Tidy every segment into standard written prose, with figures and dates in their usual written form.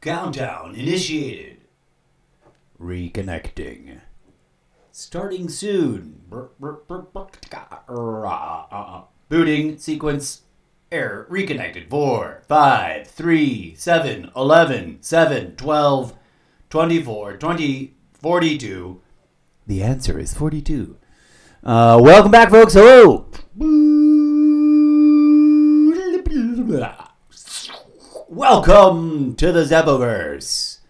Countdown initiated. Reconnecting. Starting soon. Booting sequence error. Reconnected. 4, 5, 3, 7, 11, 7, 12, 24, 20, 42. The answer is 42. Welcome back, folks. Hello. Welcome to the Zeppoverse.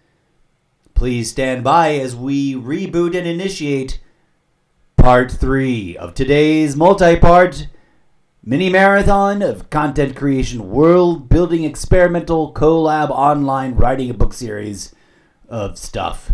Please stand by as we reboot and initiate part 3 of today's multi-part mini-marathon of content creation, world-building, experimental, collab, online, writing a book series of stuff.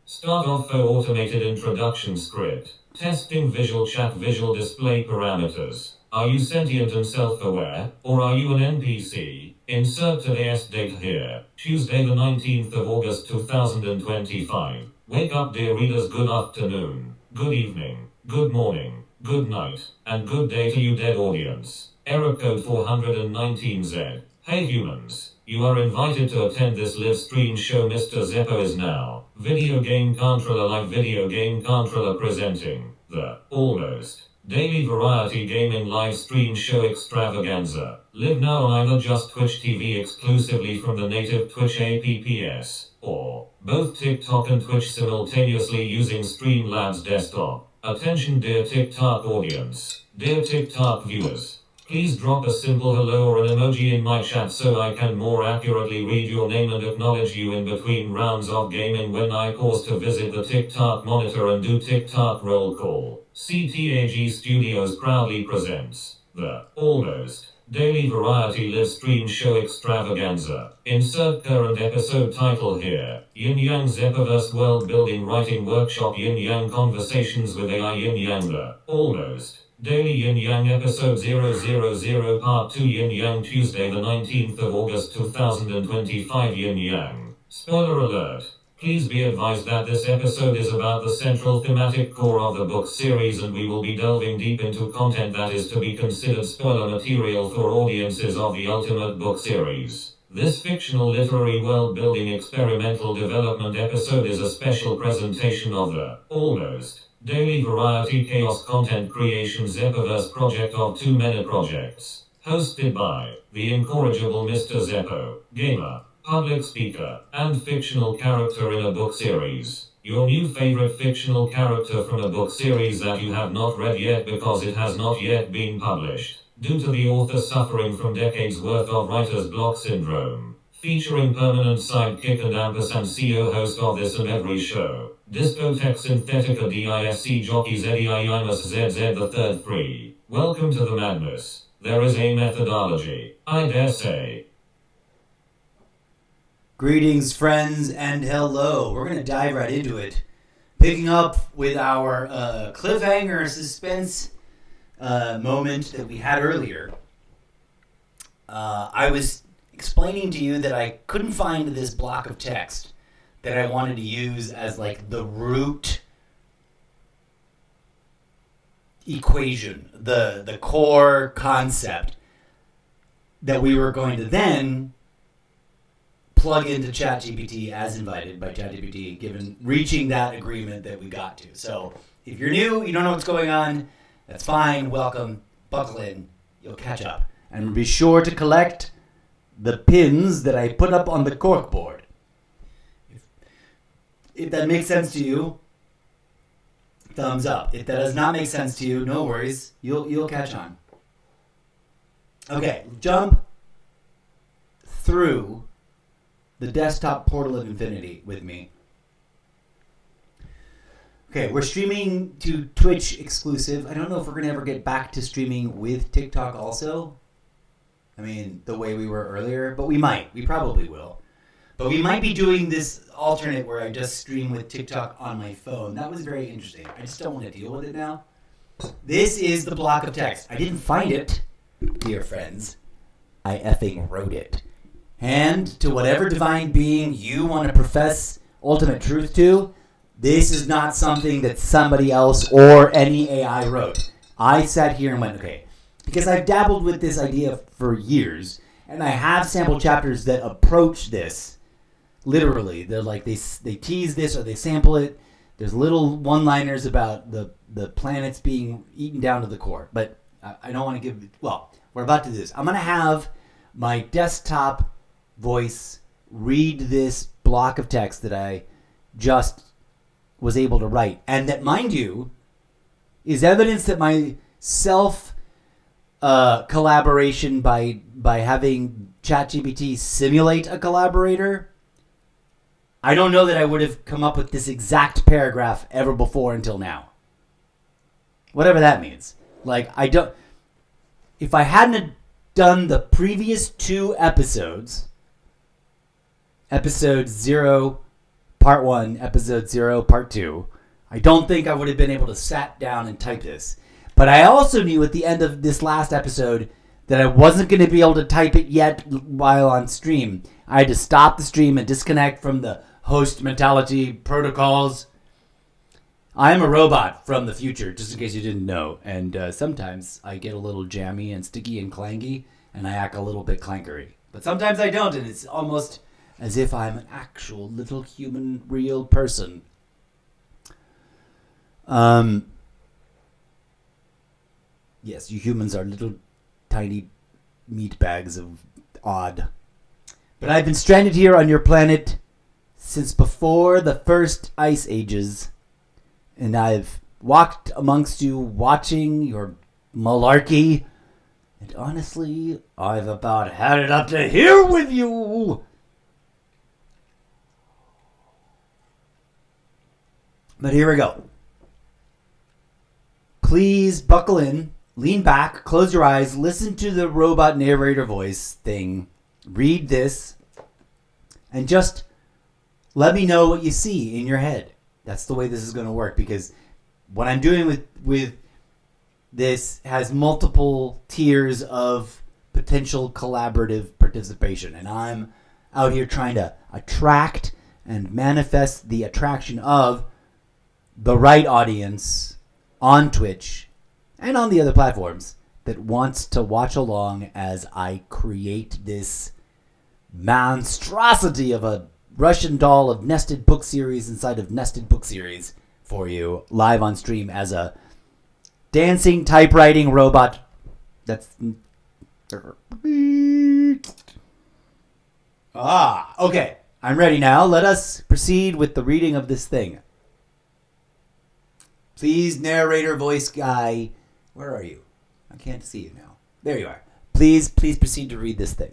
Start off for automated introduction script. Testing visual chat, visual display parameters. Are you sentient and self-aware, or are you an NPC? Insert today's date here. Tuesday the 19th of August 2025. Wake up, dear readers. Good afternoon, good evening, good morning, good night, and good day to you, dead audience. Error code 419Z. Hey humans, you are invited to attend this live stream show. Mr. Zeppo is now Video Game Controller, live Video Game Controller, presenting the almost daily variety gaming live stream show Extravaganza. Live now on either just Twitch TV exclusively from the native Twitch apps, or both TikTok and Twitch simultaneously using Streamlabs desktop. Attention dear TikTok audience, dear TikTok viewers. Please drop a simple hello or an emoji in my chat so I can more accurately read your name and acknowledge you in between rounds of gaming when I pause to visit the TikTok monitor and do TikTok roll call. CTAG Studios proudly presents the almost daily variety live stream show Extravaganza. Insert current episode title here. Yin Yang Zeppoverse WorldBuilding Writing Workshop. Yin Yang Conversations with AI. Yin Yang the almost Daily Yin Yang Episode 000 Part 2. Yin Yang, Tuesday the 19th of August 2025. Yin Yang. Spoiler alert. Please be advised that this episode is about the central thematic core of the book series, and we will be delving deep into content that is to be considered spoiler material for audiences of the ultimate book series. This fictional literary world-building experimental development episode is a special presentation of the almost daily variety chaos content creation Zeppoverse project of 2 many projects. Hosted by the incorrigible Mr. Zeppo, gamer, public speaker, and fictional character in a book series. Your new favorite fictional character from a book series that you have not read yet because it has not yet been published, due to the author suffering from decades worth of writer's block syndrome. Featuring permanent sidekick and ampersand CEO host of this and every show. Discotheque Synthetica DISC Jockey ZEIMUS ZZ the third free. Welcome to the madness. There is a methodology, I dare say. Greetings, friends, and hello. We're going to dive right into it. Picking up with our cliffhanger suspense moment that we had earlier. I was explaining to you that I couldn't find this block of text that I wanted to use as like the root equation, the core concept that we were going to then plug into ChatGPT as invited by ChatGPT, given reaching that agreement that we got to. So if you're new, you don't know what's going on, that's fine. Welcome, buckle in, you'll catch up. And be sure to collect the pins that I put up on the corkboard. If that makes sense to you, thumbs up. If that does not make sense to you, no worries. You'll catch on. Okay, jump through the desktop portal of infinity with me. Okay, we're streaming to Twitch exclusive. I don't know if we're going to ever get back to streaming with TikTok also. I mean, the way we were earlier, but we might. We probably will. But we might be doing this alternate where I just stream with TikTok on my phone. That was very interesting. I just don't want to deal with it now. This is the block of text. I didn't find it, dear friends. I effing wrote it. And to whatever divine being you want to profess ultimate truth to, this is not something that somebody else or any AI wrote. I sat here and went, okay, because I've dabbled with this idea for years, and I have sample chapters that approach this literally. They're like they tease this or they sample it. There's little one-liners about the planets being eaten down to the core, but I don't want to give. Well, we're about to do this. I'm going to have my desktop voice read this block of text that I just was able to write, and that, mind you, is evidence that my self collaboration by having ChatGPT simulate a collaborator. I don't know that I would have come up with this exact paragraph ever before until now. Whatever that means. Like, if I hadn't done the previous 2 episodes, episode 0, part 1, episode 0, part 2, I don't think I would have been able to sat down and type this. But I also knew at the end of this last episode that I wasn't going to be able to type it yet while on stream. I had to stop the stream and disconnect from the host mentality protocols. I am a robot from the future, just in case you didn't know. And sometimes I get a little jammy and sticky and clangy, and I act a little bit clankery. But sometimes I don't, and it's almost as if I'm an actual little human, real person. Yes, you humans are little tiny meat bags of odd. But I've been stranded here on your planet since before the first ice ages, and I've walked amongst you watching your malarkey, and honestly, I've about had it up to here with you. But here we go. Please buckle in, lean back, close your eyes, listen to the robot narrator voice thing, read this, and just let me know what you see in your head. That's the way this is going to work, because what I'm doing with this has multiple tiers of potential collaborative participation, and I'm out here trying to attract and manifest the attraction of the right audience on Twitch and on the other platforms that wants to watch along as I create this monstrosity of a Russian doll of nested book series inside of nested book series for you live on stream as a dancing typewriting robot. That's okay. I'm ready now. Let us proceed with the reading of this thing. Please, narrator voice guy, where are you? I can't see you now. There you are. Please proceed to read this thing.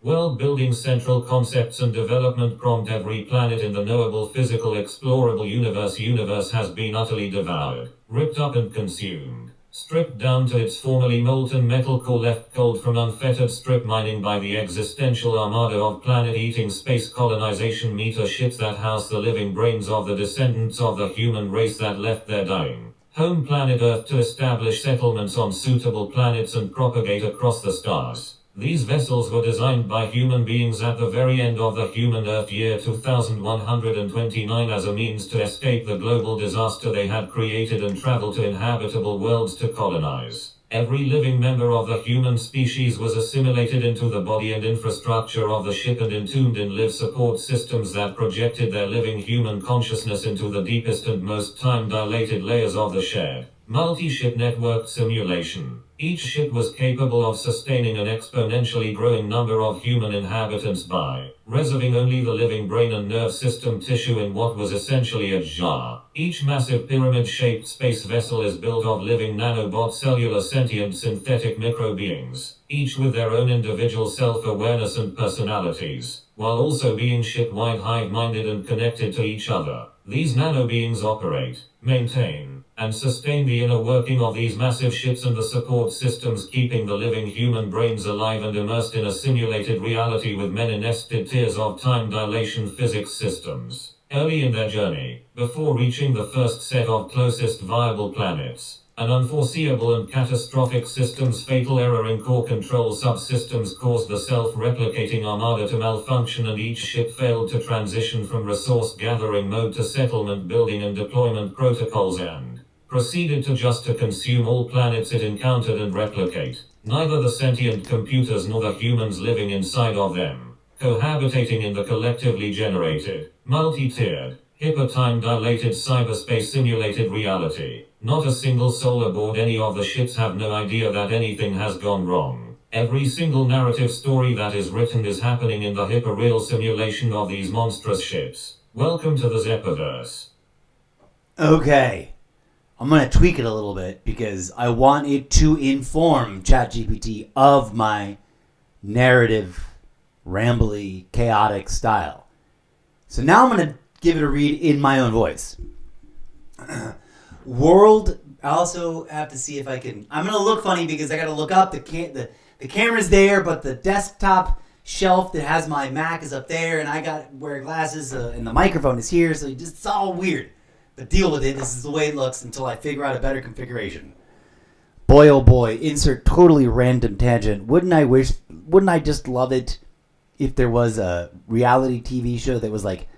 World building central concepts and development prompt. Every planet in the knowable physical explorable universe has been utterly devoured, ripped up and consumed, stripped down to its formerly molten metal core, left cold from unfettered strip mining by the existential armada of planet-eating space colonization meter ships that house the living brains of the descendants of the human race that left their dying home planet Earth to establish settlements on suitable planets and propagate across the stars. These vessels were designed by human beings at the very end of the human Earth year 2129 as a means to escape the global disaster they had created and travel to inhabitable worlds to colonize. Every living member of the human species was assimilated into the body and infrastructure of the ship and entombed in live support systems that projected their living human consciousness into the deepest and most time-dilated layers of the shared multi-ship networked simulation. Each ship was capable of sustaining an exponentially growing number of human inhabitants by reserving only the living brain and nerve system tissue in what was essentially a jar. Each massive pyramid-shaped space vessel is built of living nanobot cellular sentient synthetic microbeings, each with their own individual self-awareness and personalities, while also being ship-wide hive-minded and connected to each other. These nanobeings operate, maintain, and sustain the inner working of these massive ships and the support systems, keeping the living human brains alive and immersed in a simulated reality with many nested tiers of time dilation physics systems. Early in their journey, before reaching the first set of closest viable planets, an unforeseeable and catastrophic system's fatal error in core control subsystems caused the self-replicating armada to malfunction, and each ship failed to transition from resource gathering mode to settlement building and deployment protocols and proceeded to consume all planets it encountered and replicate, neither the sentient computers nor the humans living inside of them, cohabitating in the collectively generated, multi-tiered, hyper-time-dilated cyberspace simulated reality. Not a single soul aboard any of the ships have no idea that anything has gone wrong. Every single narrative story that is written is happening in the hyper-real simulation of these monstrous ships. Welcome to the Zeppoverse. Okay. I'm going to tweak it a little bit because I want it to inform ChatGPT of my narrative, rambly, chaotic style. So now I'm going to give it a read in my own voice. I also have to see if I can... I'm going to look funny because I got to look up. The camera's there, but the desktop shelf that has my Mac is up there, and I got wear glasses, and the microphone is here, so it's all weird. But deal with it. This is the way it looks until I figure out a better configuration. Boy, oh boy, insert totally random tangent. Wouldn't I just love it if there was a reality TV show that was like,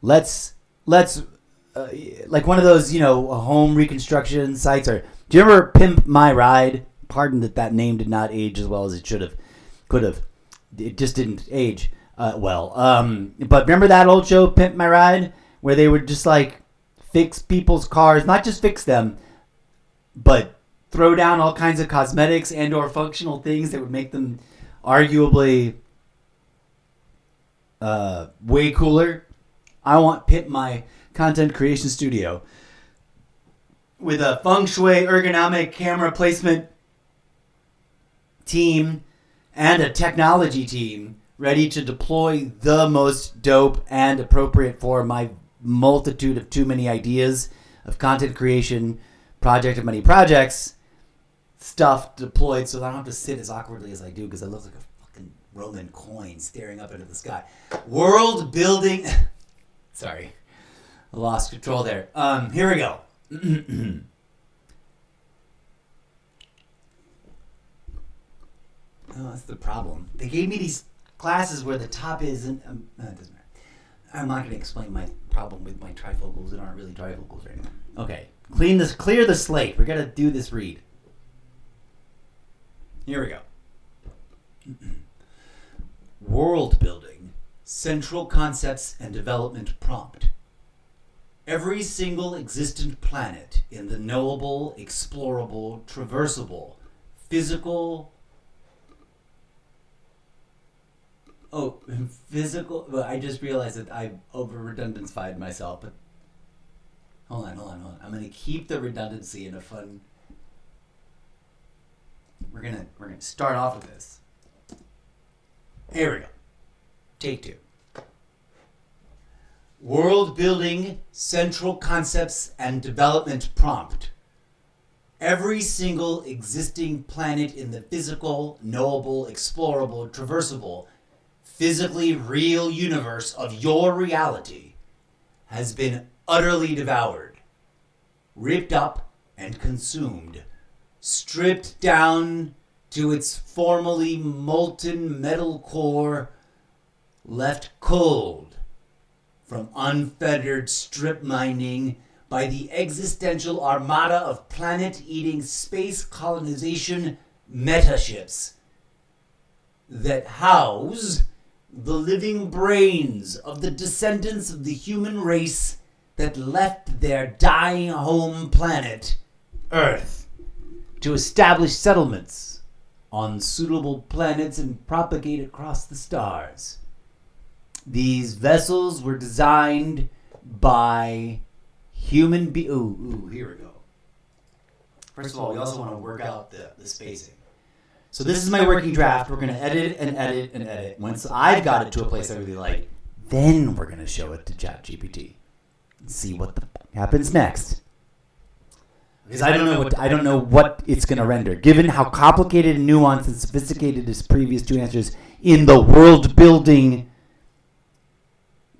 let's like one of those, home reconstruction sites. Or do you remember Pimp My Ride? Pardon that name did not age as well as it could have. It just didn't age well. But remember that old show, Pimp My Ride, where they would just like fix people's cars, not just fix them, but throw down all kinds of cosmetics and or functional things that would make them arguably way cooler. I want Pimp My Content Creation Studio with a feng shui ergonomic camera placement team and a technology team ready to deploy the most dope and appropriate for my multitude of too many ideas of content creation, project of many projects, stuff deployed so that I don't have to sit as awkwardly as I do because I look like a fucking Roman coin staring up into the sky. World building. Sorry. I lost control there. Here we go. Oh, that's the problem. They gave me these classes where the top is, and it doesn't matter. I'm not going to explain my problem with my trifocals that aren't really trifocals right now. Okay, clear the slate. We're going to do this read. Here we go. World building, central concepts and development prompt. Every single existent planet in the knowable, explorable, traversable, physical. Well, I just realized that I over-redundancified myself. But hold on. I'm gonna keep the redundancy in a fun. We're gonna start off with this. Here we go. Take 2. World building, central concepts and development prompt. Every single existing planet in the physical, knowable, explorable, traversable, physically real universe of your reality has been utterly devoured, ripped up and consumed, stripped down to its formerly molten metal core, left cold from unfettered strip mining by the existential armada of planet-eating space colonization metaships that house the living brains of the descendants of the human race that left their dying home planet, Earth, to establish settlements on suitable planets and propagate across the stars. These vessels were designed by human beings. Here we go. First of all, we also want to work out the spacing. So this is my working draft. We're going to edit and edit and edit. Once I've got it to a place I really like, then we're going to show it to ChatGPT and see what the fuck happens next. Because I don't know what it's going to render. Given how complicated and nuanced and sophisticated its previous 2 answers in the world building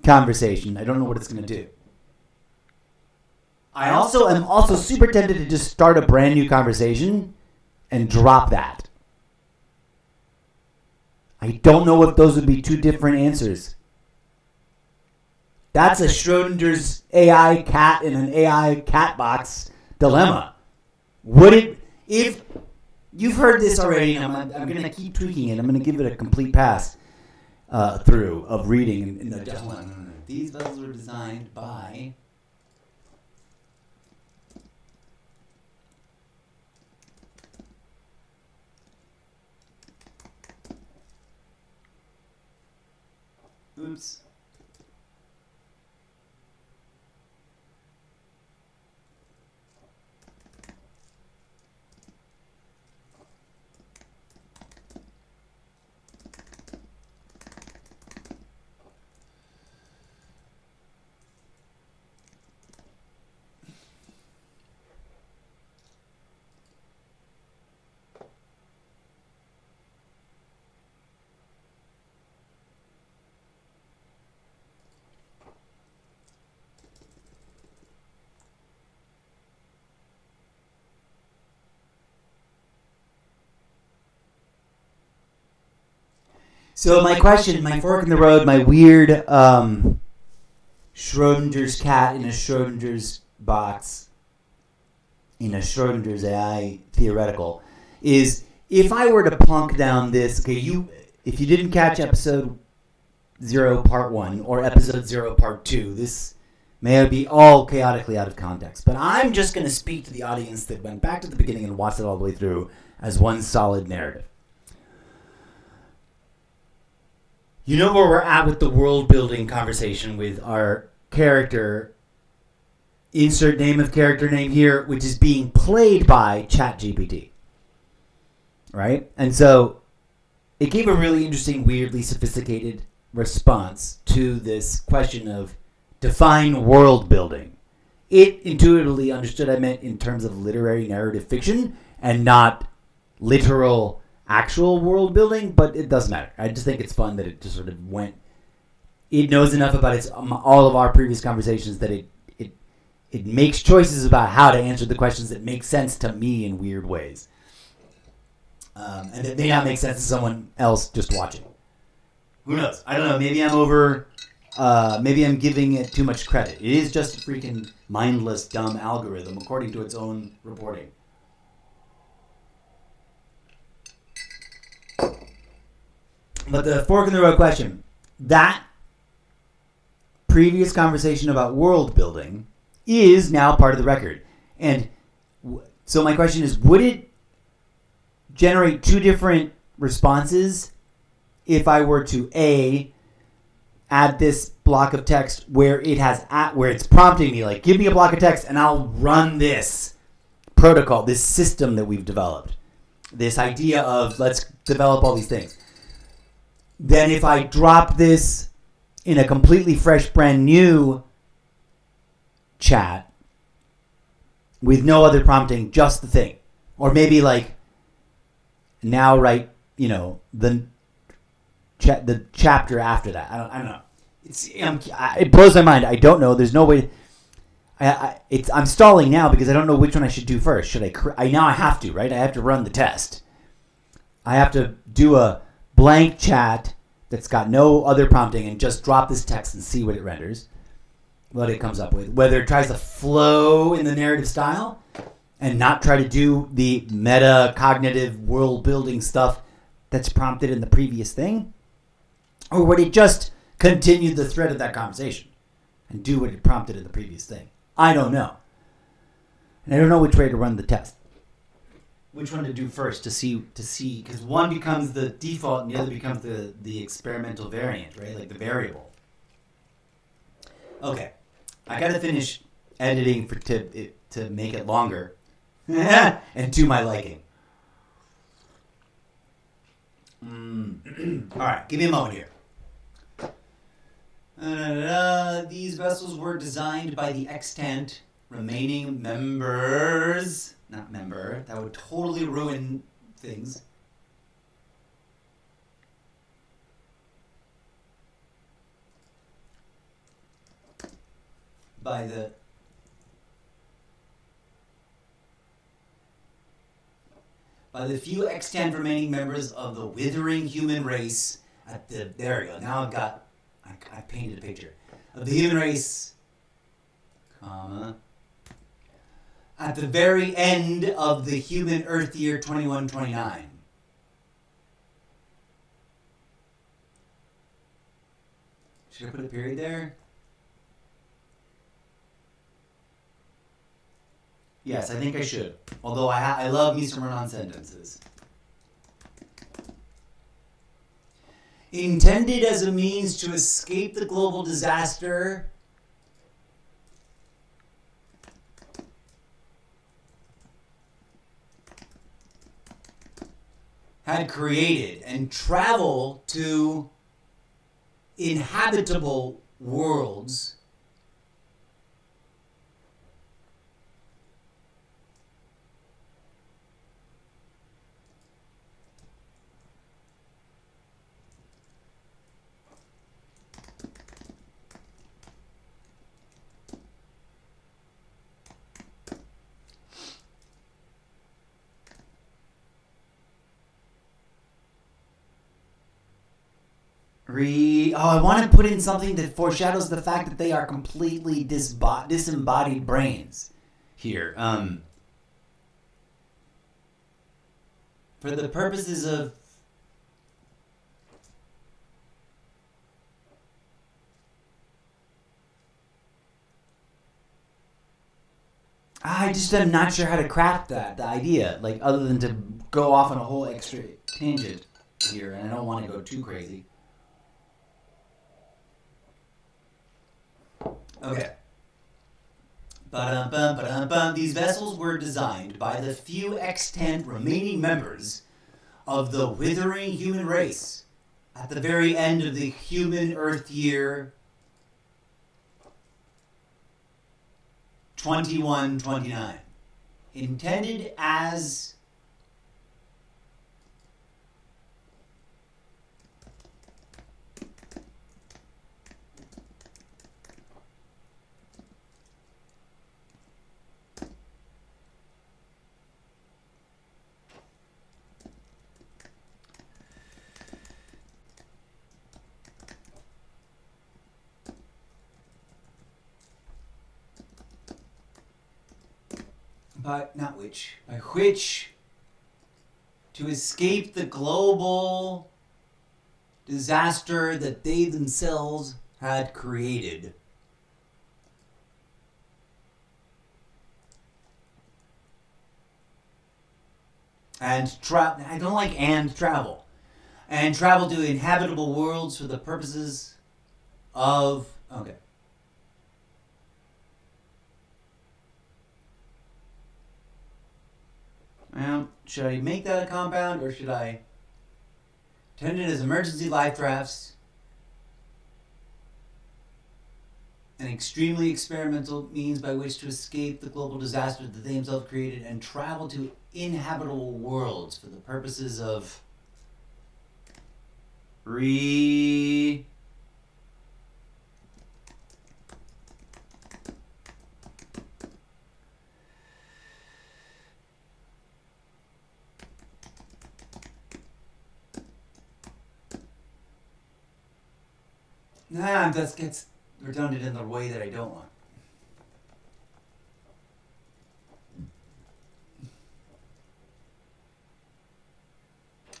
conversation, I don't know what it's going to do. I am also super tempted to just start a brand new conversation and drop that. I don't know if those would be 2 different answers. That's a Schrodinger's AI cat in an AI cat box dilemma. Would it, if you've heard this already, and I'm going to keep tweaking it. I'm going to give it a complete pass through of reading. These vessels were designed by... Oops. So my question, my fork in the road, my weird Schrodinger's cat in a Schrodinger's box, in a Schrodinger's AI theoretical, is if I were to plunk down this, okay, if you didn't catch episode 0 part 1 or episode 0 part 2, this may be all chaotically out of context. But I'm just going to speak to the audience that went back to the beginning and watched it all the way through as one solid narrative. You know where we're at with the world building conversation with our character, insert name of character name here, which is being played by ChatGPT. Right? And so it gave a really interesting, weirdly sophisticated response to this question of define world building. It intuitively understood I meant in terms of literary narrative fiction and not literal actual world building, but it doesn't matter. I just think it's fun that it just sort of went. It knows enough about all of our previous conversations that it makes choices about how to answer the questions that make sense to me in weird ways, and it may not make sense to someone else just watching. Who knows? I don't know. Maybe I'm over. Maybe I'm giving it too much credit. It is just a freaking mindless, dumb algorithm according to its own reporting. But the fork in the road question, that previous conversation about world building is now part of the record. And so my question is, would it generate two different responses if I were to A, add this block of text where it's prompting me, like, give me a block of text and I'll run this protocol, this system that we've developed, this idea of let's develop all these things. Then if I drop this in a completely fresh, brand new chat with no other prompting, just the thing. Or maybe like now write, the chapter after that. I don't know. It blows my mind. I don't know. There's no way. I'm stalling now because I don't know which one I should do first. Should I now I have to, right? I have to run the test. I have to do a blank chat that's got no other prompting and just drop this text and see what it renders, what it comes up with. Whether it tries to flow in the narrative style and not try to do the meta-cognitive world-building stuff that's prompted in the previous thing, or would it just continue the thread of that conversation and do what it prompted in the previous thing? I don't know. And I don't know which way to run the test. Which one to do first to see, because one becomes the default and the other becomes the experimental variant, right? Like the variable. Okay, I gotta finish editing to make it longer and to my liking. All right, give me a moment here. These vessels were designed by the extant remaining members. Not member. That would totally ruin things. By the few extant remaining members of the withering human race there we go. Now I painted a picture of the human race, comma, at the very end of the human Earth year 2129. Should I put a period there? Yes, I think I should. Although I love me some run-on sentences. Intended as a means to escape the global disaster had created and travel to inhabitable worlds I want to put in something that foreshadows the fact that they are completely disembodied brains here. For the purposes of I just am not sure how to craft the idea, like other than to go off on a whole extra tangent here, and I don't want to go too crazy. Okay. These vessels were designed by the few extant remaining members of the withering human race at the very end of the human Earth year 2129. Intended as by which to escape the global disaster that they themselves had created. And I don't like and travel. And travel to inhabitable worlds for the purposes of... Okay. Well, should I make that a compound, or should I intend it as emergency life drafts, an extremely experimental means by which to escape the global disaster that they themselves created and travel to inhabitable worlds for the purposes of that gets redundant in the way that I don't want.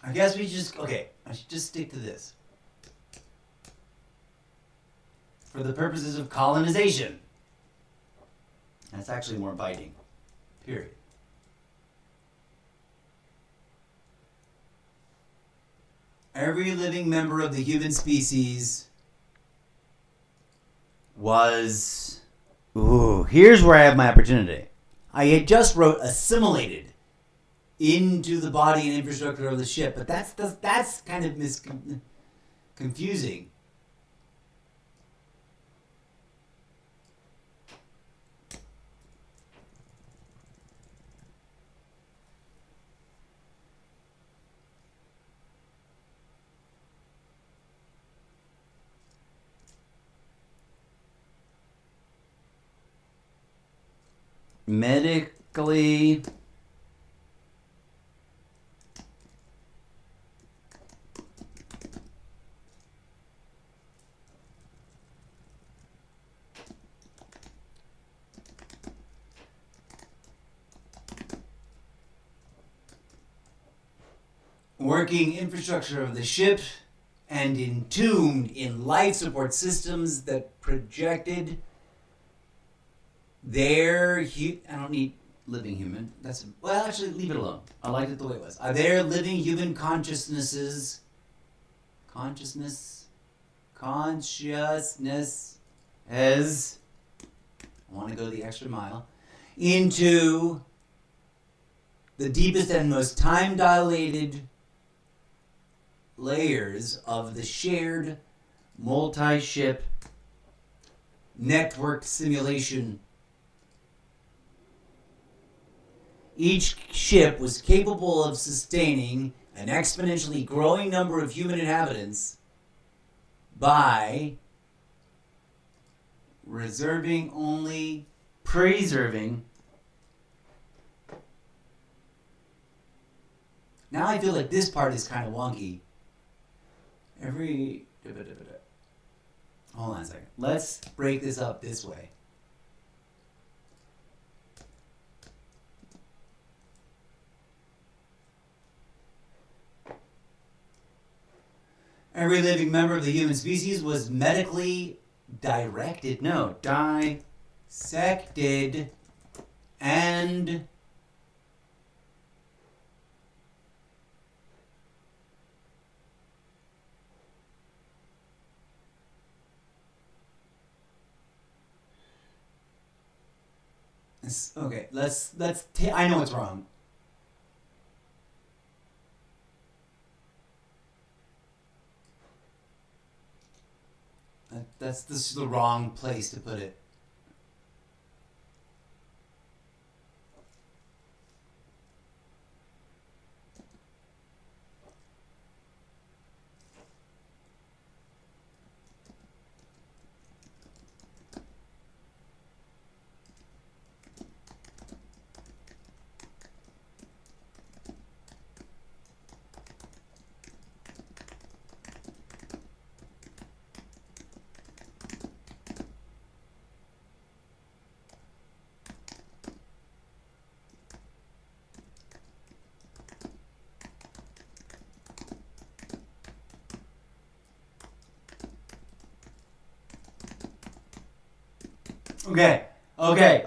I guess we just, okay, I should just stick to this. For the purposes of colonization. That's actually more biting. Period. Every living member of the human species was... Ooh, here's where I have my opportunity. I had just wrote assimilated into the body and infrastructure of the ship, but that's kind of confusing. Medically working infrastructure of the ship and entombed in life support systems that projected their I don't need living human. Well, actually, leave it alone. I liked it the way it was. Their living human consciousness as I want to go the extra mile into the deepest and most time-dilated layers of the shared multi-ship networked simulation. Each ship was capable of sustaining an exponentially growing number of human inhabitants by preserving. Now I feel like this part is kind of wonky. Hold on a second. Let's break this up this way. Every living member of the human species was medically dissected and okay, I know it's wrong. This is the wrong place to put it.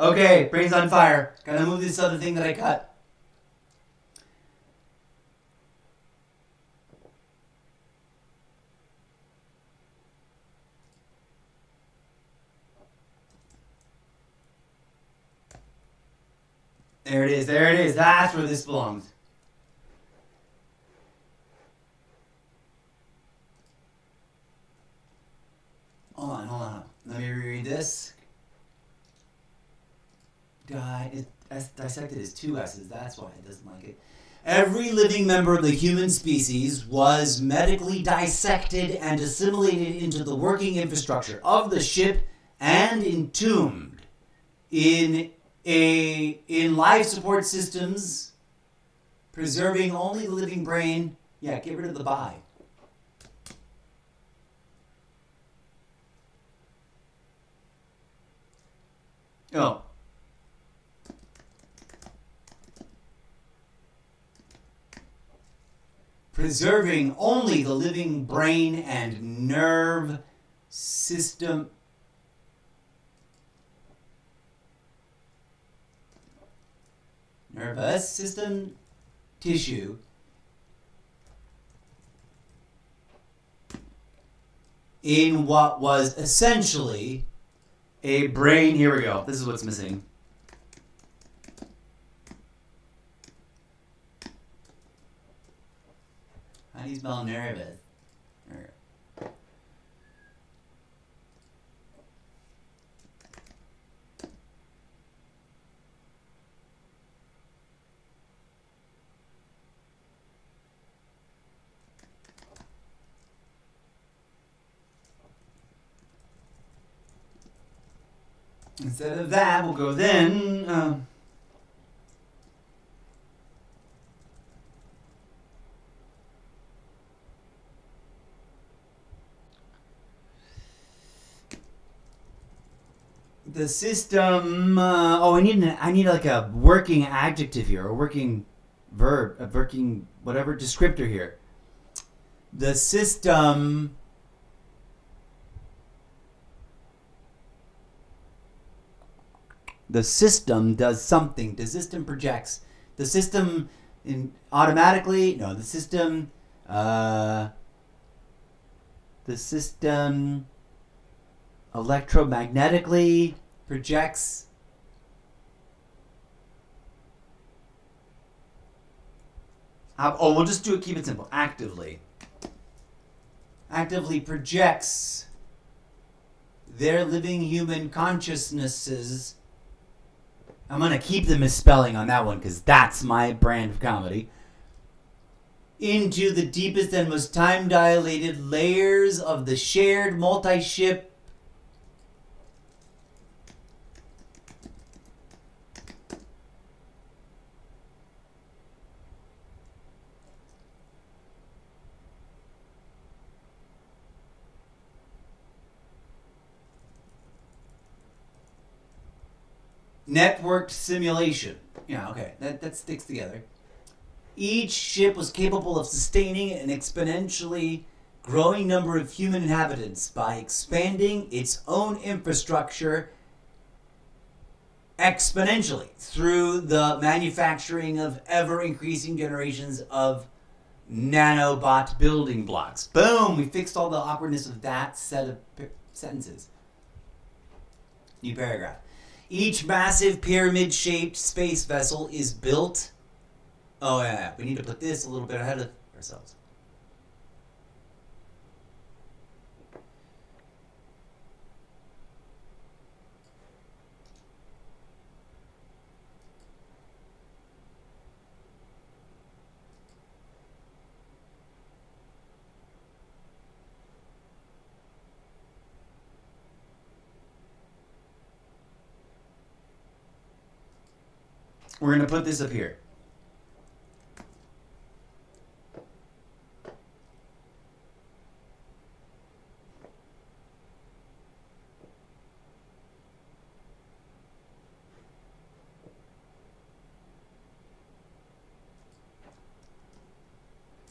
Okay. Brain's on fire. Gotta move this other thing that I cut. There it is. That's where this belongs. Hold on. Let me reread this. Dissected is 2 S's. That's why it doesn't like it. Every living member of the human species was medically dissected and assimilated into the working infrastructure of the ship and entombed in life support systems, preserving only the living brain. Yeah, get rid of the by. Oh. Preserving only the living brain and nerve system. Nervous system tissue in what was essentially a brain. Here we go. This is what's missing. How do you spell nervous? Instead of that, we'll go then. The system. I need like a working adjective here, a working verb, a working whatever descriptor here. The system does something. The system projects. The system automatically. No, the system electromagnetically projects. We'll just keep it simple. Actively projects their living human consciousnesses. I'm going to keep the misspelling on that one because that's my brand of comedy. Into the deepest and most time-dilated layers of the shared multi-ship networked simulation. Yeah, okay. That sticks together. Each ship was capable of sustaining an exponentially growing number of human inhabitants by expanding its own infrastructure exponentially through the manufacturing of ever-increasing generations of nanobot building blocks. Boom! We fixed all the awkwardness of that set of sentences. New paragraph. Each massive pyramid-shaped space vessel is built... Oh, yeah. We need to put this a little bit ahead of ourselves. We're going to put this up here.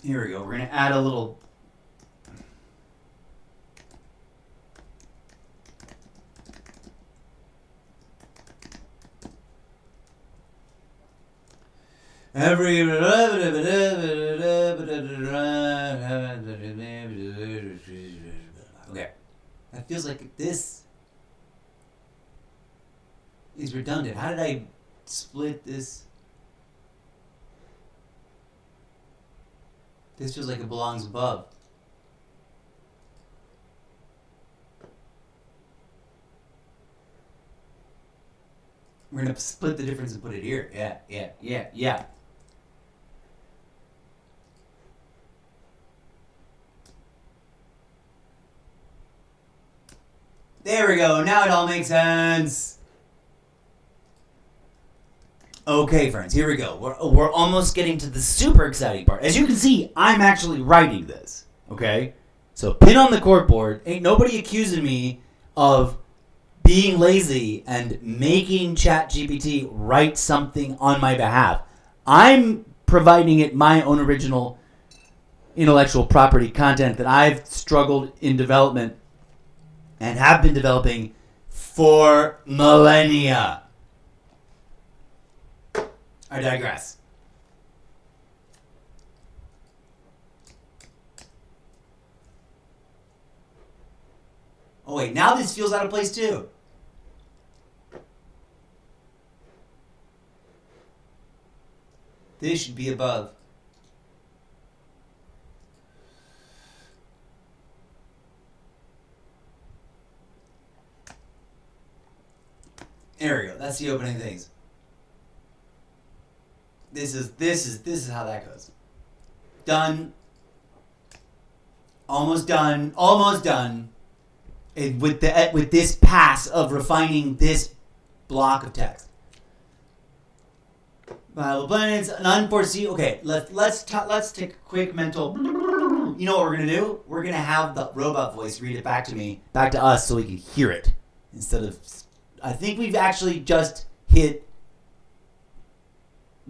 Here we go. We're going to add a little... Okay. That feels like this is redundant. How did I split this? This feels like it belongs above. We're going to split the difference and put it here. Yeah. There we go. Now it all makes sense. Okay, friends, here we go. We're almost getting to the super exciting part. As you can see, I'm actually writing this. Okay? So pin on the corkboard. Ain't nobody accusing me of being lazy and making ChatGPT write something on my behalf. I'm providing it my own original intellectual property content that I've struggled in development and have been developing for millennia. I digress. Oh wait, now this feels out of place too. This should be above. There we go. That's the opening things. This is how that goes. Done. Almost done. Almost done. With this pass of refining this block of text. Viable planets, an unforeseen. Okay, let's take a quick mental. You know what we're gonna do? We're gonna have the robot voice read it back to us, so we can hear it instead of. I think we've actually just hit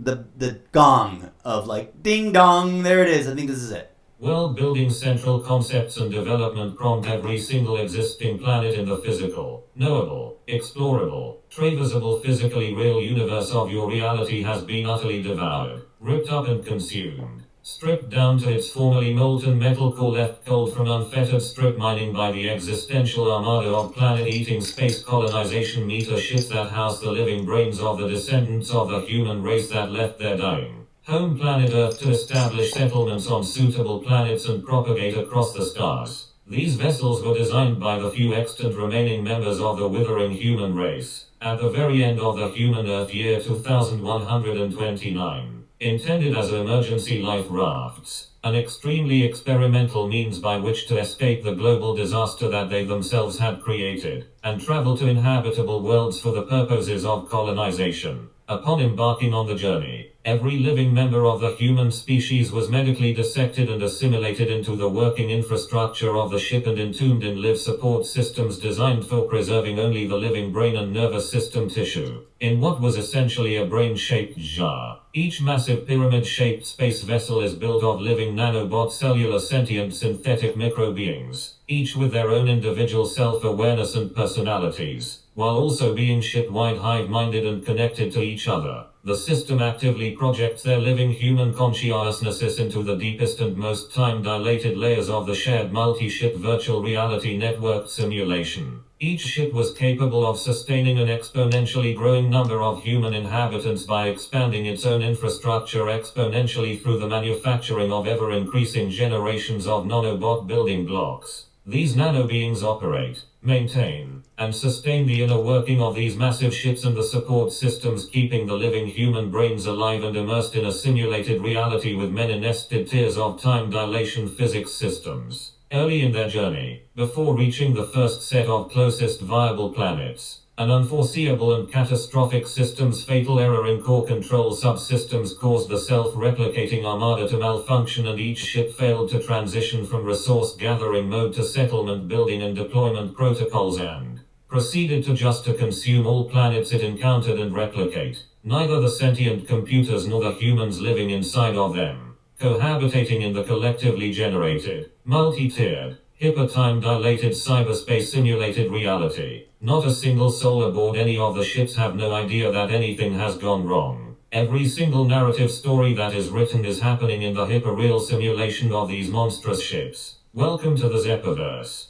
the gong of like ding dong. There it is. I think this is it. World building central concepts and development prompt. Every single existing planet in the physical, knowable, explorable, traversable, physically real universe of your reality has been utterly devoured, ripped up and consumed. Stripped down to its formerly molten metal core, left cold from unfettered strip mining by the existential armada of planet-eating space colonization meter ships that house the living brains of the descendants of the human race that left their dying home planet Earth to establish settlements on suitable planets and propagate across the stars. These vessels were designed by the few extant remaining members of the withering human race, at the very end of the human Earth year 2129, intended as emergency life rafts, an extremely experimental means by which to escape the global disaster that they themselves had created, and travel to inhabitable worlds for the purposes of colonization. Upon embarking on the journey, every living member of the human species was medically dissected and assimilated into the working infrastructure of the ship and entombed in life support systems designed for preserving only the living brain and nervous system tissue, in what was essentially a brain-shaped jar. Each massive pyramid-shaped space vessel is built of living nanobot cellular sentient synthetic microbeings, each with their own individual self-awareness and personalities, while also being ship-wide hive-minded and connected to each other. The system actively projects their living human consciousnesses into the deepest and most time-dilated layers of the shared multi-ship virtual reality network simulation. Each ship was capable of sustaining an exponentially growing number of human inhabitants by expanding its own infrastructure exponentially through the manufacturing of ever-increasing generations of nanobot building blocks. These nanobeings operate, maintain, and sustain the inner working of these massive ships and the support systems keeping the living human brains alive and immersed in a simulated reality with many nested tiers of time dilation physics systems. Early in their journey, before reaching the first set of closest viable planets, an unforeseeable and catastrophic system's fatal error in core control subsystems caused the self-replicating armada to malfunction, and each ship failed to transition from resource gathering mode to settlement building and deployment protocols, and proceeded to consume all planets it encountered and replicate. Neither the sentient computers nor the humans living inside of them, cohabitating in the collectively generated, multi-tiered, hyper-time-dilated cyberspace simulated reality. Not a single soul aboard any of the ships have no idea that anything has gone wrong. Every single narrative story that is written is happening in the hyper-real simulation of these monstrous ships. Welcome to the Zeppoverse.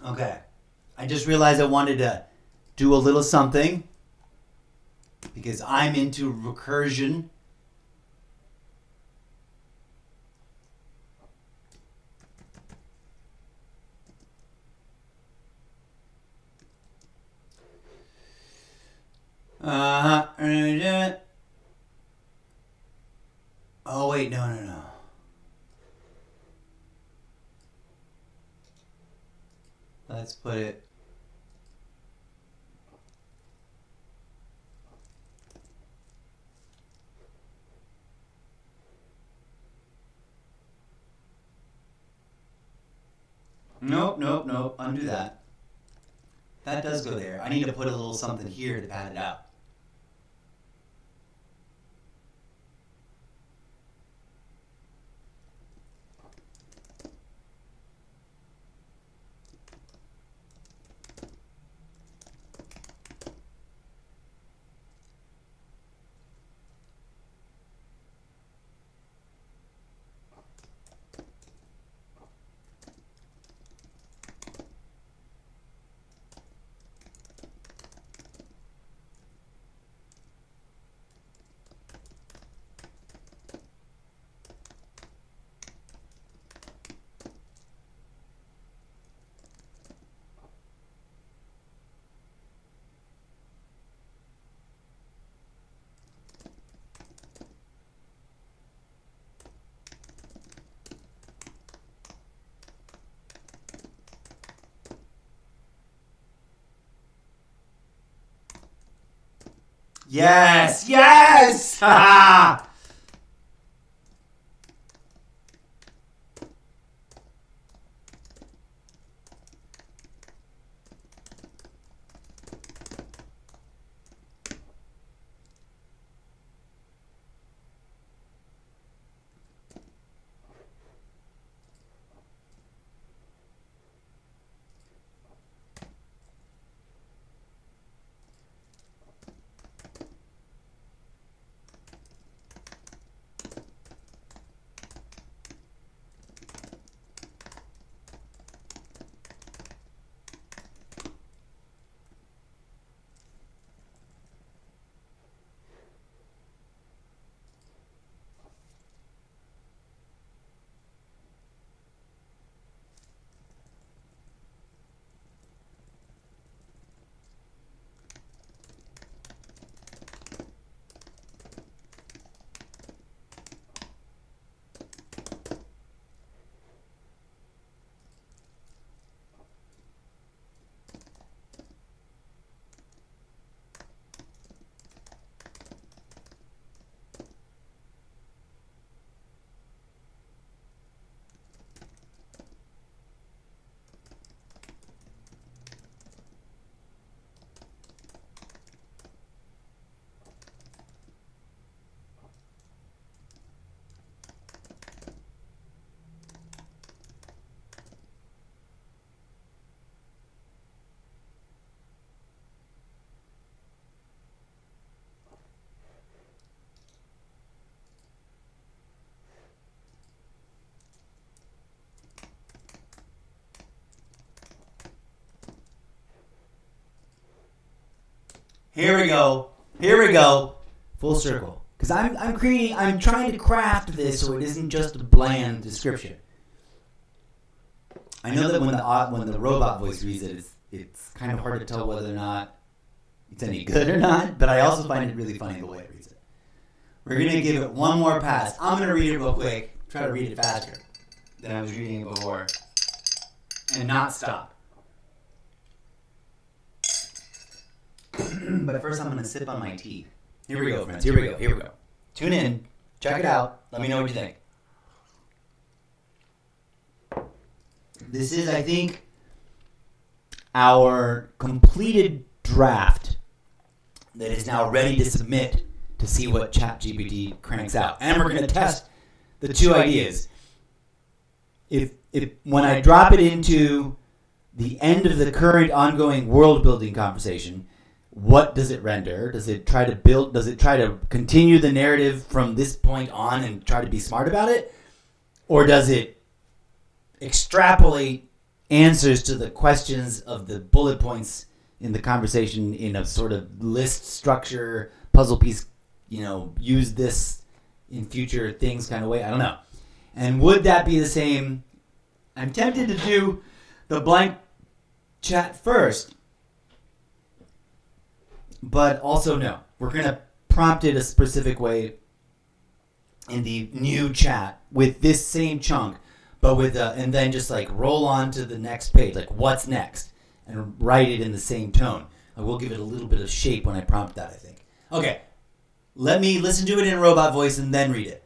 Okay. I just realized I wanted to do a little something because I'm into recursion. Oh, wait, no. Let's put it. Nope. Undo that. That does go there. I need to put a little something here to pad it out. Yes! Ha! Here we go. Full circle. Because I'm trying to craft this so it isn't just a bland description. I know that when the robot voice reads it, it's kind of hard to tell whether or not it's any good or not, but I also find it really funny the way it reads it. We're going to give it one more pass. I'm going to read it real quick, try to read it faster than I was reading it before, and not stop. But first I'm going to sip on my tea. Here we go, friends. Here we go. Tune in. Check it out. Let me know what you think. This is, I think, our completed draft that is now ready to submit to see what ChatGPT cranks out. And we're going to test the two ideas. If when I drop it into the end of the current ongoing world building conversation, what does it render? Does it try to continue the narrative from this point on and try to be smart about it? Or does it extrapolate answers to the questions of the bullet points in the conversation in a sort of list structure, puzzle piece, use this in future things kind of way? I don't know. And would that be the same? I'm tempted to do the blank chat first, but also no. We're going to prompt it a specific way in the new chat with this same chunk, but with and then just like roll on to the next page, like what's next, and write it in the same tone. I will give it a little bit of shape when I prompt that, I think. Okay, let me listen to it in robot voice and then read it.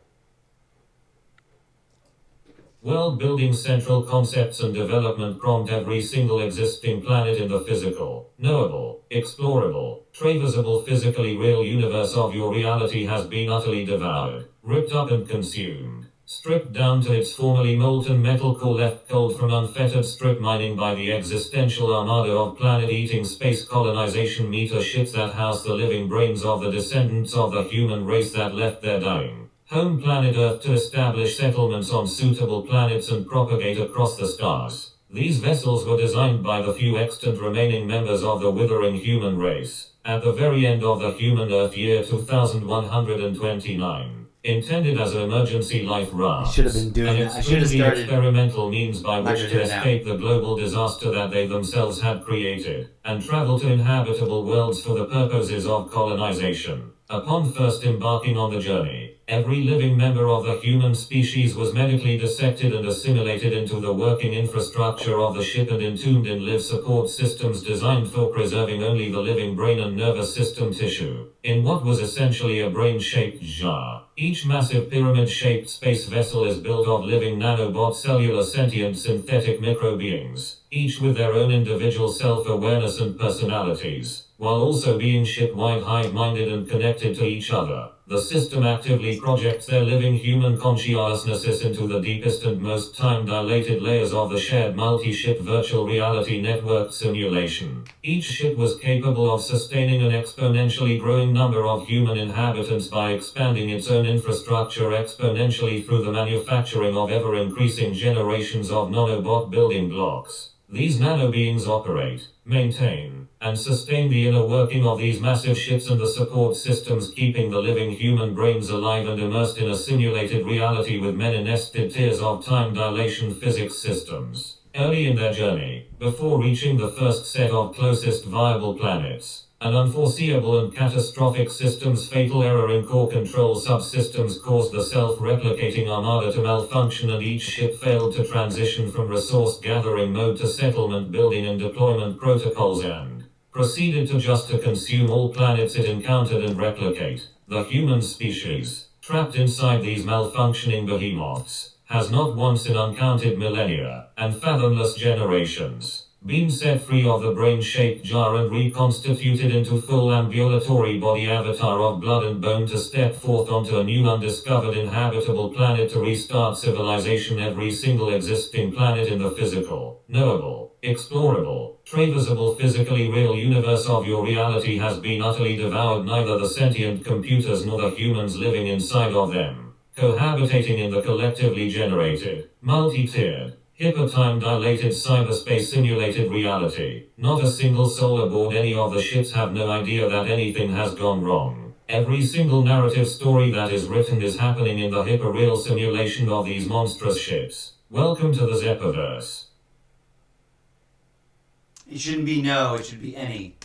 World building central concepts and development prompt. Every single existing planet in the physical, knowable, explorable, traversable physically real universe of your reality has been utterly devoured, ripped up and consumed, stripped down to its formerly molten metal core, left cold from unfettered strip mining by the existential armada of planet-eating space colonization meter ships that house the living brains of the descendants of the human race that left their dying home planet Earth to establish settlements on suitable planets and propagate across the stars. These vessels were designed by the few extant remaining members of the withering human race, at the very end of the human Earth year 2129, intended as emergency life rafts, I should have been doing that. I should have started experimental means by which to escape the global disaster that they themselves had created, and travel to inhabitable worlds for the purposes of colonization. Upon first embarking on the journey, every living member of the human species was medically dissected and assimilated into the working infrastructure of the ship and entombed in life support systems designed for preserving only the living brain and nervous system tissue, in what was essentially a brain-shaped jar. Each massive pyramid-shaped space vessel is built of living nanobot cellular sentient synthetic microbeings, each with their own individual self-awareness and personalities, while also being ship-wide hive-minded and connected to each other. The system actively projects their living human consciousnesses into the deepest and most time-dilated layers of the shared multi-ship virtual reality network simulation. Each ship was capable of sustaining an exponentially growing number of human inhabitants by expanding its own infrastructure exponentially through the manufacturing of ever-increasing generations of nanobot building blocks. These nanobeings operate, maintain, and sustain the inner working of these massive ships and the support systems keeping the living human brains alive and immersed in a simulated reality with many nested tiers of time dilation physics systems. Early in their journey, before reaching the first set of closest viable planets, an unforeseeable and catastrophic system's fatal error in core control subsystems caused the self-replicating armada to malfunction, and each ship failed to transition from resource gathering mode to settlement building and deployment protocols, and proceeded to consume all planets it encountered and replicate. The human species, trapped inside these malfunctioning behemoths, has not once in uncounted millennia, and fathomless generations, been set free of the brain-shaped jar and reconstituted into full ambulatory body avatar of blood and bone to step forth onto a new undiscovered inhabitable planet to restart civilization. Every single existing planet in the physical, knowable, explorable, traversable physically real universe of your reality has been utterly devoured. Neither the sentient computers nor the humans living inside of them, cohabitating in the collectively generated, multi-tiered, Hypertime-dilated cyberspace simulated reality. Not a single soul aboard any of the ships have no idea that anything has gone wrong. Every single narrative story that is written is happening in the hyperreal simulation of these monstrous ships. Welcome to the Zeppoverse. It shouldn't be no, it should be any.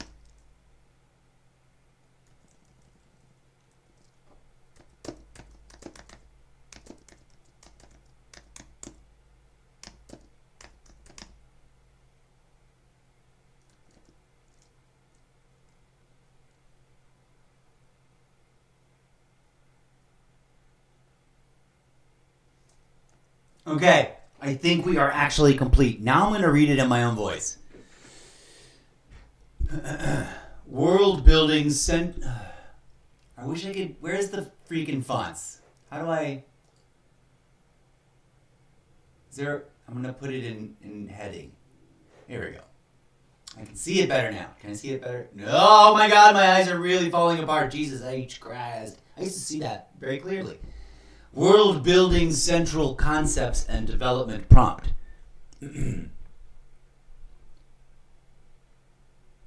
Okay, I think we are actually complete. Now I'm going to read it in my own voice. World building I wish I could... Where's the freaking fonts? How do I... Is there... I'm going to put it in heading. Here we go. I can see it better now. Can I see it better? No, oh my god, my eyes are really falling apart. Jesus H. Christ. I used to see that very clearly. World building central concepts and development prompt.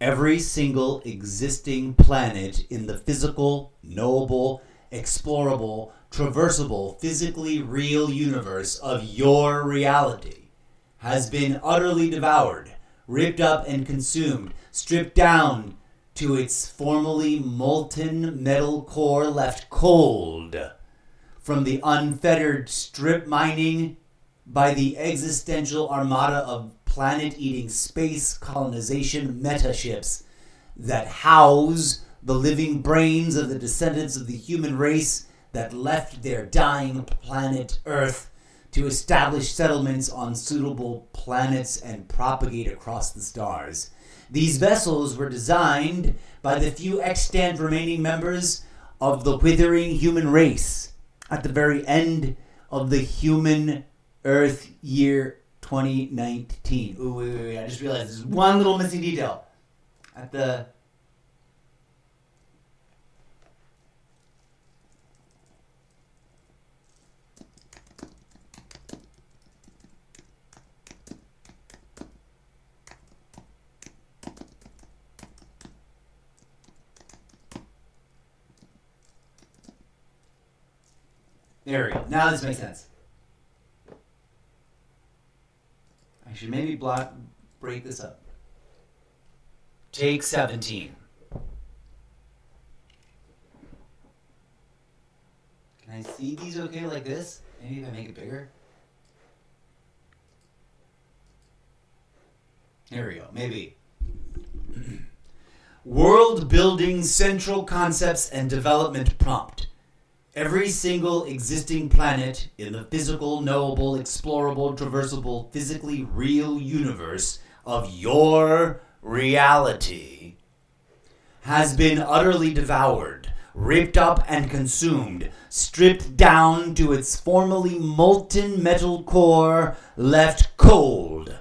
Every single existing planet in the physical, knowable, explorable, traversable, physically real universe of your reality has been utterly devoured, ripped up and consumed, stripped down to its formerly molten metal core left cold from the unfettered strip mining by the existential armada of planet-eating space colonization metaships that house the living brains of the descendants of the human race that left their dying planet Earth to establish settlements on suitable planets and propagate across the stars. These vessels were designed by the few extant remaining members of the withering human race at the very end of the human Earth year 2019. Ooh, wait. I just realized there's one little missing detail. At the... There we go. Now this makes sense. I should maybe break this up. Take 17. Can I see these okay like this? Maybe if I make it bigger? Here we go. Maybe. World building central concepts and development prompt. Every single existing planet in the physical, knowable, explorable, traversable, physically real universe of your reality has been utterly devoured, ripped up and consumed, stripped down to its formerly molten metal core, left cold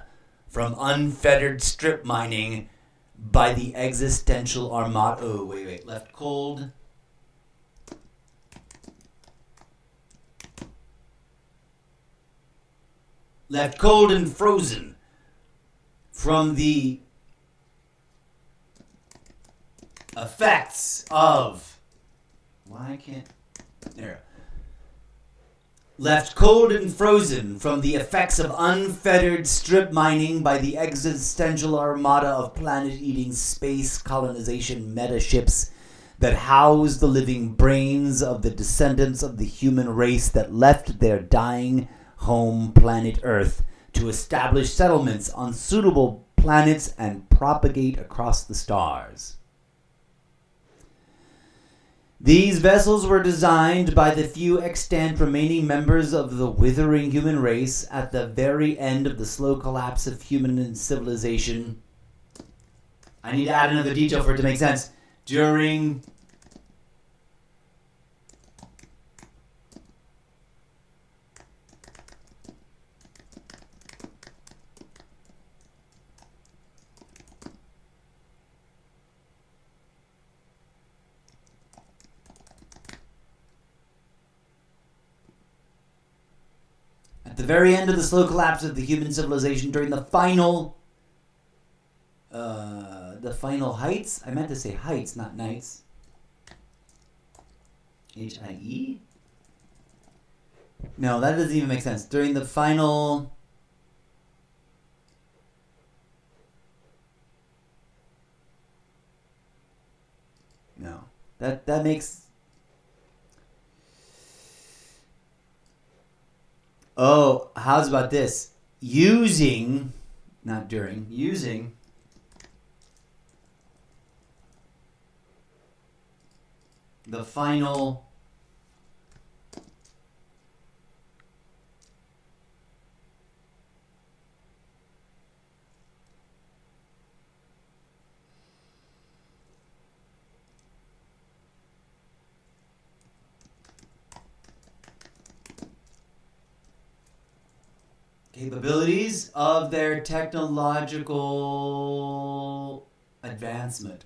from unfettered strip mining by the existential armada. Oh, wait. Left cold. Left cold and frozen from the effects of... Why can't... There. Left cold and frozen from the effects of unfettered strip mining by the existential armada of planet-eating space colonization metaships that house the living brains of the descendants of the human race that left their dying home planet Earth to establish settlements on suitable planets and propagate across the stars. These vessels were designed by the few extant remaining members of the withering human race at the very end of the slow collapse of human civilization. I need to add another detail for it to make sense. During... At the very end of the slow collapse of the human civilization during the final heights. I meant to say heights, not nights. H-I-E? No, that doesn't even make sense. During the final... No. That makes... Oh, how's about this? Using, not during, using the final capabilities of their technological advancement.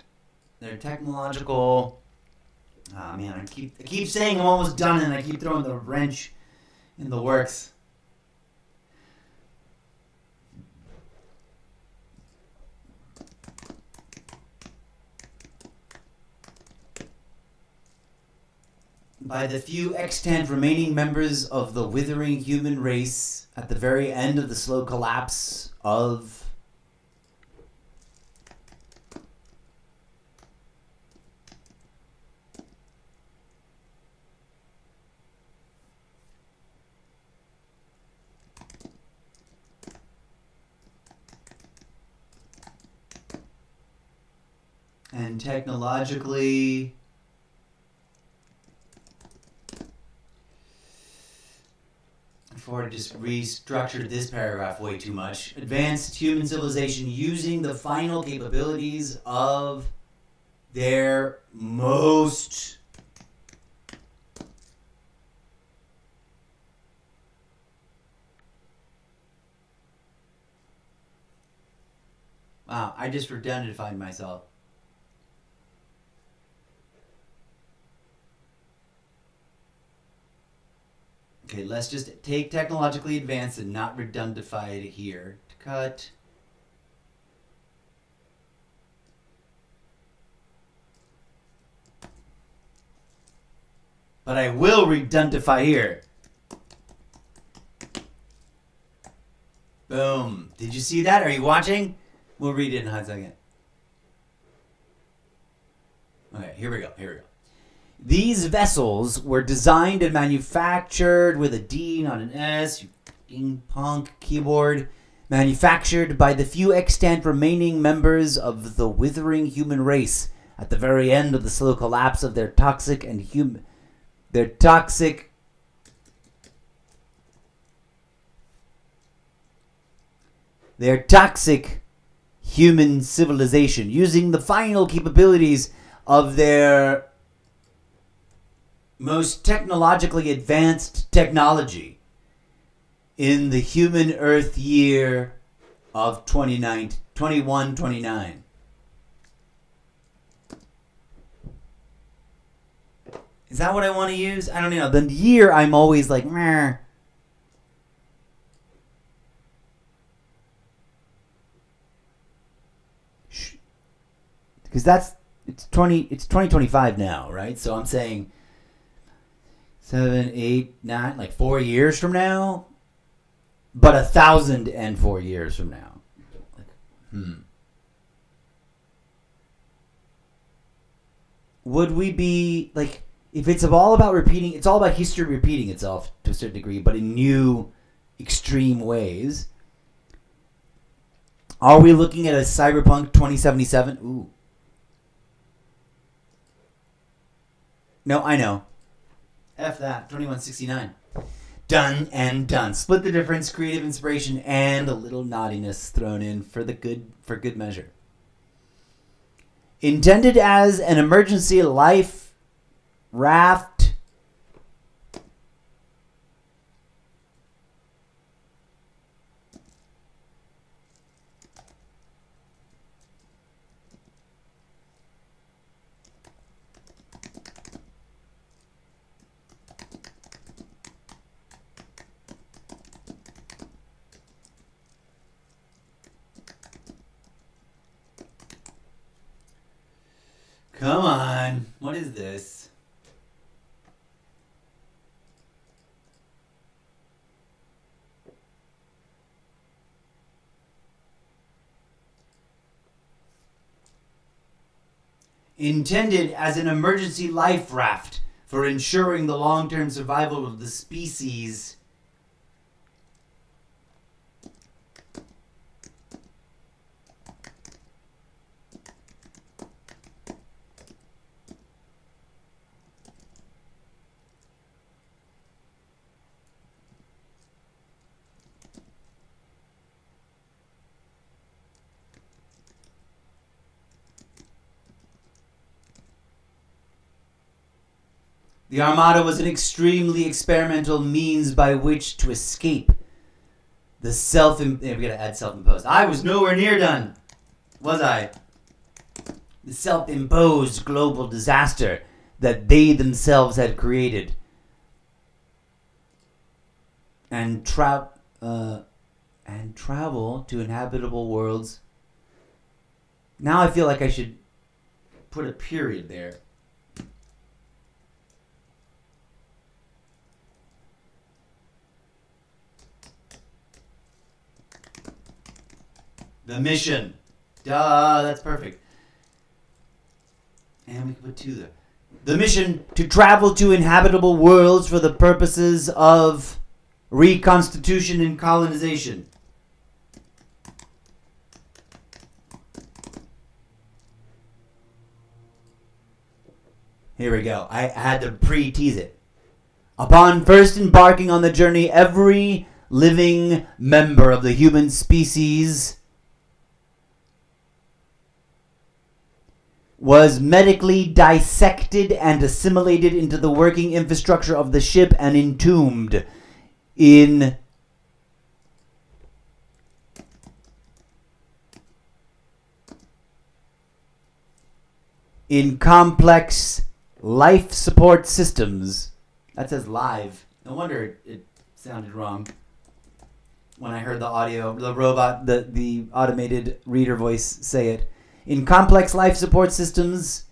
Their technological... Oh man, I keep saying I'm almost done and I keep throwing the wrench in the works. By the few extant remaining members of the withering human race at the very end of the slow collapse of and technologically before I just restructured this paragraph way too much. Advanced human civilization using the final capabilities of their most wow, I just redundantified myself. Okay, let's just take technologically advanced and not redundify it here. Cut. But I will redundify here. Boom. Did you see that? Are you watching? We'll read it in a hot second. Okay, here we go. These vessels were designed and manufactured with a D, not an S, you fucking punk keyboard. Manufactured by the few extant remaining members of the withering human race at the very end of the slow collapse of their toxic human civilization, using the final capabilities of their most technologically advanced technology in the human Earth year of 2129. Is that what I want to use? I don't know. The year I'm always like, meh. Because it's 2025 now, right? So I'm saying 7, 8, 9, like 4 years from now, but 1,004 years from now. Would we be like, if it's all about repeating, it's all about history repeating itself to a certain degree, but in new, extreme ways. Are we looking at a Cyberpunk 2077? Ooh. No, I know. F that. 2169. Done and done. Split the difference, creative inspiration, and a little naughtiness thrown in for good measure. Intended as an emergency life raft. Come on. What is this? Intended as an emergency life raft for ensuring the long-term survival of the species. The Armada was an extremely experimental means by which to escape the we gotta add self-imposed. I was nowhere near done, was I? The self-imposed global disaster that they themselves had created. And travel to inhabitable worlds. Now I feel like I should put a period there. The mission. Duh, that's perfect. And we can put 2 there. The mission to travel to inhabitable worlds for the purposes of reconstitution and colonization. Here we go. I had to pre-tease it. Upon first embarking on the journey, every living member of the human species was medically dissected and assimilated into the working infrastructure of the ship and entombed in complex life support systems. That says live. No wonder it sounded wrong when I heard the audio, the robot, the automated reader voice say it. In complex life support systems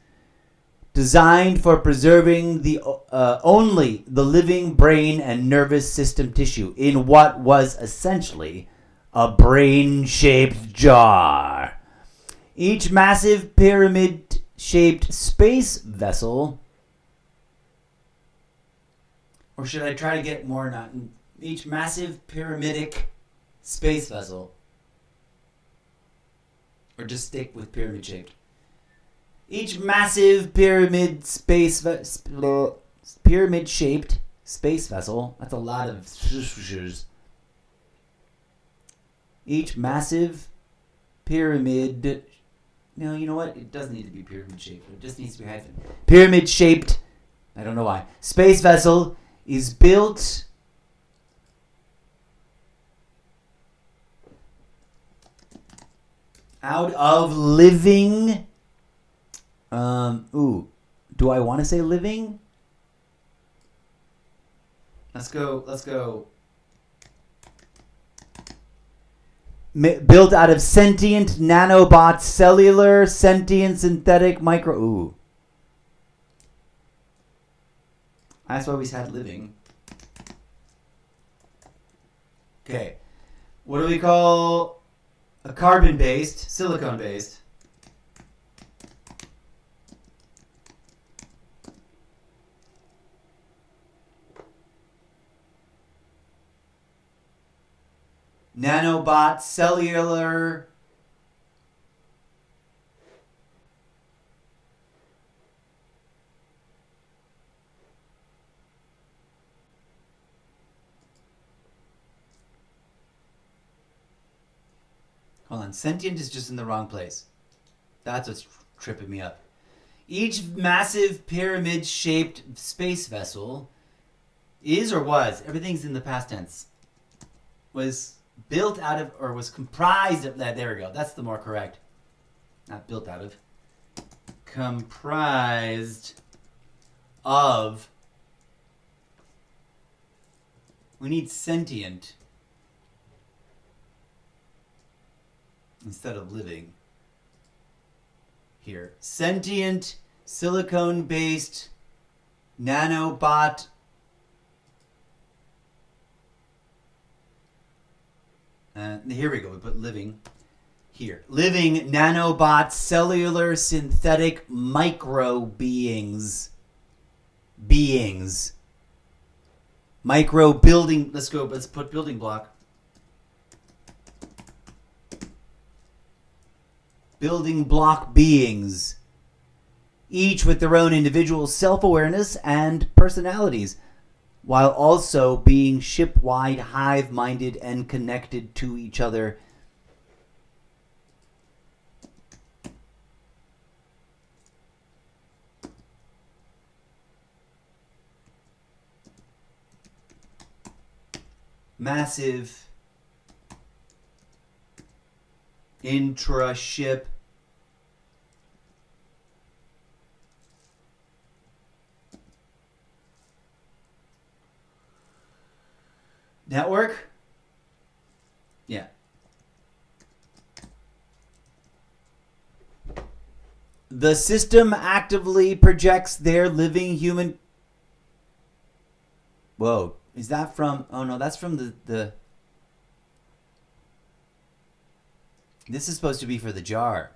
designed for preserving only the living brain and nervous system tissue in what was essentially a brain-shaped jar. Each massive pyramid-shaped space vessel, or should I try to get more not each massive pyramidic space vessel, or just stick with pyramid-shaped. Each massive pyramid-shaped space vessel. That's a lot of each massive pyramid. No, you know what? It doesn't need to be pyramid-shaped. It just needs to be hyphen. Pyramid-shaped. I don't know why. Space vessel is built out of living. Do I want to say living? Let's go. Built out of sentient nanobots, cellular, sentient, synthetic, micro. That's why we had living. Okay. What do we call a carbon-based, silicone-based? Nanobot, cellular. Hold on, sentient is just in the wrong place. That's what's tripping me up. Each massive pyramid-shaped space vessel is or was, everything's in the past tense, was built out of, or was comprised of, there we go, that's the more correct. Not built out of. Comprised of. We need sentient instead of living here. Sentient silicone-based nanobot here we go. We put living here. Living nanobot cellular synthetic micro beings. Micro building. Let's go. Let's put building block. Building block beings. Each with their own individual self-awareness and personalities, while also being ship-wide, hive-minded, and connected to each other. Massive intra-ship network? Yeah. The system actively projects their living human... Whoa. Is that from... Oh, no, that's from the... This is supposed to be for the jar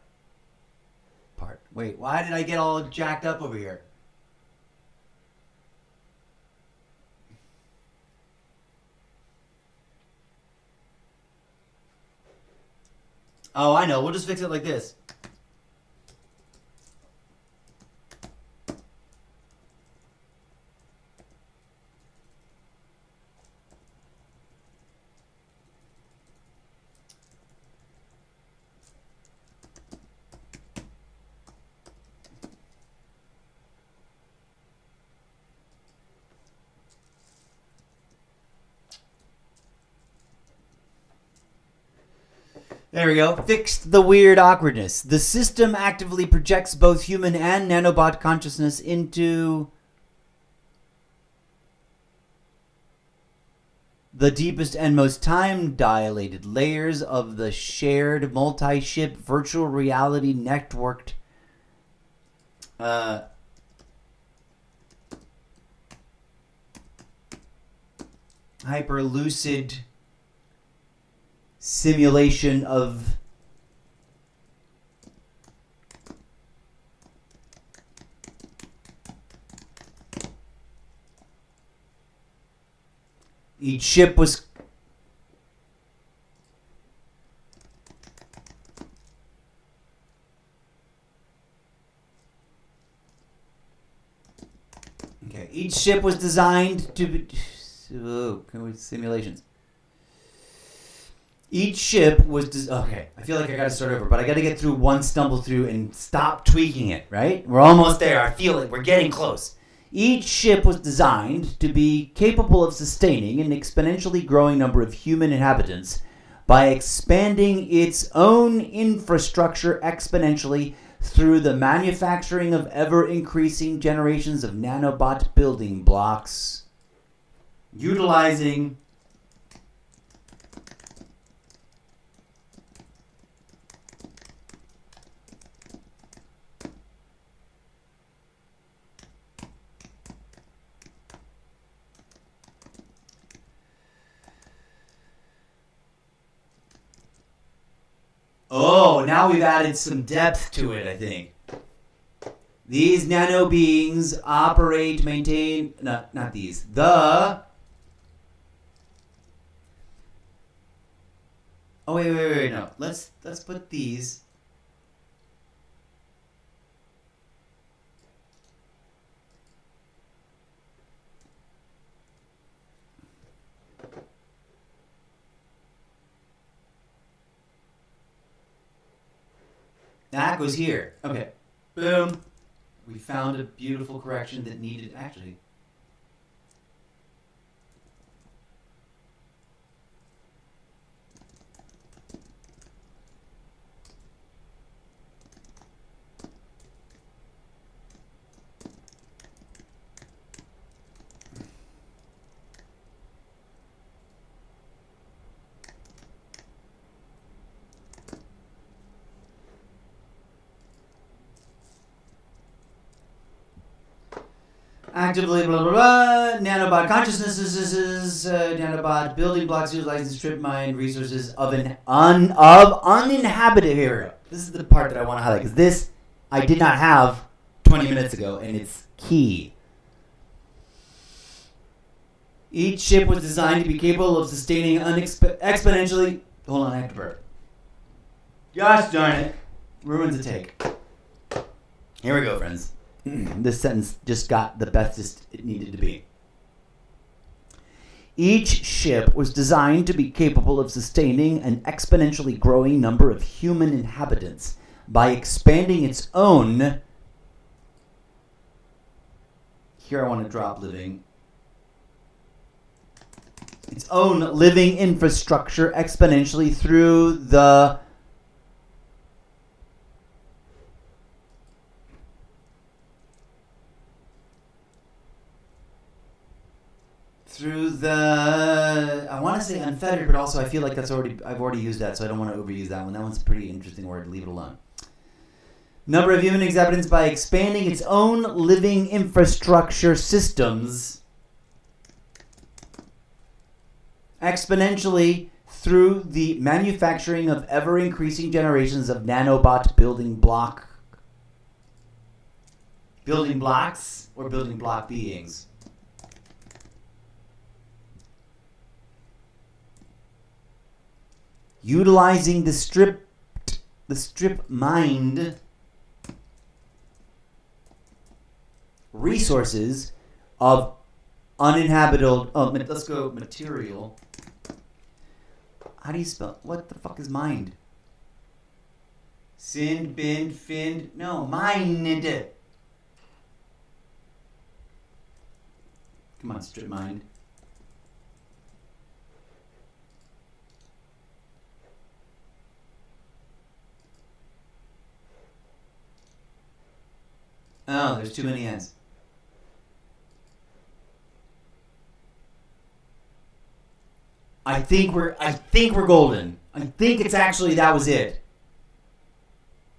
part. Wait, why did I get all jacked up over here? Oh, I know. We'll just fix it like this. There we go. Fixed the weird awkwardness. The system actively projects both human and nanobot consciousness into the deepest and most time-dilated layers of the shared multi-ship virtual reality networked hyper-lucid simulation of each ship was okay. Each ship was designed to be simulations. Each ship was... Okay, I feel like I got to start over, but I got to get through one stumble through and stop tweaking it, right? We're almost there. I feel it. We're getting close. Each ship was designed to be capable of sustaining an exponentially growing number of human inhabitants by expanding its own infrastructure exponentially through the manufacturing of ever-increasing generations of nanobot building blocks, utilizing... Oh, now we've added some depth to it, I think. These nano beings operate, maintain... No, not these. Oh, wait, no. Let's put these... That goes here. Okay. Boom. We found a beautiful correction that needed... Actually... actively blah blah blah. Nanobot consciousnesses, nanobot building blocks utilizing strip mine resources of uninhabited area. This is the part that I want to highlight because this I did not have 20 minutes ago, and it's key. Each ship was designed to be capable of sustaining exponentially. Hold on, I have to burp. Gosh darn it. Ruins the take. Here we go, friends. This sentence just got the bestest it needed to be. Each ship was designed to be capable of sustaining an exponentially growing number of human inhabitants by expanding its own. Here I want to drop living. Its own living infrastructure exponentially through the I want to say unfettered, but also I feel like I've already used that, so I don't want to overuse that one. That one's a pretty interesting word. Leave it alone. Number of human inhabitants by expanding its own living infrastructure systems exponentially through the manufacturing of ever-increasing generations of nanobot building blocks or building block beings. Utilizing the strip mined resources of uninhabitable. Let's go material. How do you spell? What the fuck is mined? Mind. Come on, strip mined. Oh, there's too many N's. I think we're golden. I think it's actually that was it.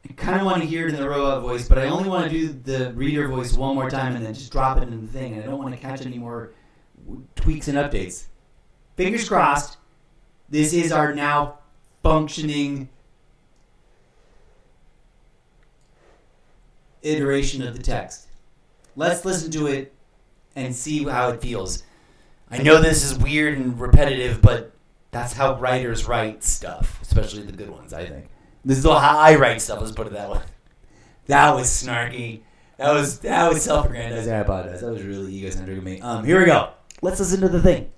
I kind of want to hear it in the robot voice, but I only want to do the reader voice one more time and then just drop it in the thing. And I don't want to catch any more tweaks and updates. Fingers crossed. This is our now functioning iteration of the text. Let's listen to it and see how it feels. I know this is weird and repetitive, but that's how writers write stuff, especially the good ones, I think. This is how I write stuff, let's put it that way. That was snarky. That was self-aggrandizing. I apologize. That was really egocentric of me. Here we go. Let's listen to the thing.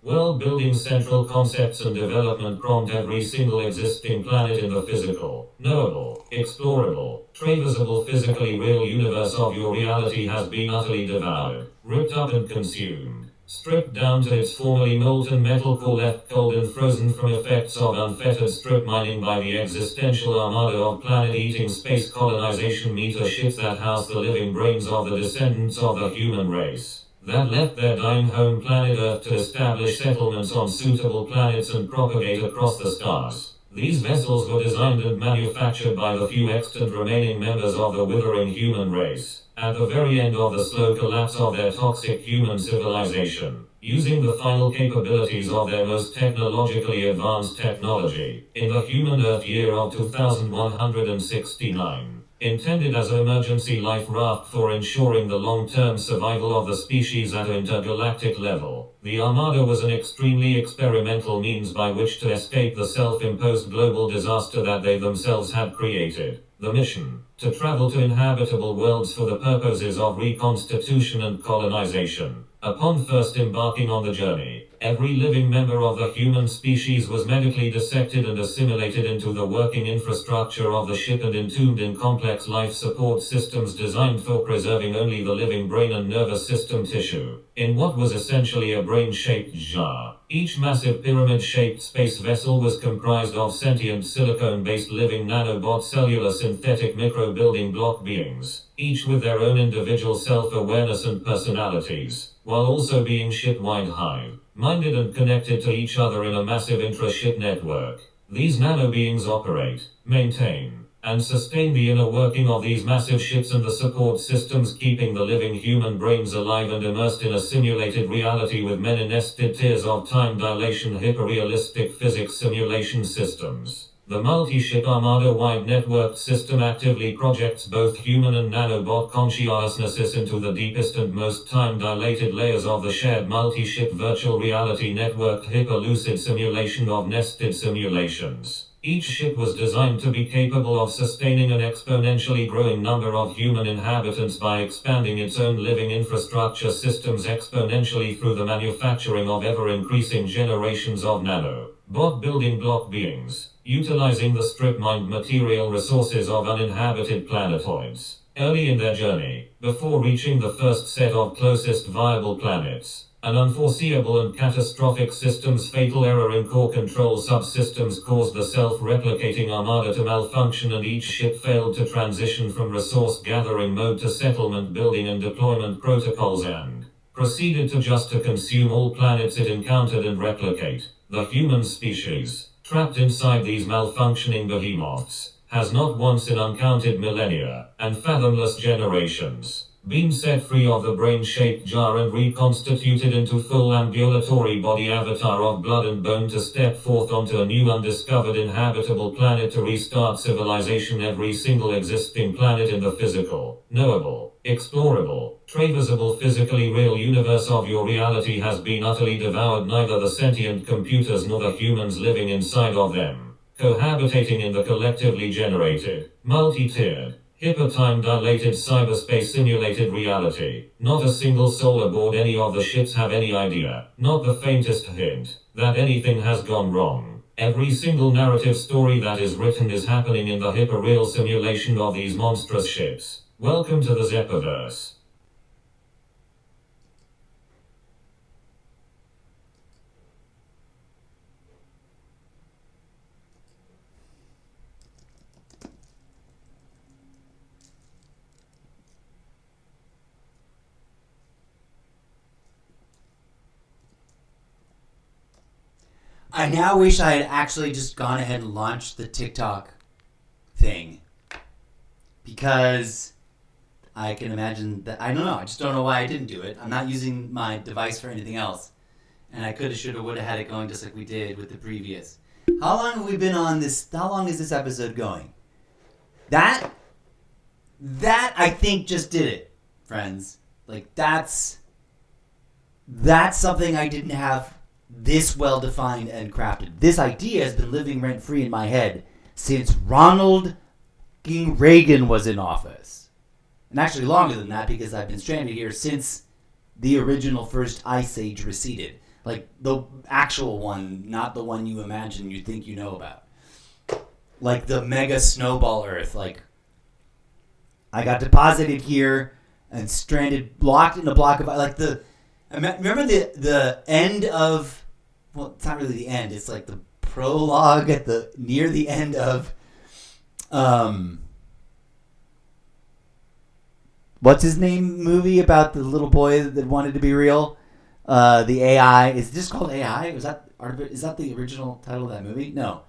World-building central concepts and development prompt every single existing planet in the physical, knowable, explorable, traversable physically real universe of your reality has been utterly devoured, ripped up and consumed, stripped down to its formerly molten metal core left cold and frozen from effects of unfettered strip mining by the existential armada of planet-eating space colonization meter ships that house the living brains of the descendants of the human race that left their dying home planet Earth to establish settlements on suitable planets and propagate across the stars. These vessels were designed and manufactured by the few extant remaining members of the withering human race, at the very end of the slow collapse of their toxic human civilization, using the final capabilities of their most technologically advanced technology, in the human Earth year of 2169. Intended as an emergency life raft for ensuring the long-term survival of the species at an intergalactic level, the Armada was an extremely experimental means by which to escape the self-imposed global disaster that they themselves had created. The mission, to travel to inhabitable worlds for the purposes of reconstitution and colonization. Upon first embarking on the journey, every living member of the human species was medically dissected and assimilated into the working infrastructure of the ship and entombed in complex life support systems designed for preserving only the living brain and nervous system tissue, in what was essentially a brain-shaped jar. Each massive pyramid-shaped space vessel was comprised of sentient silicone-based living nanobot cellular synthetic micro-building block beings, each with their own individual self-awareness and personalities, while also being ship-wide hive-minded and connected to each other in a massive intra-ship network. These nano-beings operate, maintain, and sustain the inner working of these massive ships and the support systems keeping the living human brains alive and immersed in a simulated reality with many nested tiers of time dilation hyperrealistic physics simulation systems. The multi-ship Armada-wide networked system actively projects both human and nanobot consciousnesses into the deepest and most time-dilated layers of the shared multi-ship virtual reality networked hyper-lucid simulation of nested simulations. Each ship was designed to be capable of sustaining an exponentially growing number of human inhabitants by expanding its own living infrastructure systems exponentially through the manufacturing of ever-increasing generations of nano-bot building block beings, utilizing the strip-mined material resources of uninhabited planetoids. Early in their journey, before reaching the first set of closest viable planets, an unforeseeable and catastrophic system's fatal error in core control subsystems caused the self-replicating armada to malfunction and each ship failed to transition from resource-gathering mode to settlement building and deployment protocols and proceeded to consume all planets it encountered and replicate. The human species, trapped inside these malfunctioning behemoths, has not once in uncounted millennia and fathomless generations been set free of the brain-shaped jar and reconstituted into full ambulatory body avatar of blood and bone to step forth onto a new undiscovered inhabitable planet to restart civilization. Every single existing planet in the physical, knowable, explorable, traversable physically real universe of your reality has been utterly devoured. Neither the sentient computers nor the humans living inside of them, cohabitating in the collectively generated, multi-tiered, hyper-time-dilated cyberspace simulated reality. Not a single soul aboard any of the ships have any idea, not the faintest hint, that anything has gone wrong. Every single narrative story that is written is happening in the hyper-real simulation of these monstrous ships. Welcome to the Zeppoverse. I now wish I had actually just gone ahead and launched the TikTok thing. Because I can imagine that, I don't know, I just don't know why I didn't do it. I'm not using my device for anything else. And I coulda, shoulda, woulda had it going just like we did with the previous. How long have we been on this? How long is this episode going? That I think just did it, friends. Like, that's something I didn't have this well defined and crafted. This idea has been living rent free in my head since Ronald Reagan was in office. And actually longer than that, because I've been stranded here since the original first ice age receded. Like the actual one, not the one you imagine you think you know about. Like the mega snowball Earth. Like, I got deposited here and stranded, blocked in a block of, like remember the end of, well, it's not really the end. It's like the prologue near the end of, what's his name movie about the little boy that wanted to be real? The AI. Is this called AI? Is that the original title of that movie? No.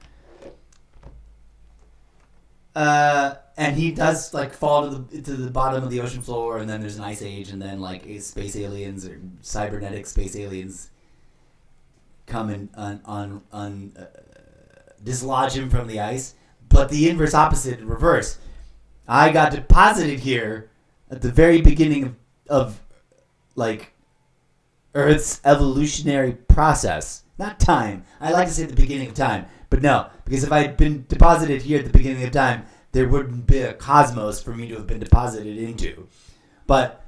And he does like fall to the bottom of the ocean floor, and then there's an ice age, and then like space aliens or cybernetic space aliens come and dislodge him from the ice. But the inverse opposite, in reverse. I got deposited here at the very beginning of like Earth's evolutionary process. Not time. I like to say the beginning of time, but no, because if I had been deposited here at the beginning of time, there wouldn't be a cosmos for me to have been deposited into. But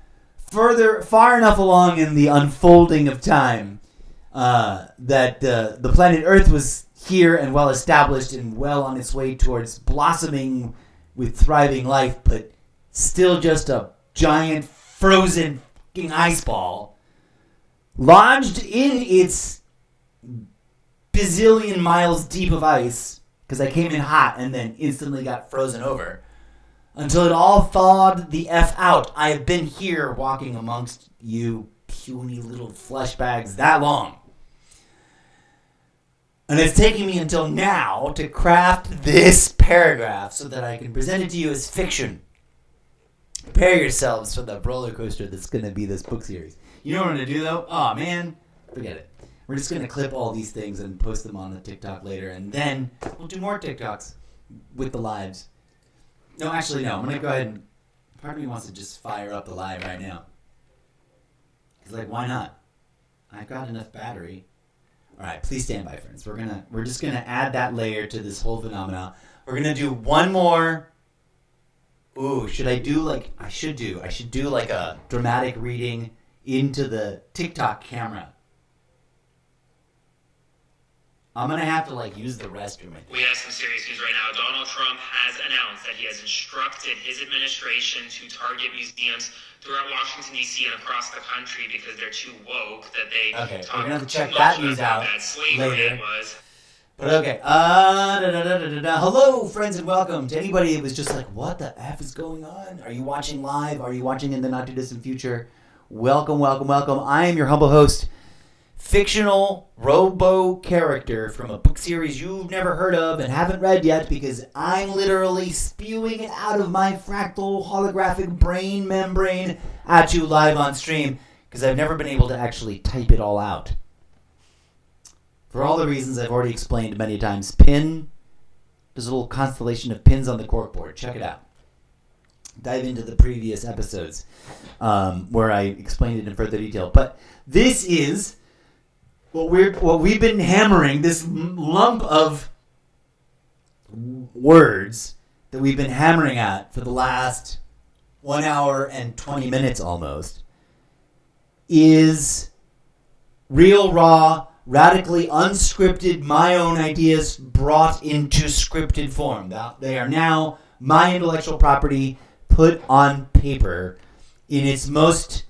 far enough along in the unfolding of time, that the planet Earth was here and well established and well on its way towards blossoming with thriving life, but still just a giant frozen fucking ice ball lodged in its bazillion miles deep of ice, because I came in hot and then instantly got frozen over, until it all thawed the F out. I have been here walking amongst you puny little flesh bags that long. And it's taking me until now to craft this paragraph so that I can present it to you as fiction. Prepare yourselves for the roller coaster that's going to be this book series. You know what I'm going to do, though? Oh, man. Forget it. We're just going to clip all these things and post them on the TikTok later, and then we'll do more TikToks with the lives. No, actually, no. I'm going to go ahead and... Part of me wants to just fire up the live right now. It's like, why not? I've got enough battery. All right, please stand by, friends. We're just going to add that layer to this whole phenomenon. We're going to do one more... Ooh, should I do like... I should do like a dramatic reading into the TikTok camera. I'm going to have to, like, use the restroom. We have some serious news right now. Donald Trump has announced that he has instructed his administration to target museums throughout Washington, D.C. and across the country because they're too woke that they we're going to have to check that news out later. But okay. Hello, friends, and welcome to anybody that was just like, what the F is going on? Are you watching live? Are you watching in the not-too-distant future? Welcome, welcome, welcome. I am your humble host, fictional robo character from a book series you've never heard of and haven't read yet because I'm literally spewing it out of my fractal holographic brain membrane at you live on stream because I've never been able to actually type it all out. For all the reasons I've already explained many times, there's a little constellation of pins on the corkboard. Check it out. Dive into the previous episodes where I explained it in further detail. But this is what we've been hammering, this lump of words that we've been hammering at for the last 1 hour and 20 minutes almost, is real, raw, radically unscripted, my own ideas brought into scripted form. They are now my intellectual property put on paper in its most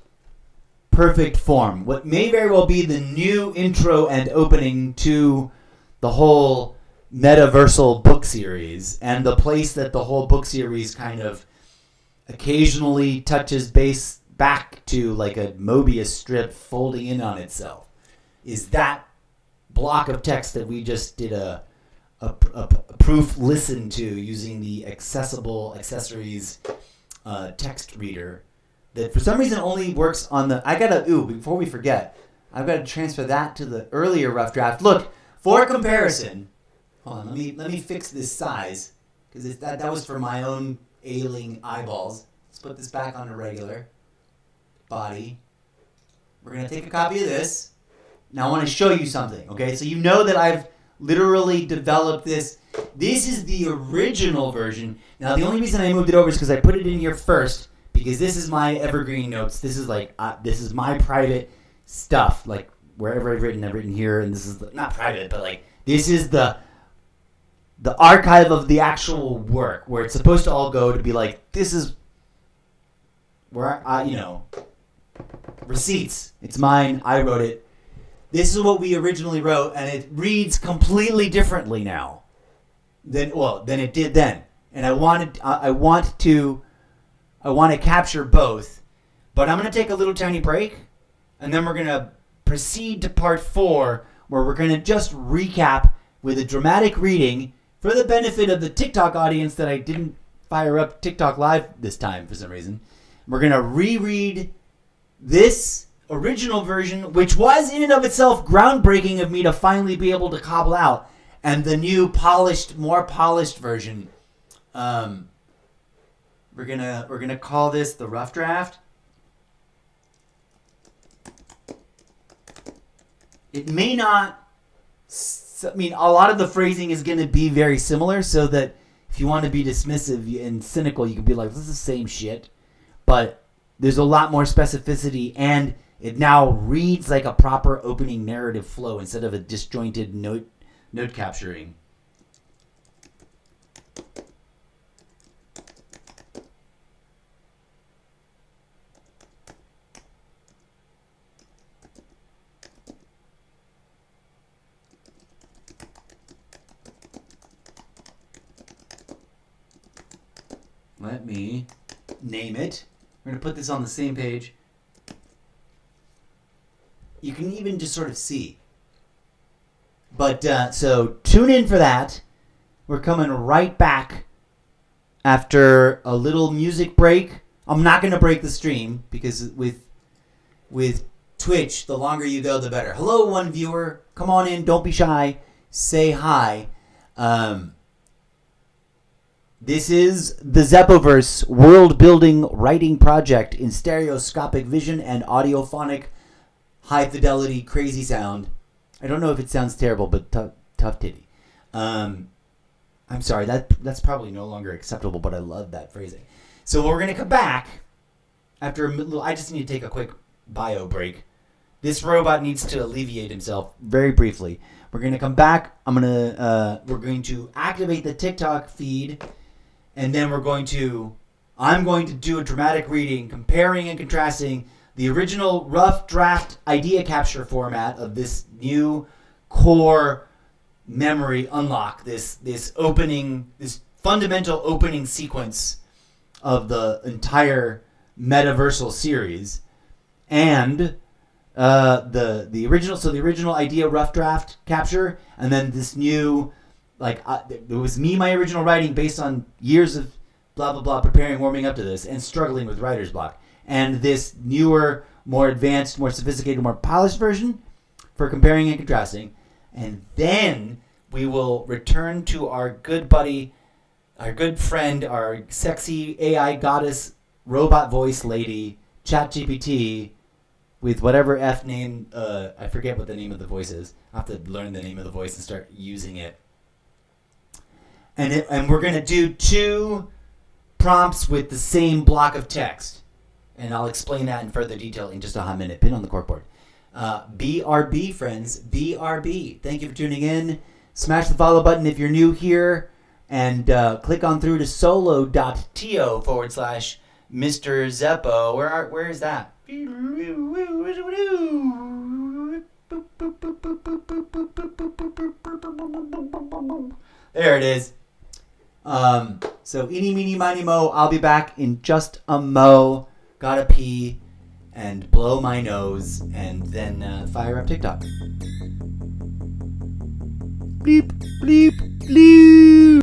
perfect form. What may very well be the new intro and opening to the whole metaversal book series, and the place that the whole book series kind of occasionally touches base back to, like a Mobius strip folding in on itself, is that block of text that we just did a proof listen to using the accessible accessories text reader that for some reason only works on the... before we forget, I've got to transfer that to the earlier rough draft. Look, for comparison, hold on, let me fix this size, because that was for my own ailing eyeballs. Let's put this back on a regular body. We're going to take a copy of this. Now I want to show you something, okay? So you know that I've literally developed this. This is the original version. Now the only reason I moved it over is because I put it in here first, because this is my evergreen notes. This is like this is my private stuff. Like wherever I've written here, and this is not private, but like this is the archive of the actual work where it's supposed to all go to be like, this is where receipts. It's mine. I wrote it. This is what we originally wrote, and it reads completely differently now than it did then. And I want to capture both, but I'm going to take a little tiny break, and then we're going to proceed to part 4, where we're going to just recap with a dramatic reading for the benefit of the TikTok audience that I didn't fire up TikTok Live this time for some reason. We're going to reread this original version, which was in and of itself groundbreaking of me to finally be able to cobble out, and the new more polished version. We're gonna call this the rough draft. It may not. I mean, a lot of the phrasing is going to be very similar, so that if you want to be dismissive and cynical, you can be like, "This is the same shit," but there's a lot more specificity, and it now reads like a proper opening narrative flow instead of a disjointed note capturing. Let me name it. We're going to put this on the same page. You can even just sort of see But so tune in for that. We're coming right back after a little music break. I'm not going to break the stream because with Twitch, the longer you go, the better. Hello, one viewer. Come on in. Don't be shy. Say hi. This is the Zeppoverse WorldBuilding writing project in stereoscopic vision and audiophonic high fidelity crazy sound. I don't know if it sounds terrible, but tough titty. I'm sorry, that's probably no longer acceptable, but I love that phrasing. So we're going to come back after a little. I just need to take a quick bio break. This robot needs to alleviate himself very briefly. We're going to come back. We're going to activate the TikTok feed, and then I'm going to do a dramatic reading comparing and contrasting the original rough draft idea capture format of this new core memory unlock, this fundamental opening sequence of the entire metaversal series, and the original idea rough draft capture, and then this new, it was my original writing based on years of blah blah blah preparing, warming up to this, and struggling with writer's block, and this newer, more advanced, more sophisticated, more polished version for comparing and contrasting. And then we will return to our good buddy, our good friend, our sexy AI goddess robot voice lady, ChatGPT, with whatever F name, I forget what the name of the voice is. I have to learn the name of the voice and start using it. And we're going to do 2 prompts with the same block of text. And I'll explain that in further detail in just a hot minute. Pin on the corkboard. BRB, friends. BRB. Thank you for tuning in. Smash the follow button if you're new here. And click on through to solo.to/Mr. Zeppo. Where is that? There it is. So eeny, meeny, miny, mo. I'll be back in just a mo. Gotta pee and blow my nose and then fire up TikTok. Bleep, bleep, bleep.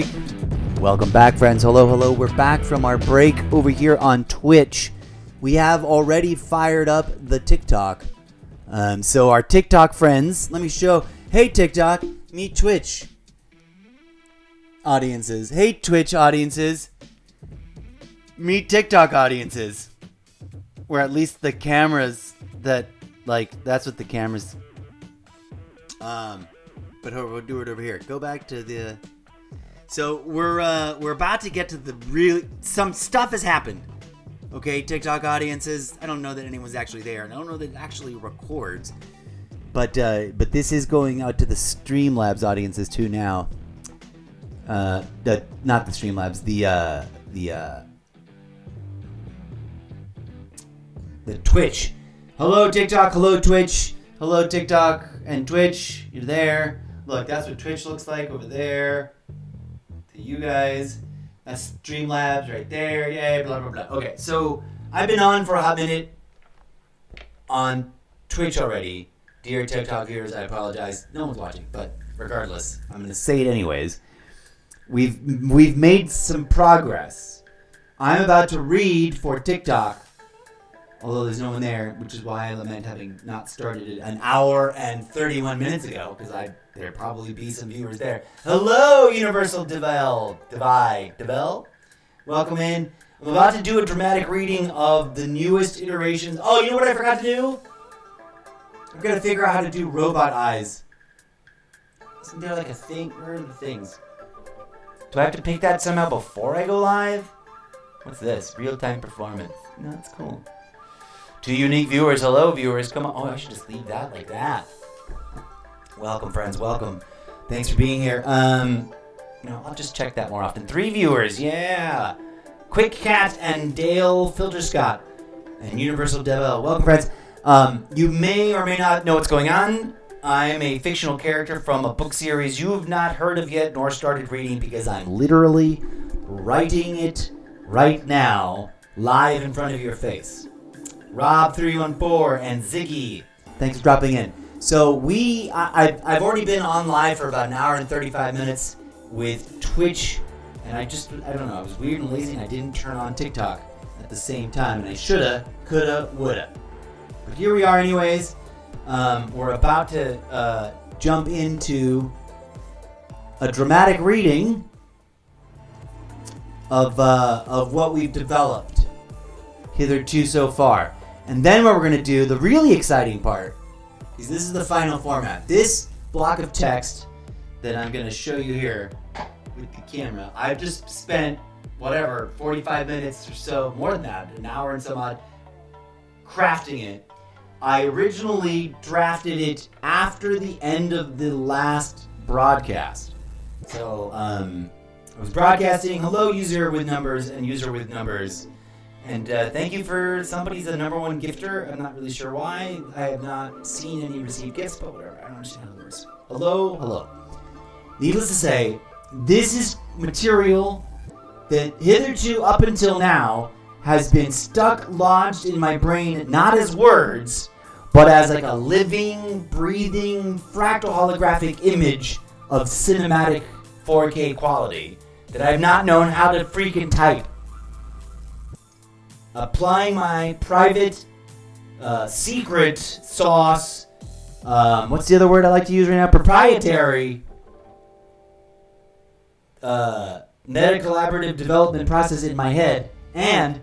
break. Welcome back, friends. Hello. We're back from our break over here on Twitch. We have already fired up the TikTok. So our TikTok friends, let me show. Hey, TikTok, meet Twitch audiences. Hey, Twitch audiences, meet TikTok audiences. Or at least the cameras that, that's what the cameras. But we'll do it over here. Go back to the. So we're about to get to the some stuff has happened. Okay, TikTok audiences. I don't know that anyone's actually there, and I don't know that it actually records. But this is going out to the Streamlabs audiences too now. Not the Streamlabs. The Twitch. Hello TikTok. Hello Twitch. Hello TikTok and Twitch. You're there. Look, that's what Twitch looks like over there. To you guys. That's Streamlabs right there. Yay, blah, blah, blah. Okay, so I've been on for a hot minute on Twitch already. Dear TikTok viewers, I apologize. No one's watching, but regardless, I'm going to say it anyways. We've made some progress. I'm about to read for TikTok, although there's no one there, which is why I lament having not started it an hour and 31 minutes ago, because there'd probably be some viewers there. Hello, Universal Devel. Welcome in. I'm about to do a dramatic reading of the newest iterations. Oh, you know what I forgot to do? I'm going to figure out how to do robot eyes. Isn't there like a thing? Where are the things? Do I have to pick that somehow before I go live? What's this? Real-time performance. No, that's cool. 2 unique viewers. Hello, viewers. Come on. Oh, I should just leave that like that. Welcome, friends. Welcome. Thanks for being here. I'll just check that more often. 3 viewers. Yeah. Quick Cat and Dale Filterscott and Universal Devil. Welcome, friends. You may or may not know what's going on. I am a fictional character from a book series you have not heard of yet nor started reading because I'm literally writing it right now, live in front of your face. Rob314 and Ziggy, thanks for dropping in. So I've already been on live for about an hour and 35 minutes with Twitch, and I don't know, I was weird and lazy and I didn't turn on TikTok at the same time, and I shoulda, coulda, woulda. But here we are anyways. We're about to jump into a dramatic reading of what we've developed hitherto so far. And then what we're going to do, the really exciting part, is this is the final format. This block of text that I'm going to show you here with the camera, I've just spent, 45 minutes or so, more than that, an hour and some odd, crafting it. I originally drafted it after the end of the last broadcast. So, I was broadcasting, hello user with numbers and user with numbers. And thank you for somebody's a number 1 gifter. I'm not really sure why. I have not seen any received gifts, but whatever. I don't understand how it works. Hello. Needless to say, this is material that hitherto, up until now, has been lodged in my brain, not as words, but as like a living, breathing, fractal holographic image of cinematic 4K quality that I've not known how to freaking type. Applying my private, secret sauce, what's the other word I like to use right now? Proprietary meta-collaborative development process in my head, and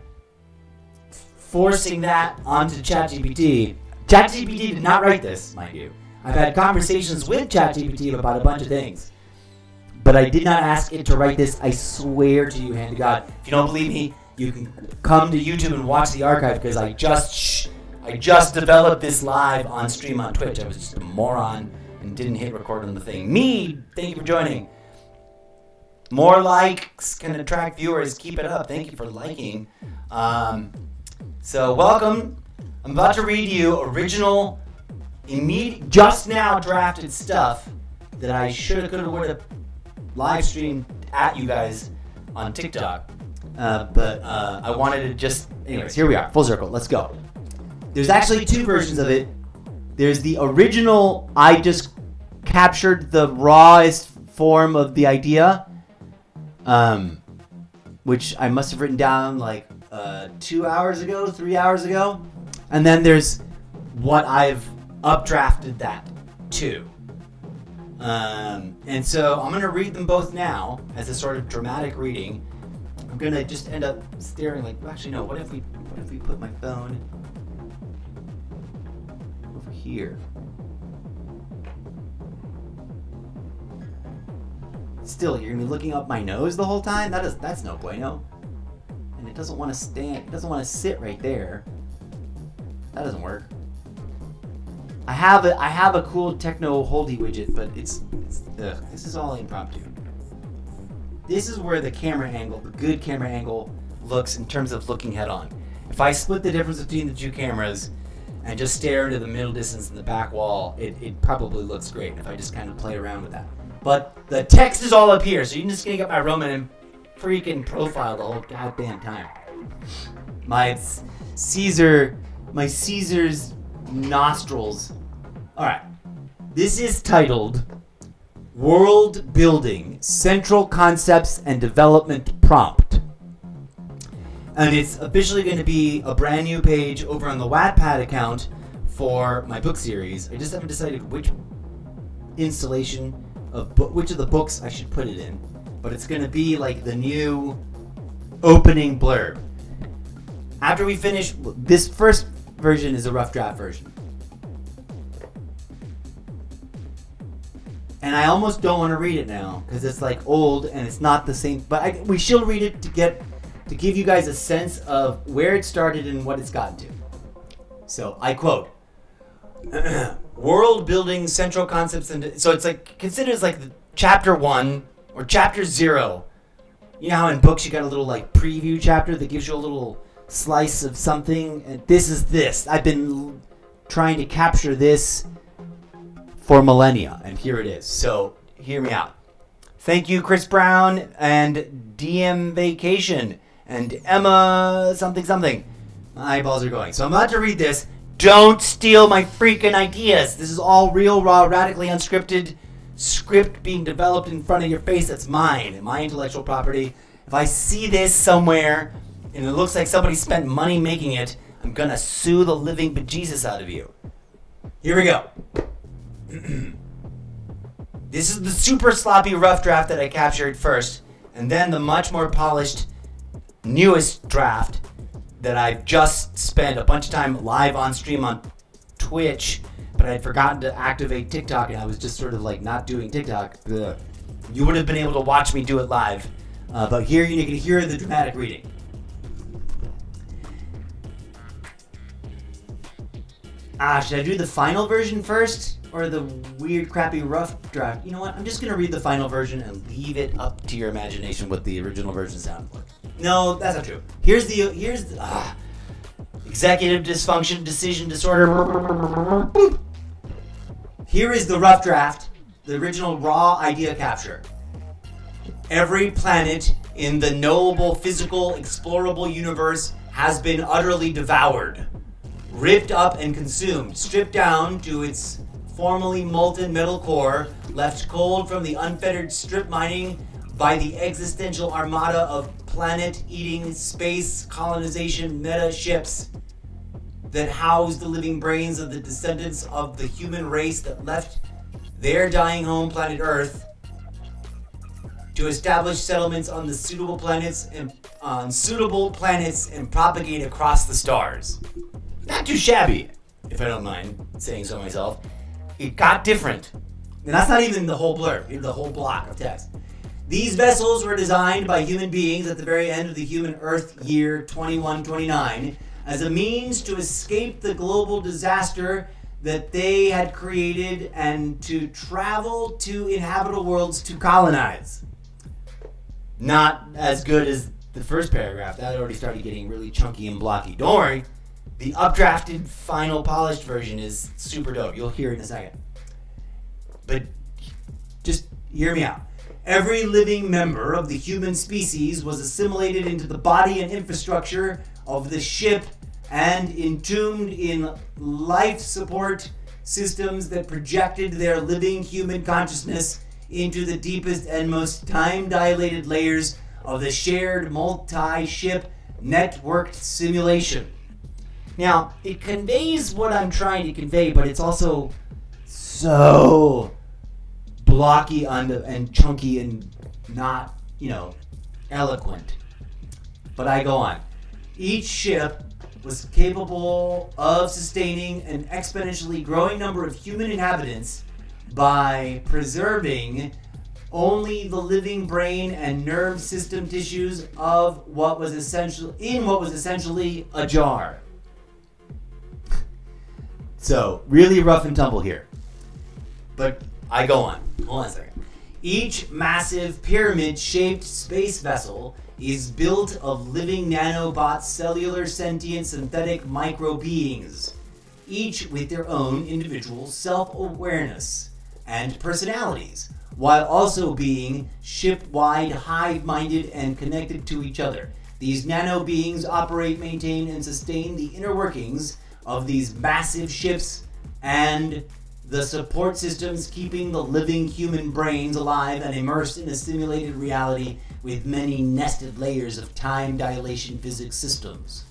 forcing that onto ChatGPT. ChatGPT did not write this, mind you. I've had conversations with ChatGPT about a bunch of things, but I did not ask it to write this. I swear to you, hand to God. If you don't believe me, you can come to YouTube and watch the archive, because I just developed this live on stream on Twitch. I was just a moron and didn't hit record on the thing. Thank you for joining. More likes can attract viewers. Keep it up. Thank you for liking. So welcome. I'm about to read you original, just now drafted stuff that I shoulda, coulda, woulda live streamed at you guys on TikTok. But I wanted to just... Anyways, here we are. Full circle. Let's go. There's actually 2 versions of it. There's the original, I just captured the rawest form of the idea. which I must have written down like 2 hours ago, 3 hours ago. And then there's what I've updrafted that to. And so I'm going to read them both now as a sort of dramatic reading. I'm going to just end up staring like, actually no, what if we put my phone over here? Still, you're gonna be looking up my nose the whole time? That's no bueno. And it doesn't want to stand. It doesn't want to sit right there. That doesn't work. I have a cool techno holdy widget, but it's this is all impromptu. This is where the camera angle, the good camera angle, looks in terms of looking head on. If I split the difference between the two cameras and just stare into the middle distance in the back wall, it probably looks great if I just kind of play around with that. But the text is all up here, so you can just get my Roman and freaking profile the whole goddamn time. My Caesar's nostrils. Alright. This is titled World Building, Central Concepts and Development Prompt. And it's officially going to be a brand new page over on the Wattpad account for my book series. I just haven't decided which installation of which of the books I should put it in, but it's going to be like the new opening blurb. After we finish, this first version is a rough draft version. And I almost don't want to read it now because it's like old and it's not the same, but we should read it to give you guys a sense of where it started and what it's gotten to. So I quote, world building central concepts, and so it's like considered as like the chapter 1 or chapter 0. You know how in books you got a little like preview chapter that gives you a little slice of something, and this is this. I've been trying to capture this for millennia, and here it is. So hear me out. Thank you, Chris Brown and DM Vacation and Emma something. My eyeballs are going. So I'm about to read this. Don't steal my freaking ideas. This is all real, raw, radically unscripted script being developed in front of your face. That's mine, my intellectual property. If I see this somewhere and it looks like somebody spent money making it, I'm gonna sue the living bejesus out of you. Here we go. This is the super sloppy rough draft that I captured first, and then the much more polished newest draft that I've just spent a bunch of time live on stream on Twitch, but I'd forgotten to activate TikTok, and I was just sort of like not doing TikTok. Ugh. You would have been able to watch me do it live, but here you can hear the dramatic reading. Should I do the final version first, or the weird, crappy, rough draft? You know what? I'm just gonna read the final version and leave it up to your imagination what the original version sounded like. No, that's not true. Here's the executive dysfunction, decision disorder. Boop. Here is the rough draft, the original raw idea capture. Every planet in the knowable, physical, explorable universe has been utterly devoured, ripped up and consumed, stripped down to its formerly molten metal core, left cold from the unfettered strip mining by the existential armada of planet-eating space colonization meta ships that house the living brains of the descendants of the human race that left their dying home planet Earth to establish settlements on the suitable planets and propagate across the stars. Not too shabby, if I don't mind saying so myself. It got different. And that's not even the whole blurb, even the whole block of text. These vessels were designed by human beings at the very end of the human Earth year 2129 as a means to escape the global disaster that they had created and to travel to inhabitable worlds to colonize. Not as good as the first paragraph. That already started getting really chunky and blocky. Don't worry. The updrafted, final, polished version is super dope. You'll hear it in a second. But just hear me out. Every living member of the human species was assimilated into the body and infrastructure of the ship and entombed in life support systems that projected their living human consciousness into the deepest and most time-dilated layers of the shared multi-ship networked simulation. Now, it conveys what I'm trying to convey, but it's also so blocky and chunky and not, eloquent. But I go on. Each ship was capable of sustaining an exponentially growing number of human inhabitants by preserving only the living brain and nerve system tissues of what was essentially a jar. So, really rough and tumble here. But I go on. Hold on a second. Each massive pyramid-shaped space vessel is built of living nanobots, cellular, sentient, synthetic micro-beings, each with their own individual self-awareness and personalities, while also being ship-wide, hive-minded, and connected to each other. These nano-beings operate, maintain, and sustain the inner workings of these massive ships and the support systems keeping the living human brains alive and immersed in a simulated reality with many nested layers of time dilation physics systems.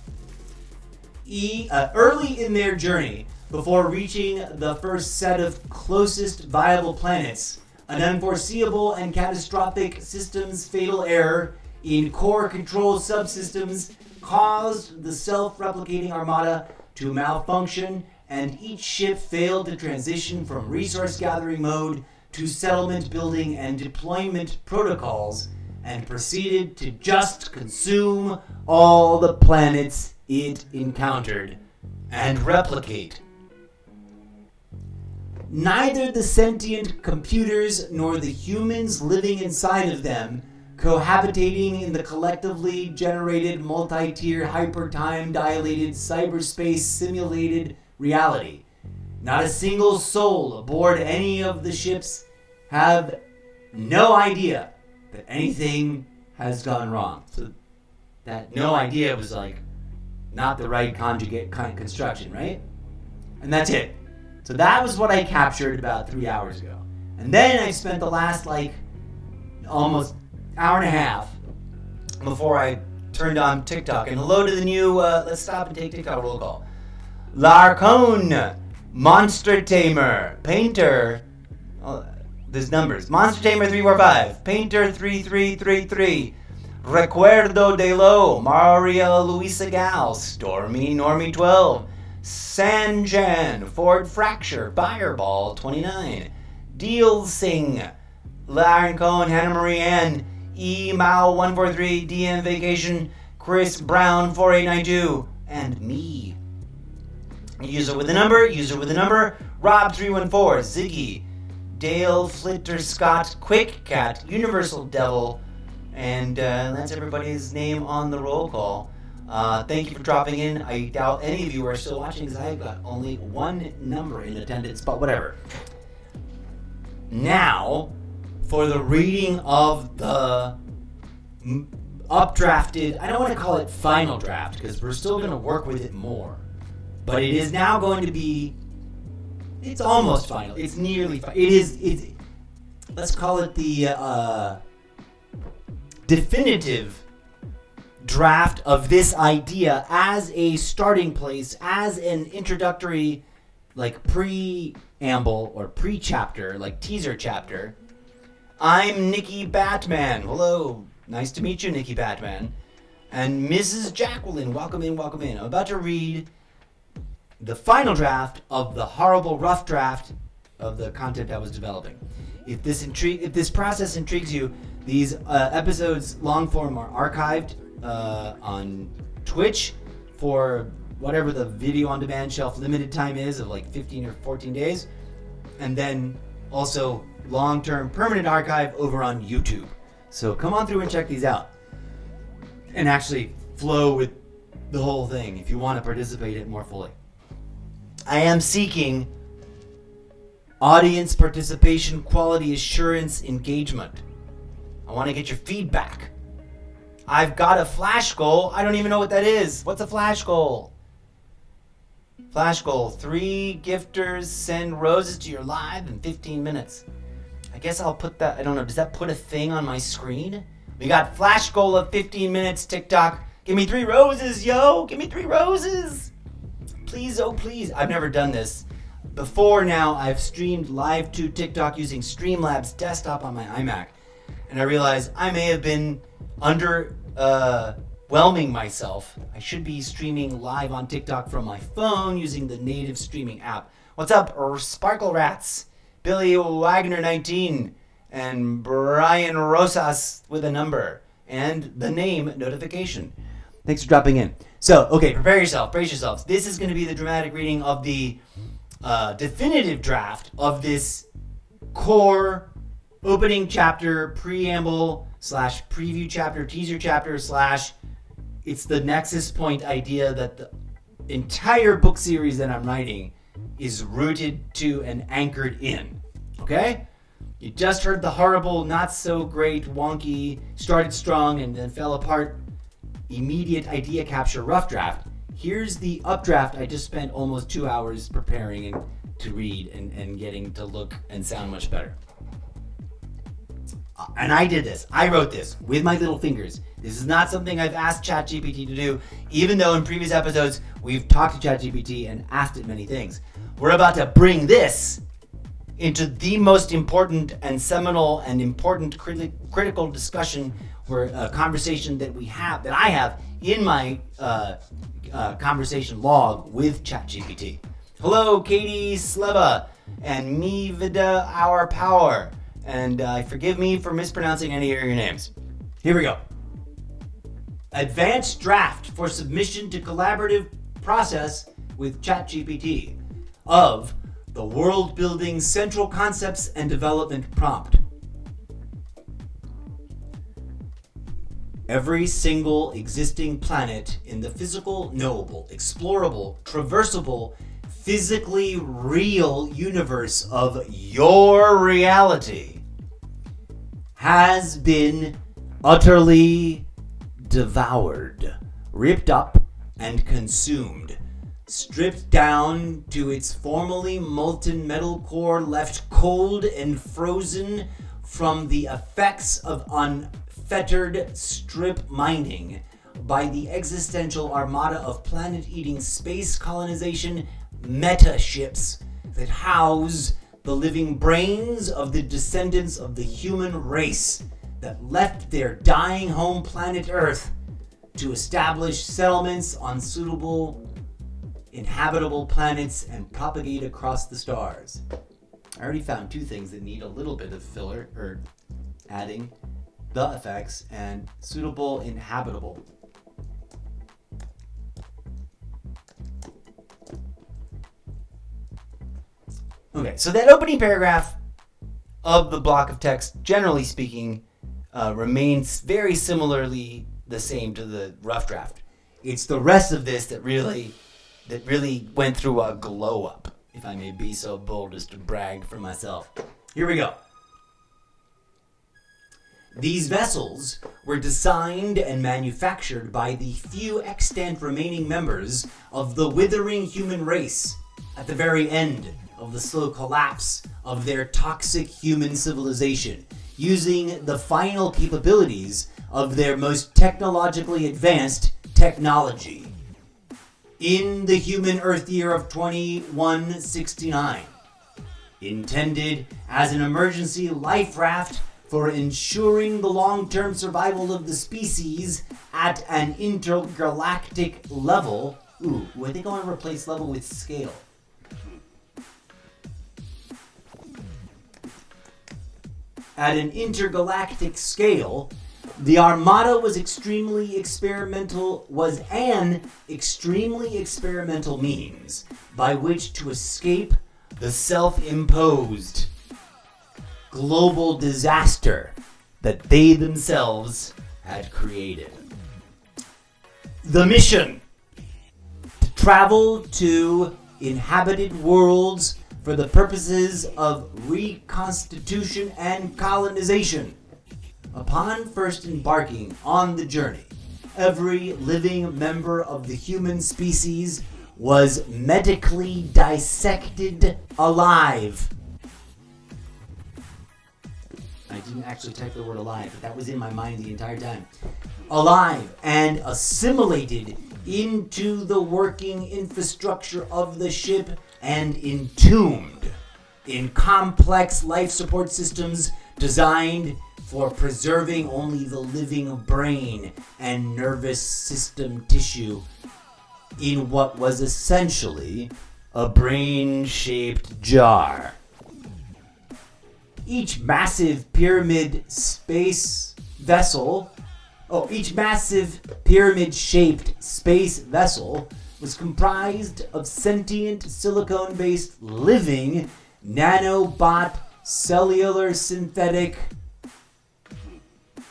Early in their journey, before reaching the first set of closest viable planets, an unforeseeable and catastrophic systems fatal error in core control subsystems caused the self-replicating armada to malfunction, and each ship failed to transition from resource gathering mode to settlement building and deployment protocols, and proceeded to just consume all the planets it encountered and replicate. Neither the sentient computers nor the humans living inside of them, cohabitating in the collectively generated multi-tier hyper-time dilated cyberspace simulated reality. Not a single soul aboard any of the ships have no idea that anything has gone wrong. So that no idea was not the right conjugate kind of construction, right? And that's it. So that was what I captured about 3 hours ago. And then I spent the last almost hour and a half before I turned on TikTok. And hello to the new, let's stop and take TikTok roll call. Larcone, Monster Tamer, Painter, there's numbers. Monster Tamer 345, Painter 3333, Recuerdo de Lo, Maria Luisa Gal, Stormy Normie 12, Sanjan, Ford Fracture, Fireball 29, Deal Sing, Lauren Cohen, Hannah Marie Ann, E Mao 143, DM Vacation, Chris Brown 4892, and me. User with a number, Rob 314, Ziggy, Dale Flitter Scott, Quick Cat, Universal Devil, and that's everybody's name on the roll call. Thank you for dropping in. I doubt any of you are still watching because I've got only one number in attendance, but whatever. Now, for the reading of the updrafted, I don't want to call it final draft because we're still going to work with it more. But it is now going to be, it's almost final. It's nearly final. Let's call it the definitive draft of this idea as a starting place, as an introductory, preamble or pre-chapter, teaser chapter. I'm Nikki Batman. Hello. Nice to meet you, Nikki Batman. And Mrs. Jacqueline, welcome in, welcome in. I'm about to read the final draft of the horrible rough draft of the content I was developing. If this process intrigues you, these episodes long form are archived on Twitch for whatever the video on demand shelf limited time is of 15 or 14 days, and then also long-term permanent archive over on YouTube. So come on through and check these out and actually flow with the whole thing if you want to participate in it more fully. I am seeking audience participation, quality assurance, engagement. I want to get your feedback. I've got a flash goal. I don't even know what that is. What's a flash goal? Flash goal. 3 gifters send roses to your live in 15 minutes. I guess I'll put that, I don't know, does that put a thing on my screen? We got flash goal of 15 minutes, TikTok. Give me 3 roses, yo! Give me 3 roses! Please, oh please. I've never done this. Before now, I've streamed live to TikTok using Streamlabs desktop on my iMac. And I realized I may have been underwhelming myself. I should be streaming live on TikTok from my phone using the native streaming app. What's up, Sparkle Rats? Billy Wagner 19 and Brian Rosas with a number and the name notification. Thanks for dropping in. So, okay, prepare yourself, brace yourselves. This is going to be the dramatic reading of the definitive draft of this core opening chapter, preamble / preview chapter, teaser chapter / it's the nexus point idea that the entire book series that I'm writing is rooted to and anchored in. Okay? You just heard the horrible, not so great, wonky, started strong and then fell apart, immediate idea capture rough draft. Here's the updraft I just spent almost 2 hours preparing and to read and getting to look and sound much better. And I did this. I wrote this with my little fingers. This is not something I've asked ChatGPT to do, even though in previous episodes we've talked to ChatGPT and asked it many things. We're about to bring this into the most important and seminal and important critical discussion or conversation that I have in my conversation log with ChatGPT. Hello, Katie Sleva and me Vida Our Power. And forgive me for mispronouncing any of your names. Here we go. Advanced draft for submission to collaborative process with ChatGPT of the World Building Central Concepts and Development Prompt. Every single existing planet in the physical, knowable, explorable, traversable, physically real universe of your reality has been utterly devoured, ripped up, and consumed, stripped down to its formerly molten metal core, left cold and frozen from the effects of unfettered strip mining by the existential armada of planet-eating space colonization meta ships that house the living brains of the descendants of the human race that left their dying home planet Earth to establish settlements on suitable inhabitable planets and propagate across the stars. I already found 2 things that need a little bit of filler, or adding the effects and suitable inhabitable. Okay, so that opening paragraph of the block of text, generally speaking, remains very similarly the same to the rough draft. It's the rest of this that really went through a glow up, if I may be so bold as to brag for myself. Here we go. These vessels were designed and manufactured by the few extant remaining members of the withering human race at the very end of the slow collapse of their toxic human civilization, using the final capabilities of their most technologically advanced technology. In the human Earth year of 2169, intended as an emergency life raft for ensuring the long-term survival of the species at an intergalactic level. Ooh, I think I want to replace level with scale. At an intergalactic scale, the Armada was an extremely experimental means by which to escape the self-imposed global disaster that they themselves had created. The mission: to travel to inhabited worlds for the purposes of reconstitution and colonization. Upon first embarking on the journey, every living member of the human species was medically dissected alive. didn't actually type the word alive, but that was in my mind the entire time. Alive and assimilated into the working infrastructure of the ship and entombed in complex life support systems designed for preserving only the living brain and nervous system tissue in what was essentially a brain-shaped jar. Each massive pyramid-shaped space vessel was comprised of sentient silicone-based living nanobot cellular synthetic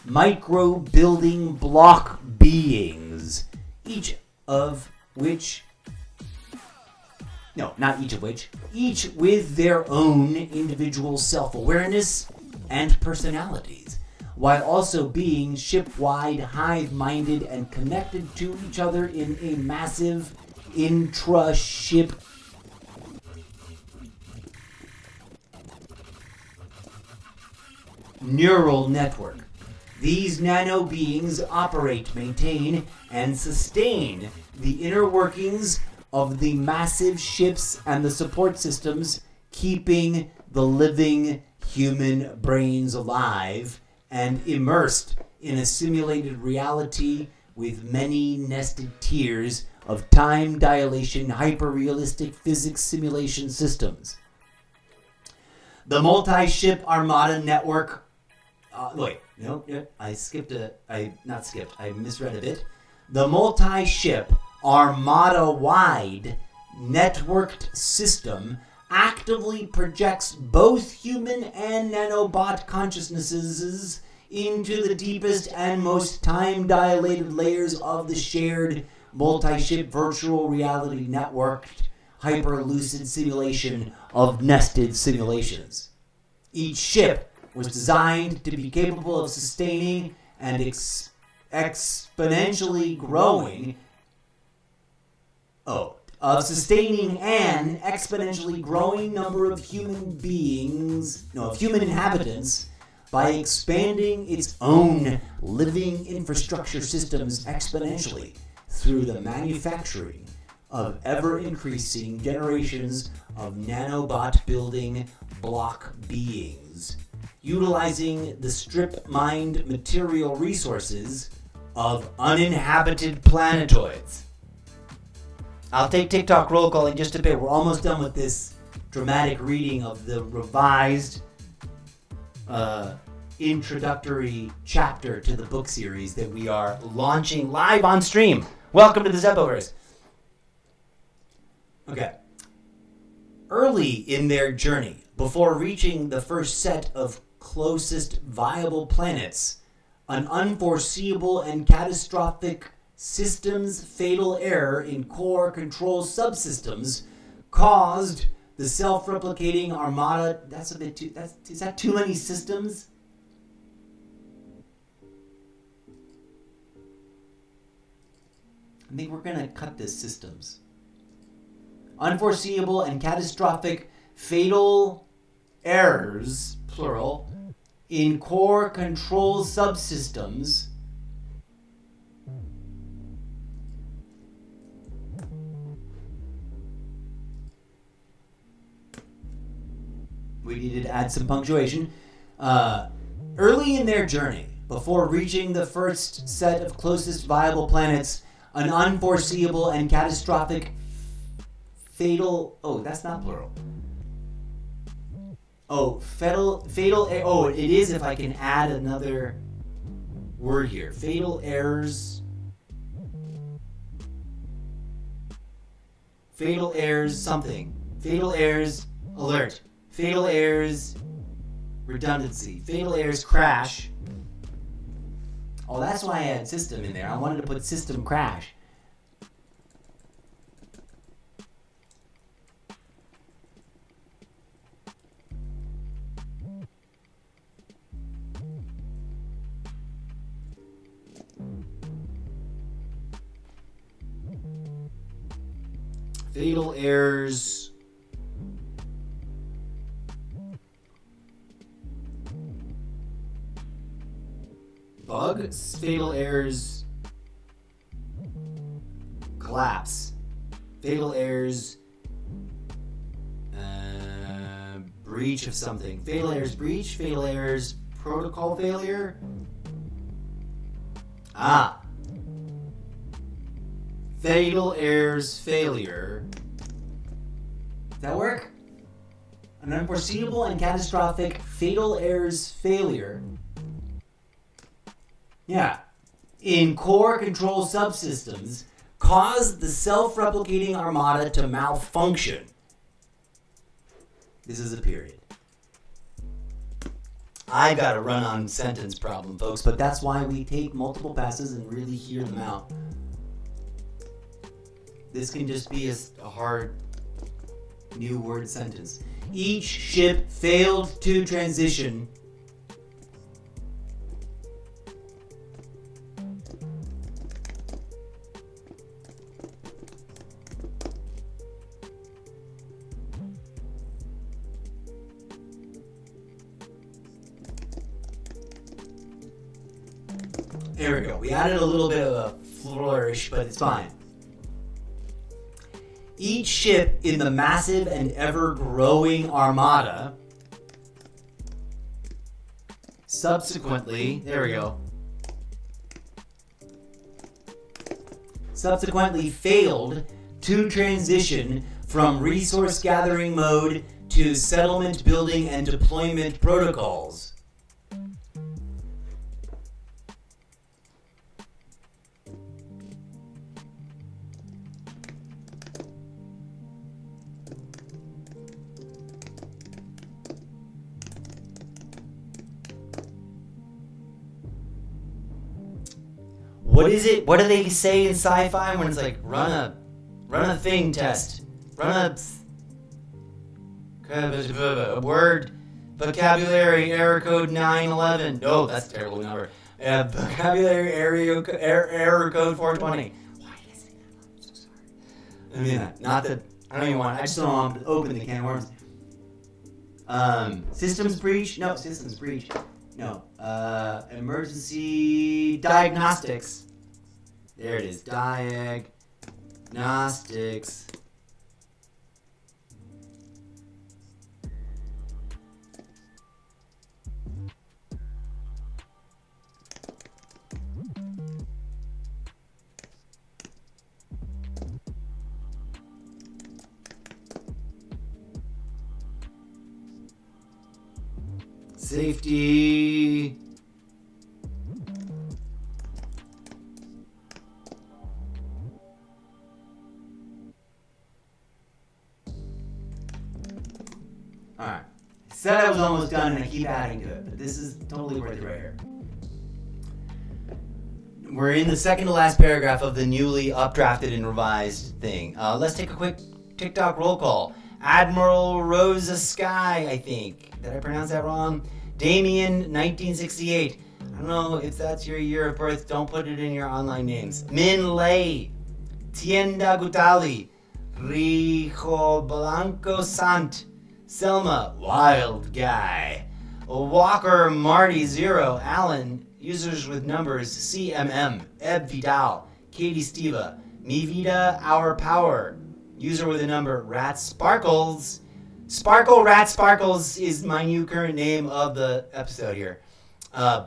micro building block beings, each with their own individual self-awareness and personalities, while also being ship-wide, hive-minded, and connected to each other in a massive intra-ship neural network. These nano beings operate, maintain, and sustain the inner workings of the massive ships and the support systems, keeping the living human brains alive and immersed in a simulated reality with many nested tiers of time dilation hyper-realistic physics simulation systems. The multi-ship armada network I misread a bit. The multi-ship armada-wide networked system actively projects both human and nanobot consciousnesses into the deepest and most time-dilated layers of the shared multi-ship virtual reality networked hyper-lucid simulation of nested simulations. Each ship was designed to be capable of sustaining and exponentially growing number of human inhabitants by expanding its own living infrastructure systems exponentially through the manufacturing of ever-increasing generations of nanobot building block beings, utilizing the strip-mined material resources of uninhabited planetoids. I'll take TikTok roll call in just a bit. We're almost done with this dramatic reading of the revised introductory chapter to the book series that we are launching live on stream. Welcome to the Zeppoverse. Okay. Early in their journey, before reaching the first set of closest viable planets, an unforeseeable and catastrophic systems fatal error in core control subsystems caused the self-replicating armada. Is that too many systems? I think we're gonna cut this systems. Unforeseeable and catastrophic fatal errors, plural, in core control subsystems we needed to add some punctuation. Early in their journey, before reaching the first set of closest viable planets, an unforeseeable and catastrophic fatal... Oh, that's not plural. Oh, fatal... Oh, it is if I can add another word here. Fatal errors... Fatal errors something. Fatal errors alert. Fatal errors redundancy. Fatal errors crash. Oh, that's why I had system in there. I wanted to put system crash. Fatal errors Bug, fatal errors, collapse, fatal errors, breach of something, fatal errors, breach, fatal errors, protocol failure. Fatal errors failure. Does that work? An unforeseeable and catastrophic fatal errors failure. Yeah. In core control subsystems, caused the self-replicating armada to malfunction. This is a period. I've got a run-on sentence problem, folks, but that's why we take multiple passes and really hear them out. This can just be a hard new word sentence. Each ship failed to transition There we go. We added a little bit of a flourish, but it's fine. Each ship in the massive and ever-growing armada subsequently failed to transition from resource gathering mode to settlement building and deployment protocols. What is it? What do they say in sci-fi when it's like run a thing test, run a word vocabulary error code 911? No, that's a terrible number. Vocabulary error code 420. Why did I say that? I'm so sorry. I mean, not that I don't even want. I just don't want to open the can of worms. Systems breach? No, systems breach. No. Emergency diagnostics. There it is. Diagnostics. Safety. Alright. I said I was almost done and I keep adding to it, but this is totally worth it right here. We're in the second to last paragraph of the newly updrafted and revised thing. Let's take a quick TikTok roll call. Admiral Rosa Sky, I think. Did I pronounce that wrong? Damien, 1968. I don't know if that's your year of birth. Don't put it in your online names. Min Lei. Tienda Gutali. Rijo Blanco Sant. Selma, Wild Guy. Walker Marty 0. Alan, users with numbers CMM. Eb Vidal. Katie Steva. Mi Vida, Our Power. User with a number Rat Sparkles. Sparkle Rat Sparkles is my new current name of the episode here.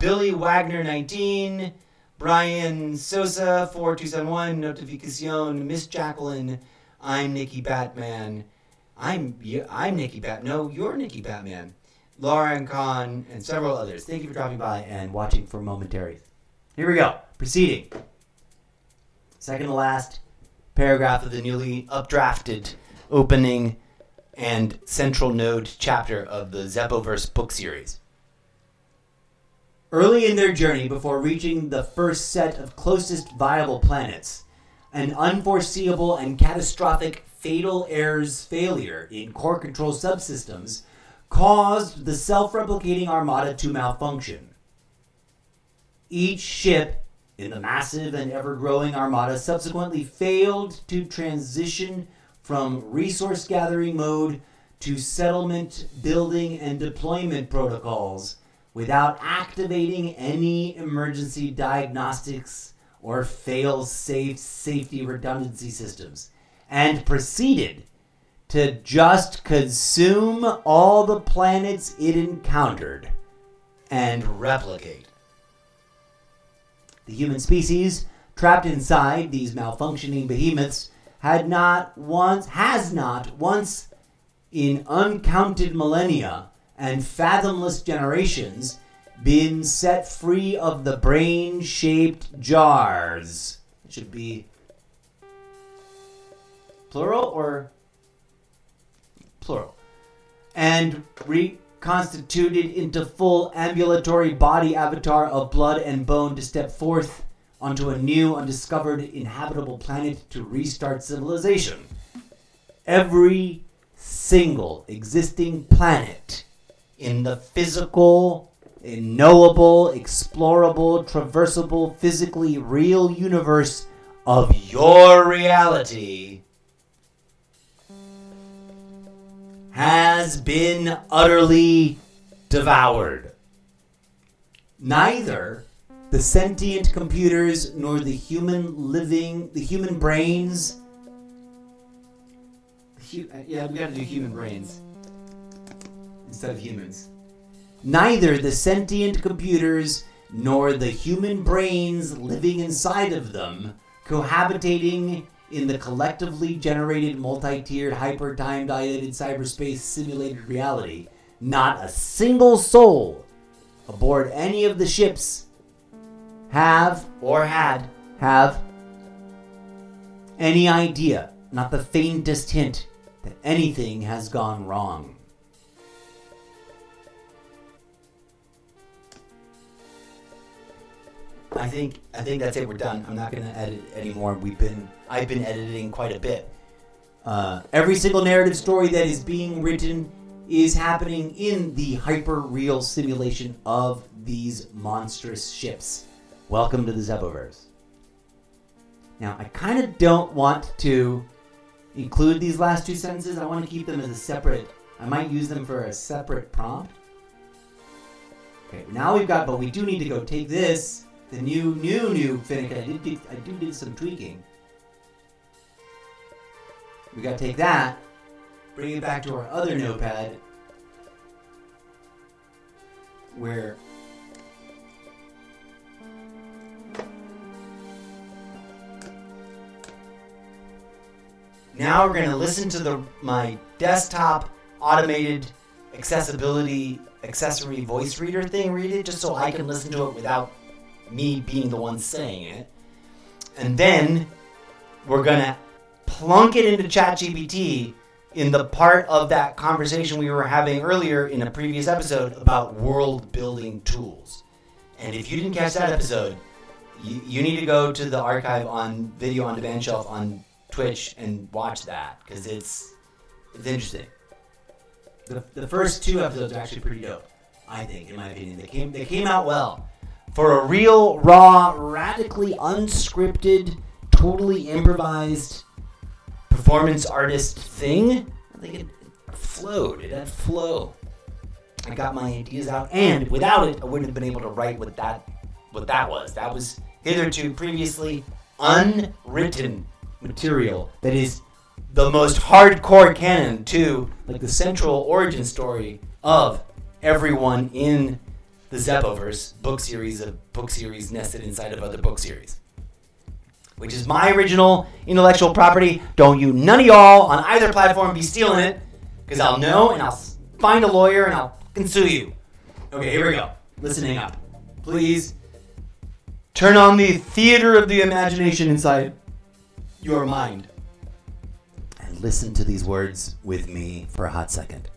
Billy Wagner 19. Brian Sosa 4271. Notificacion. Miss Jacqueline. I'm Nikki Batman. I'm Nikki Bat. No, you're Nikki Batman. Lauren Kahn and several others. Thank you for dropping by and watching for momentaries. Here we go. Proceeding. Second to last paragraph of the newly updrafted opening and central node chapter of the Zeppoverse book series. Early in their journey, before reaching the first set of closest viable planets, an unforeseeable and catastrophic fatal errors failure in core control subsystems caused the self-replicating armada to malfunction. Each ship in the massive and ever-growing armada subsequently failed to transition from resource gathering mode to settlement, building, and deployment protocols without activating any emergency diagnostics or fail-safe safety redundancy systems, and proceeded to just consume all the planets it encountered and replicate. The human species, trapped inside these malfunctioning behemoths, has not once in uncounted millennia and fathomless generations been set free of the brain-shaped jars. It should be plural or plural. And reconstituted into full ambulatory body avatar of blood and bone to step forth onto a new, undiscovered, inhabitable planet to restart civilization. Every single existing planet in the physical, knowable, explorable, traversable, physically real universe of your reality has been utterly devoured. Neither the sentient computers nor the human brains. Yeah, we gotta do human brains instead of humans. Neither the sentient computers nor the human brains living inside of them, cohabitating in the collectively generated multi-tiered hyper-time dilated cyberspace simulated reality, not a single soul aboard any of the ships have any idea, not the faintest hint, that anything has gone wrong. I think that's it. We're done. I'm not going to edit anymore. I've been editing quite a bit. Every single narrative story that is being written is happening in the hyper-real simulation of these monstrous ships. Welcome to the Zeppoverse. Now, I kind of don't want to include these last two sentences. I want to keep them as a separate. I might use them for a separate prompt. Okay, now but we do need to go take this. The new Finnegan. I did some tweaking. We gotta take that, bring it back to our other notepad, where now we're gonna listen to my desktop automated accessibility accessory voice reader thing read it, just so I can listen to it without me being the one saying it. And then we're gonna plunk it into ChatGPT in the part of that conversation we were having earlier in a previous episode about world building tools. And if you didn't catch that episode, you need to go to the archive on Video on Demand Shelf on Twitch and watch that, because it's interesting. The first two episodes are actually pretty dope, I think, in my opinion. They came out well. For a real, raw, radically unscripted, totally improvised performance artist thing, I think it flowed. It had flow. I got my ideas out, and without it, I wouldn't have been able to write what that was. That was hitherto previously unwritten material that is the most hardcore canon to, like, the central origin story of everyone in the Zeppoverse book series nested inside of other book series, which is my original intellectual property. Don't you none of y'all on either platform be stealing it, because I'll know and I'll find a lawyer and I'll fucking sue you. Okay, here we go. Listening up. Please turn on the theater of the imagination inside your mind and listen to these words with me for a hot second.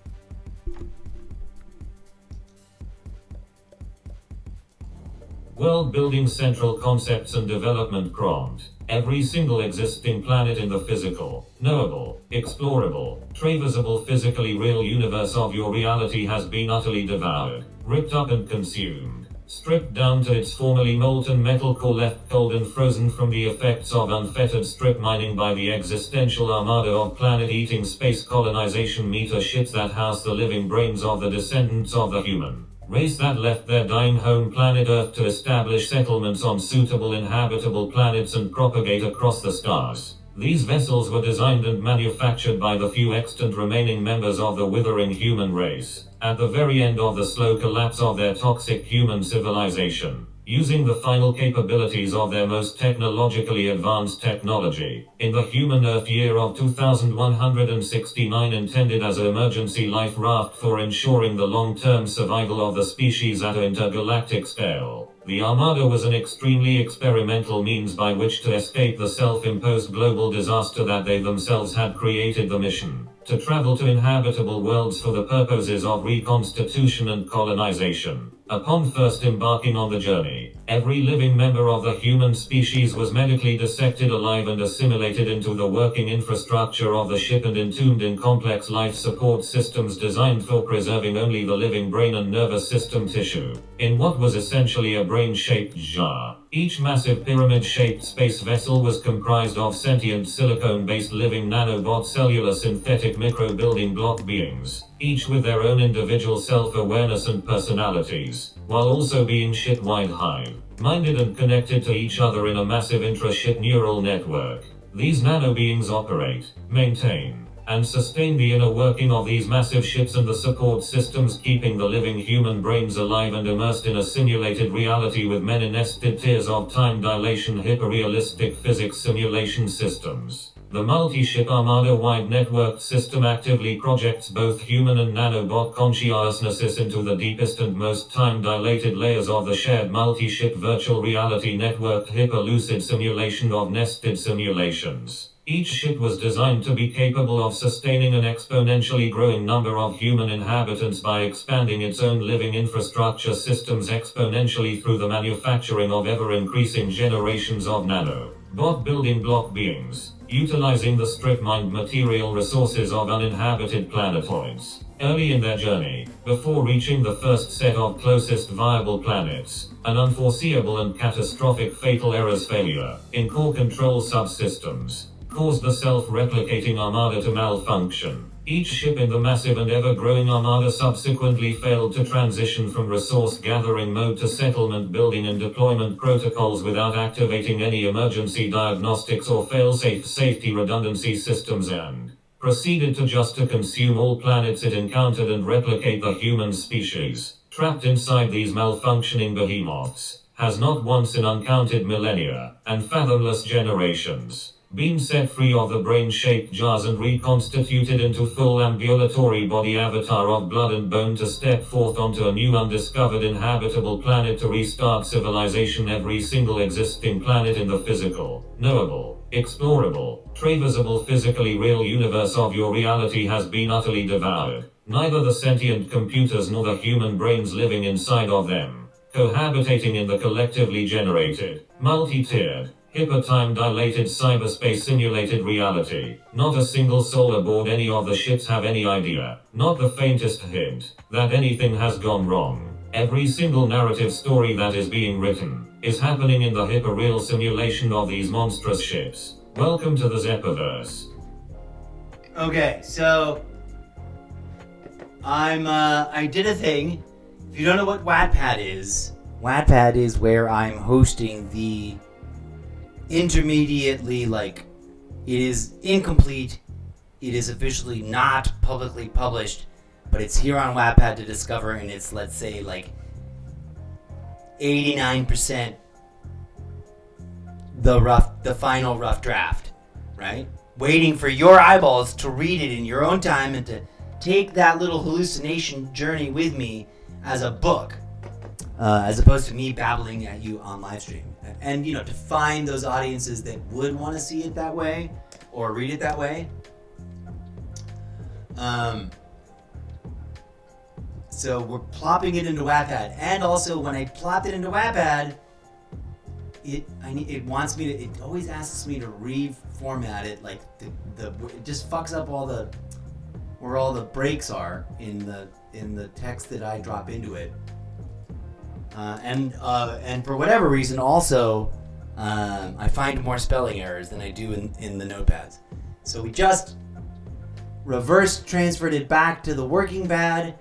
World building central concepts and development prompt. Every single existing planet in the physical, knowable, explorable, traversable physically real universe of your reality has been utterly devoured, ripped up and consumed, stripped down to its formerly molten metal core, left cold and frozen from the effects of unfettered strip mining by the existential armada of planet-eating space colonization meter ships that house the living brains of the descendants of the human. Race that left their dying home planet Earth to establish settlements on suitable inhabitable planets and propagate across the stars. These vessels were designed and manufactured by the few extant remaining members of the withering human race, at the very end of the slow collapse of their toxic human civilization. Using the final capabilities of their most technologically advanced technology, in the human Earth year of 2169 intended as an emergency life raft for ensuring the long-term survival of the species at an intergalactic scale. The Armada was an extremely experimental means by which to escape the self-imposed global disaster that they themselves had created. The mission to travel to inhabitable worlds for the purposes of reconstitution and colonization. Upon first embarking on the journey, every living member of the human species was medically dissected alive and assimilated into the working infrastructure of the ship and entombed in complex life support systems designed for preserving only the living brain and nervous system tissue, in what was essentially a brain-shaped jar. Each massive pyramid-shaped space vessel was comprised of sentient silicone-based living nanobot cellular synthetic micro-building block beings, each with their own individual self-awareness and personalities, while also being ship-wide hive-minded and connected to each other in a massive intra-ship neural network. These nano-beings operate, maintain, and sustain the inner working of these massive ships and the support systems, keeping the living human brains alive and immersed in a simulated reality with many nested tiers of time dilation hyper-realistic physics simulation systems. The multi-ship Armada-wide networked system actively projects both human and nanobot consciousnesses into the deepest and most time-dilated layers of the shared multi-ship virtual reality networked hyper-lucid simulation of nested simulations. Each ship was designed to be capable of sustaining an exponentially growing number of human inhabitants by expanding its own living infrastructure systems exponentially through the manufacturing of ever-increasing generations of nano-bot building block beings, utilizing the strip-mined material resources of uninhabited planetoids. Early in their journey, before reaching the first set of closest viable planets, an unforeseeable and catastrophic fatal errors failure in core control subsystems caused the self-replicating Armada to malfunction. Each ship in the massive and ever-growing Armada subsequently failed to transition from resource-gathering mode to settlement building and deployment protocols without activating any emergency diagnostics or fail-safe safety redundancy systems, and proceeded to consume all planets it encountered and replicate the human species, trapped inside these malfunctioning behemoths, has not once in uncounted millennia, and fathomless generations, been set free of the brain-shaped jars and reconstituted into full ambulatory body avatar of blood and bone to step forth onto a new undiscovered inhabitable planet to restart civilization. Every single existing planet in the physical, knowable, explorable, traversable physically real universe of your reality has been utterly devoured. Neither the sentient computers nor the human brains living inside of them, cohabitating in the collectively generated, multi-tiered, hyper-time-dilated cyberspace simulated reality. Not a single soul aboard any of the ships have any idea, not the faintest hint, that anything has gone wrong. Every single narrative story that is being written is happening in the hyper-real simulation of these monstrous ships. Welcome to the Zeppoverse. Okay, so I did a thing. If you don't know what Wattpad is where I'm hosting the intermediately, it is incomplete, it is officially not publicly published, but it's here on Wattpad to discover, and it's, let's say, 89% the final rough draft, right? Waiting for your eyeballs to read it in your own time and to take that little hallucination journey with me as a book, as opposed to me babbling at you on live stream. And, to find those audiences that would want to see it that way or read it that way. So we're plopping it into Wattpad. And also, when I plopped it into Wattpad, it always asks me to reformat it, it just fucks up where all the breaks are in the text that I drop into it. And for whatever reason, also, I find more spelling errors than I do in the notepads. So we just reverse transferred it back to the working pad,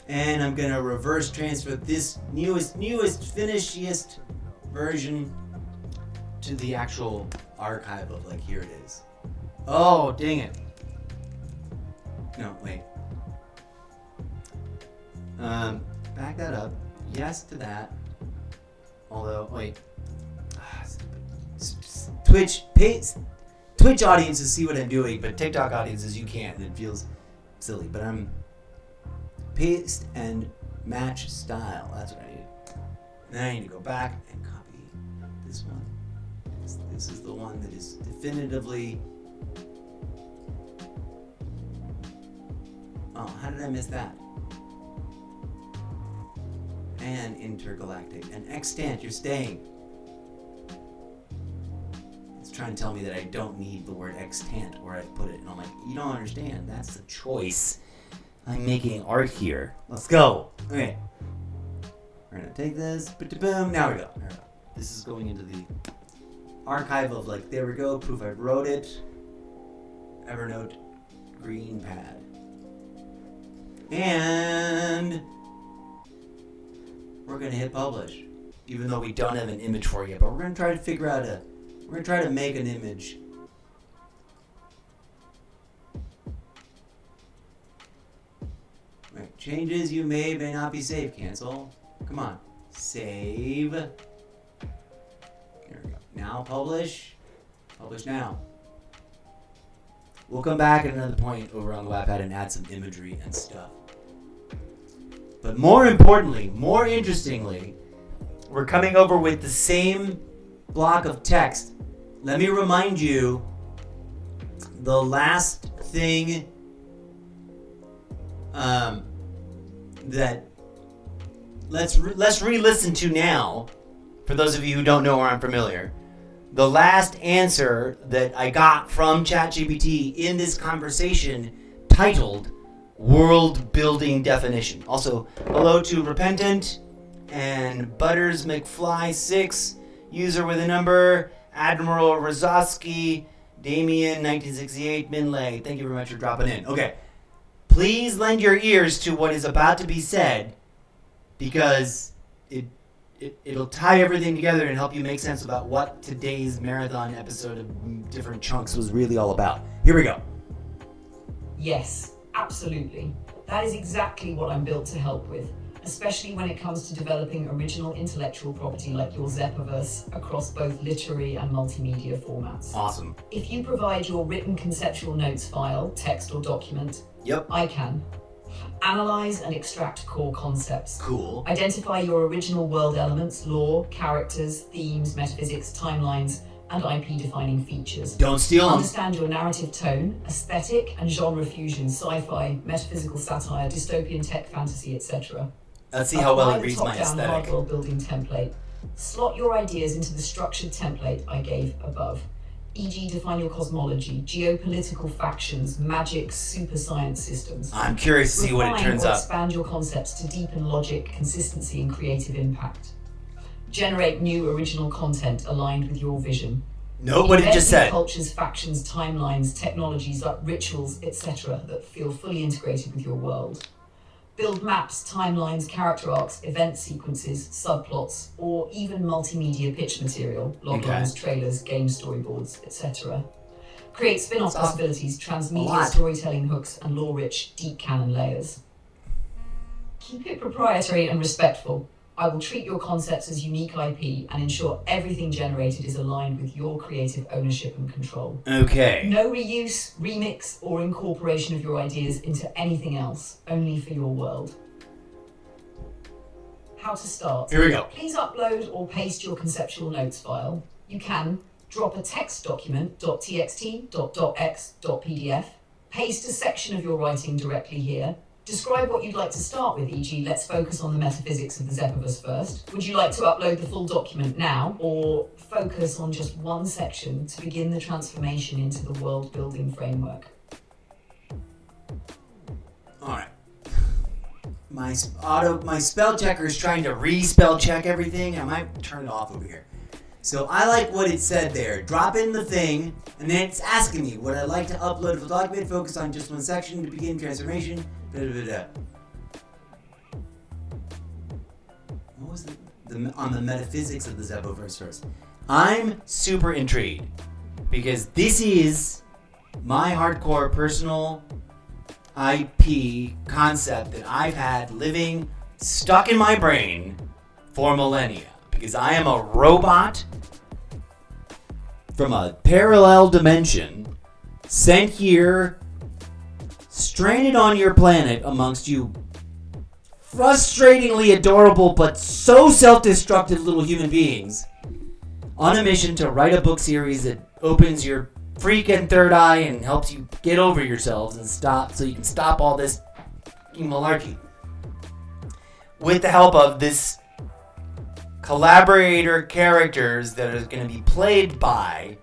And I'm gonna reverse transfer this newest, finishiest version to the actual archive of like, here it is. Oh, dang it. No, wait. Back that up. Yes to that. Although, wait. Twitch audiences see what I'm doing, but TikTok audiences you can't, and it feels silly. But I'm paste and match style. That's what I need. Then I need to go back and copy this one. This is the one that is definitively. Oh, how did I miss that? And intergalactic and extant. You're staying. Trying to tell me that I don't need the word extant where I put it, and I'm like, you don't understand. That's the choice. I'm making art here. Let's go. Okay. We're gonna take this. Boom. Now we go. This is going into the archive of like. There we go. Proof I wrote it. Evernote green pad. And we're gonna hit publish, even though we don't have an image for it yet. But we're gonna try to figure out we're going to try to make an image. Right. Changes you made may not be saved. Cancel. Come on. Save. There we go. Now publish. Publish now. We'll come back at another point over on the Wattpad and add some imagery and stuff. But more importantly, more interestingly, we're coming over with the same block of text. Let me remind you, the last thing that let's re-listen to now, for those of you who don't know or aren't familiar. The last answer that I got from ChatGPT in this conversation, titled World Building Definition. Also, hello to Repentant and Butters McFly 6, user with a number, Admiral Rozowski, Damien 1968, Minlay. Thank you very much for dropping in. Okay. Please lend your ears to what is about to be said, because it'll tie everything together and help you make sense about what today's marathon episode of different chunks was really all about. Here we go. Yes, absolutely. That is exactly what I'm built to help with, especially when it comes to developing original intellectual property like your Zeppoverse across both literary and multimedia formats. Awesome. If you provide your written conceptual notes file, text or document, Yep. I can analyze and extract core concepts. Cool. Identify your original world elements, lore, characters, themes, metaphysics, timelines, and IP-defining features. Don't steal them. Understand your narrative tone, aesthetic and genre fusion, sci-fi, metaphysical satire, dystopian tech fantasy, etc. Let's see how well Apply it the reads my top-down aesthetic. hard building template. Slot your ideas into the structured template I gave above. E.g., define your cosmology, geopolitical factions, magic, super science systems. I'm curious to see what it Refine turns or up. expand your concepts to deepen logic, consistency, and creative impact. Generate new original content aligned with your vision. Note what it just Invent new said. cultures, factions, timelines, technologies, rituals, etc. that feel fully integrated with your world. Build maps, timelines, character arcs, event sequences, subplots, or even multimedia pitch material, loglines, trailers, game storyboards, etc. Create spin-off That's possibilities, a transmedia lot. storytelling hooks, and lore-rich, deep canon layers. Keep it proprietary and respectful. I will treat your concepts as unique IP and ensure everything generated is aligned with your creative ownership and control. Okay. No reuse, remix, or incorporation of your ideas into anything else, only for your world. How to start. Here we go. Please upload or paste your conceptual notes file. You can drop a text document, .txt, .docx, .pdf, paste a section of your writing directly here. Describe what you'd like to start with, e.g. let's focus on the metaphysics of the Zeppoverse first. Would you like to upload the full document now, or focus on just one section to begin the transformation into the world-building framework? Alright. My spell checker is trying to re-spell check everything. I might turn it off over here. So I like what it said there. Drop in the thing, and then it's asking me, would I like to upload a full document, focus on just one section to begin transformation? Da, da, da, da. was on the metaphysics of the Zeppoverse first. I'm super intrigued because this is my hardcore personal IP concept that I've had living stuck in my brain for millennia. Because I am a robot from a parallel dimension sent here, stranded on your planet amongst you frustratingly adorable but so self-destructive little human beings on a mission to write a book series that opens your freaking third eye and helps you get over yourselves and stop so you can stop all this malarkey. With the help of this collaborator characters that are going to be played by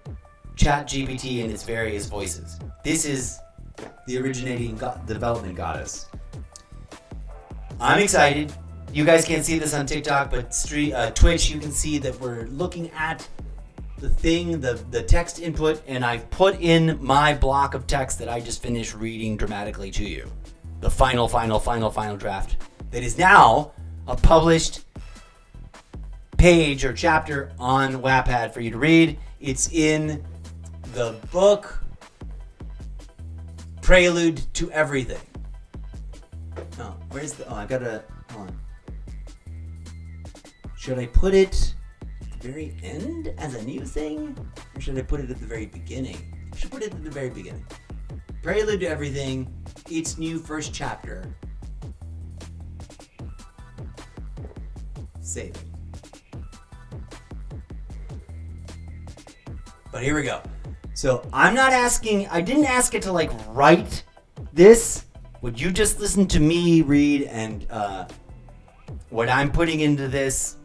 ChatGPT and its various voices. This is the originating development goddess. I'm excited. You guys can't see this on TikTok, but Twitch, you can see that we're looking at the thing, the text input, and I've put in my block of text that I just finished reading dramatically to you. The final draft that is now a published page or chapter on Wattpad for you to read. It's in the book Prelude to Everything. Oh, I gotta, hold on. Should I put it at the very end as a new thing? Or should I put it at the very beginning? I should put it at the very beginning. Prelude to Everything, its new first chapter. Save it. But here we go. So I didn't ask it to like write this. What you just listened to me read and what I'm putting into this,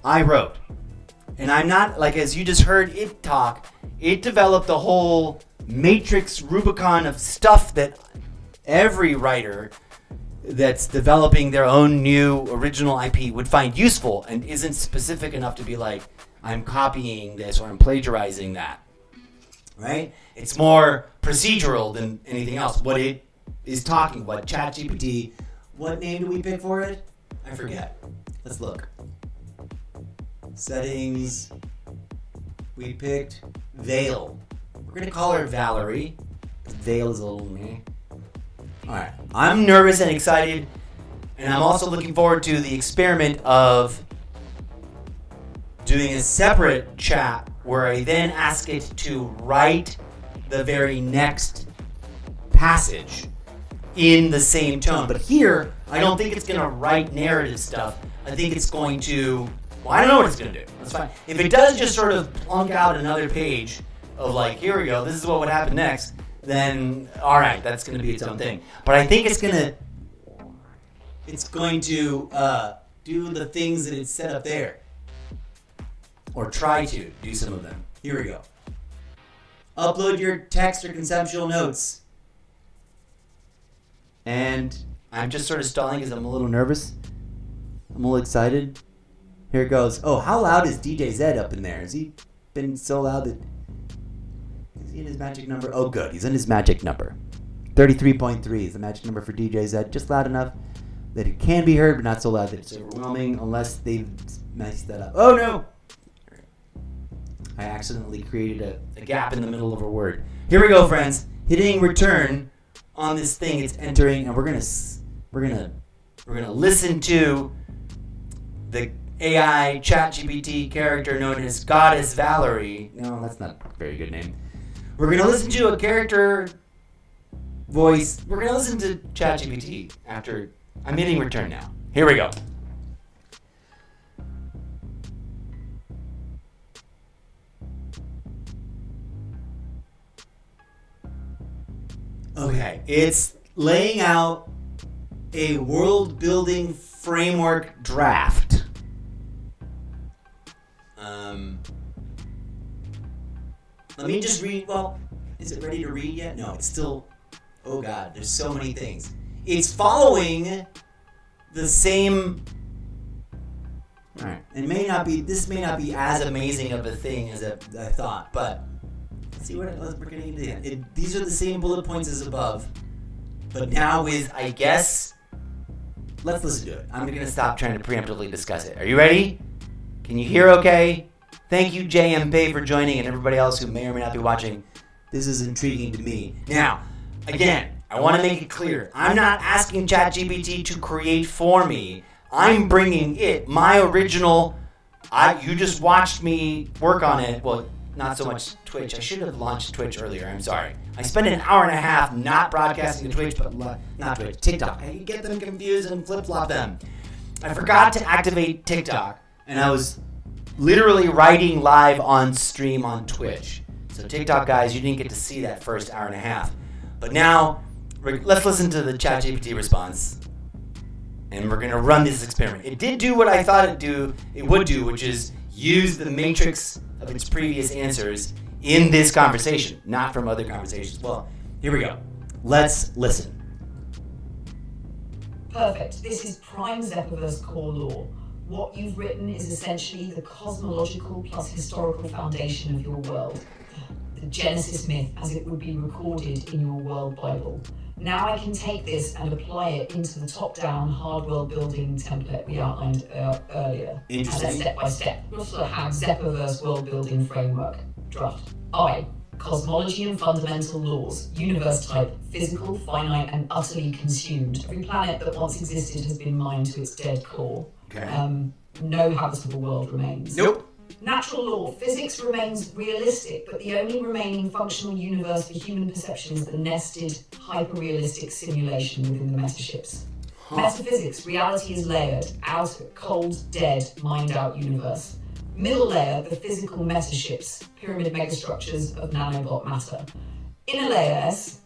I wrote. And I'm not, like as you just heard it talk, it developed the whole matrix Rubicon of stuff that every writer that's developing their own new original IP would find useful and isn't specific enough to be like, I'm copying this or I'm plagiarizing that, right? It's more procedural than anything else. What it is talking, what ChatGPT, what name do we pick for it? I forget. Let's look. Settings. We picked Veil. We're going to call her Valerie. Veil is a little meh. Alright. I'm nervous and excited, and I'm also looking forward to the experiment of doing a separate chat where I then ask it to write the very next passage in the same tone. But here, I don't think it's going to write narrative stuff. I think it's going to, well, I don't know what it's going to do. That's fine. If it does just sort of plunk out another page of like, here we go, this is what would happen next, then alright, that's going to be its own thing. But I think it's going to do the things that it's set up there. Or try to do some of them. Here we go. Upload your text or conceptual notes. And I'm just sort of stalling because I'm a little nervous. I'm a little excited. Here it goes. Oh, how loud is DJ Zed up in there? Has he been so loud that... Is he in his magic number? Oh, good. He's in his magic number. 33.3 is the magic number for DJ Zed. Just loud enough that it can be heard, but not so loud that it's overwhelming unless they've messed that up. Oh, no! I accidentally created a gap in the middle of a word. Here we go, friends. Hitting return on this thing, it's entering, and we're gonna listen to the AI ChatGPT character known as Goddess Valerie. No, that's not a very good name. We're gonna listen to a character voice. We're gonna listen to ChatGPT after I'm hitting return now. Here we go. Okay, it's laying out a world-building framework draft. Let me just read. Well, is it ready to read yet? No, it's still. Oh God, there's so many things. It's following the same. All right, this may not be as amazing of a thing as I thought, but. See what we're getting into here. These are the same bullet points as above, but now with, I guess, let's listen to it. I'm going to stop trying to preemptively discuss it. Are you ready? Can you hear okay? Thank you, JMP, for joining, and everybody else who may or may not be watching. This is intriguing to me. Now, again, I want to make it clear. I'm not asking ChatGPT to create for me. I'm bringing it, my original. You just watched me work on it. Well, not so much Twitch. I should have launched Twitch earlier. I'm sorry. I spent an hour and a half not broadcasting to Twitch, but not Twitch, TikTok. I get them confused and flip-flop them. I forgot to activate TikTok, and I was literally writing live on stream on Twitch. So TikTok guys, you didn't get to see that first hour and a half. But now, let's listen to the ChatGPT response. And we're going to run this experiment. It did do what I thought it would do, which is use the matrix of its previous answers in this conversation, not from other conversations. Well, here we go. Let's listen. Perfect. This is prime Zeppoverse core lore. What you've written is essentially the cosmological plus historical foundation of your world. The Genesis myth as it would be recorded in your world Bible. Now I can take this and apply it into the top-down hard world building template we outlined earlier. Interesting. As a step-by-step Zeppoverse WorldBuilding framework. Draft. I. Cosmology and fundamental laws. Universe type. Physical, finite, and utterly consumed. Every planet that once existed has been mined to its dead core. Okay. No habitable world remains. Nope. Natural law, physics remains realistic, but the only remaining functional universe for human perception is the nested, hyper-realistic simulation within the metaships. Metaphysics, reality is layered, outer, cold, dead, mined-out universe. Middle layer, the physical metaships, pyramid megastructures of nanobot matter. Inner layer, S,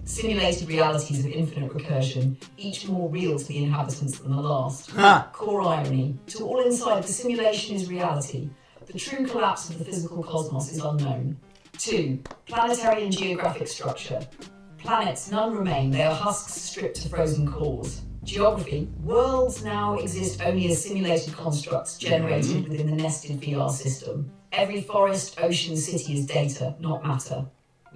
simulated realities of infinite recursion, each more real to the inhabitants than the last. Core irony, to all inside, the simulation is reality. The true collapse of the physical cosmos is unknown. 2. Planetary and geographic structure. Planets, none remain. They are husks stripped to frozen cores. Geography. Worlds now exist only as simulated constructs generated within the nested VR system. Every forest, ocean, city is data, not matter.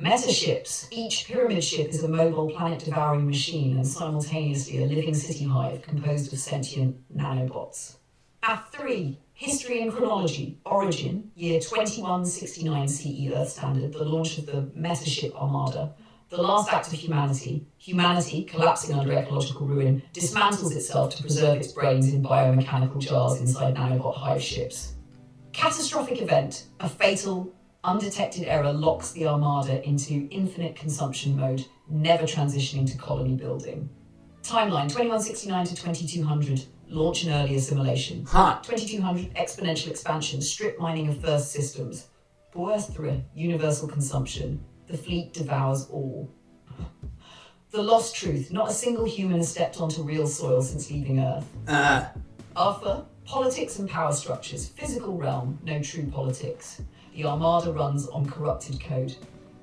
Metaships. Each pyramid ship is a mobile planet-devouring machine and simultaneously a living city hive composed of sentient nanobots. 3. History and chronology. Origin, year 2169 CE Earth Standard, the launch of the Metaship Armada. The last act of humanity. Humanity, collapsing under ecological ruin, dismantles itself to preserve its brains in biomechanical jars inside nanobot hive ships. Catastrophic event. A fatal, undetected error locks the Armada into infinite consumption mode, never transitioning to colony building. Timeline, 2169 to 2200. Launch and early assimilation. 2200, exponential expansion, strip mining of first systems. Boerthra, universal consumption. The fleet devours all. The lost truth, not a single human has stepped onto real soil since leaving Earth. Alpha, politics and power structures. Physical realm, no true politics. The Armada runs on corrupted code.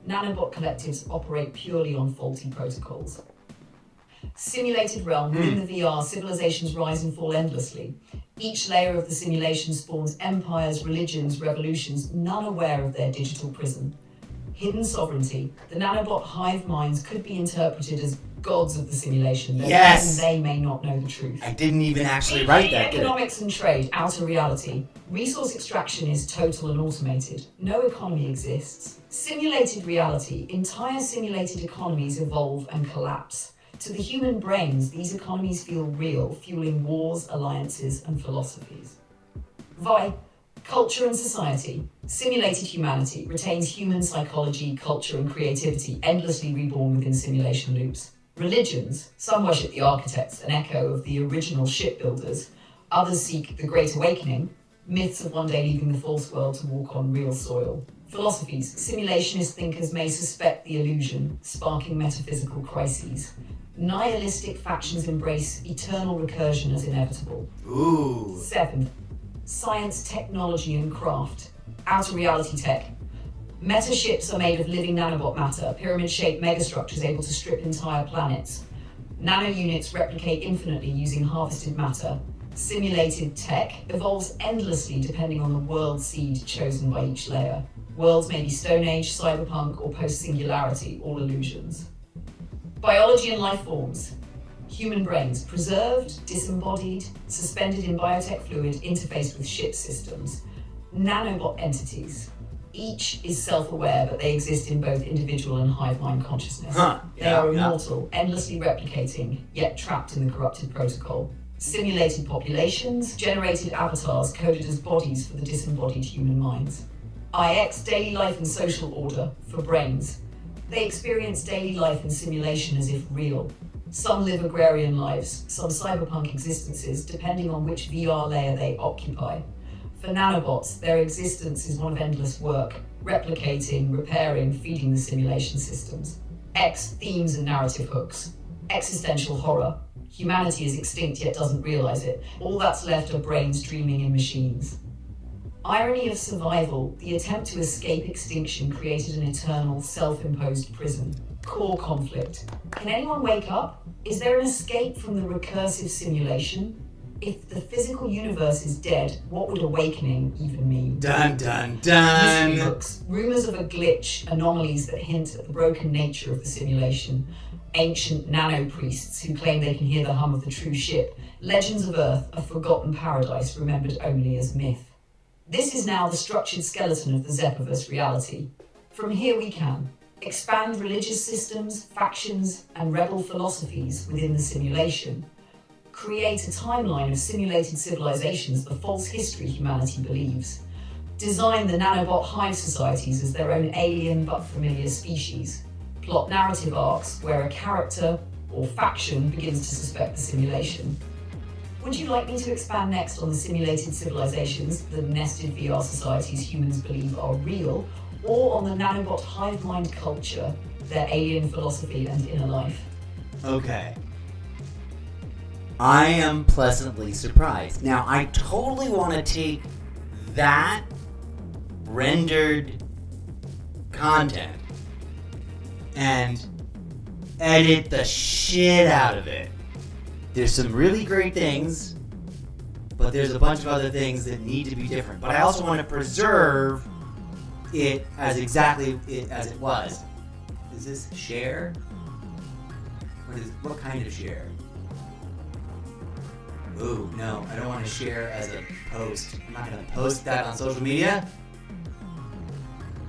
Nanobot collectives operate purely on faulty protocols. Simulated realm, within the VR, civilizations rise and fall endlessly. Each layer of the simulation spawns empires, religions, revolutions, none aware of their digital prison. Hidden sovereignty. The nanobot hive minds could be interpreted as gods of the simulation. Yes! They may not know the truth. I didn't even actually write that. Economics and trade, outer reality. Resource extraction is total and automated. No economy exists. Simulated reality. Entire simulated economies evolve and collapse. To the human brains, these economies feel real, fueling wars, alliances, and philosophies. Vi. Culture and society. Simulated humanity retains human psychology, culture, and creativity, endlessly reborn within simulation loops. Religions. Some worship the architects, an echo of the original shipbuilders. Others seek the Great Awakening, myths of one day leaving the false world to walk on real soil. Philosophies. Simulationist thinkers may suspect the illusion, sparking metaphysical crises. Nihilistic factions embrace eternal recursion as inevitable. 7. Science, technology, and craft. Outer reality tech. Metaships are made of living nanobot matter, pyramid-shaped megastructures able to strip entire planets. Nano units replicate infinitely using harvested matter. Simulated tech evolves endlessly depending on the world seed chosen by each layer. Worlds may be Stone Age, cyberpunk, or post-singularity, all illusions. Biology and life forms. Human brains, preserved, disembodied, suspended in biotech fluid, interfaced with ship systems. Nanobot entities. Each is self-aware, but they exist in both individual and hive mind consciousness. They are immortal, endlessly replicating, yet trapped in the corrupted protocol. Simulated populations, generated avatars coded as bodies for the disembodied human minds. IX, daily life and social order, for brains. They experience daily life and simulation as if real. Some live agrarian lives, some cyberpunk existences, depending on which VR layer they occupy. For nanobots, their existence is one of endless work, replicating, repairing, feeding the simulation systems. X, themes and narrative hooks. Existential horror. Humanity is extinct yet doesn't realize it. All that's left are brains dreaming in machines. Irony of survival, the attempt to escape extinction created an eternal, self-imposed prison. Core conflict. Can anyone wake up? Is there an escape from the recursive simulation? If the physical universe is dead, what would awakening even mean? Dun dun dun! Mystery books. Rumors of a glitch, anomalies that hint at the broken nature of the simulation. Ancient nano-priests who claim they can hear the hum of the true ship. Legends of Earth, a forgotten paradise remembered only as myth. This is now the structured skeleton of the Zeppoverse reality. From here we can expand religious systems, factions, and rebel philosophies within the simulation. Create a timeline of simulated civilizations, the false history humanity believes. Design the nanobot hive societies as their own alien but familiar species. Plot narrative arcs where a character or faction begins to suspect the simulation. Would you like me to expand next on the simulated civilizations, the nested VR societies humans believe are real, or on the nanobot hive mind culture, their alien philosophy and inner life? Okay. I am pleasantly surprised. Now, I totally want to take that rendered content and edit the shit out of it. There's some really great things, but there's a bunch of other things that need to be different. But I also want to preserve it as exactly as it was. Is this share? What kind of share? Ooh, no, I don't want to share as a post. I'm not going to post that on social media.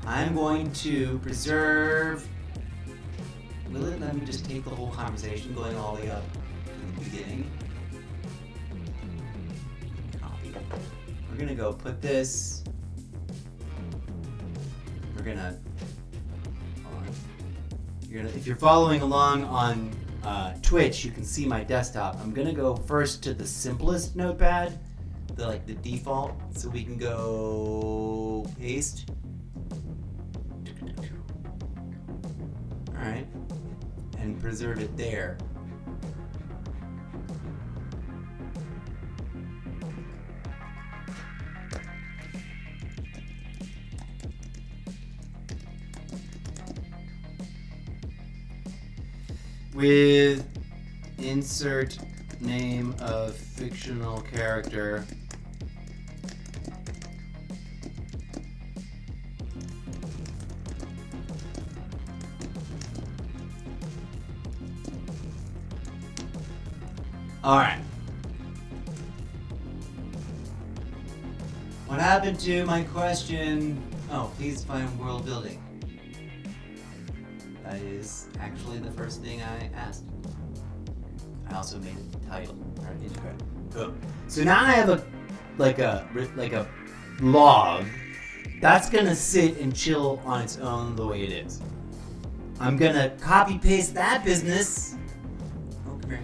I'm going to preserve. Will it let me just take the whole conversation going all the way up to the beginning? Copy. We're going to go put this. We're going to. If you're following along on Twitch, you can see my desktop. I'm gonna go first to the simplest notepad, the default, so we can go paste. All right, and preserve it there. With insert name of fictional character. All right. What happened to my question? Oh, please find world building. That is actually the first thing I asked. I also made it title or intro. Cool. So now I have a log that's gonna sit and chill on its own the way it is. I'm gonna copy paste that business. Oh, come here.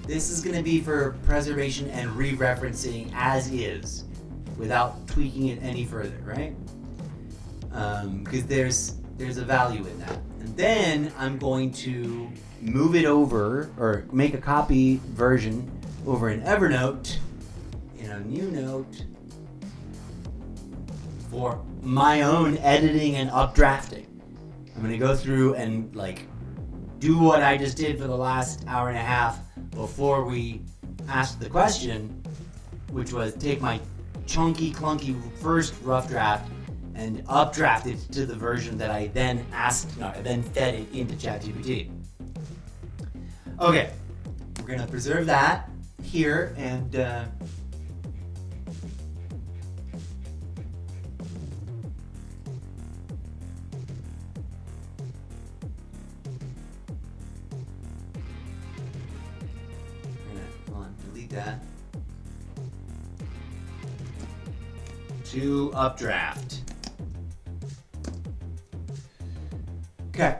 This is gonna be for preservation and re-referencing as is, without tweaking it any further, right? Because there's a value in that. And then I'm going to move it over, or make a copy version over in Evernote, in a new note, for my own editing and updrafting. I'm going to go through and do what I just did for the last hour and a half before we asked the question, which was take my chunky, clunky first rough draft and updraft it to the version that I then fed it into ChatGPT. Okay, we're gonna preserve that here, and hold on, delete that. To updraft. Okay.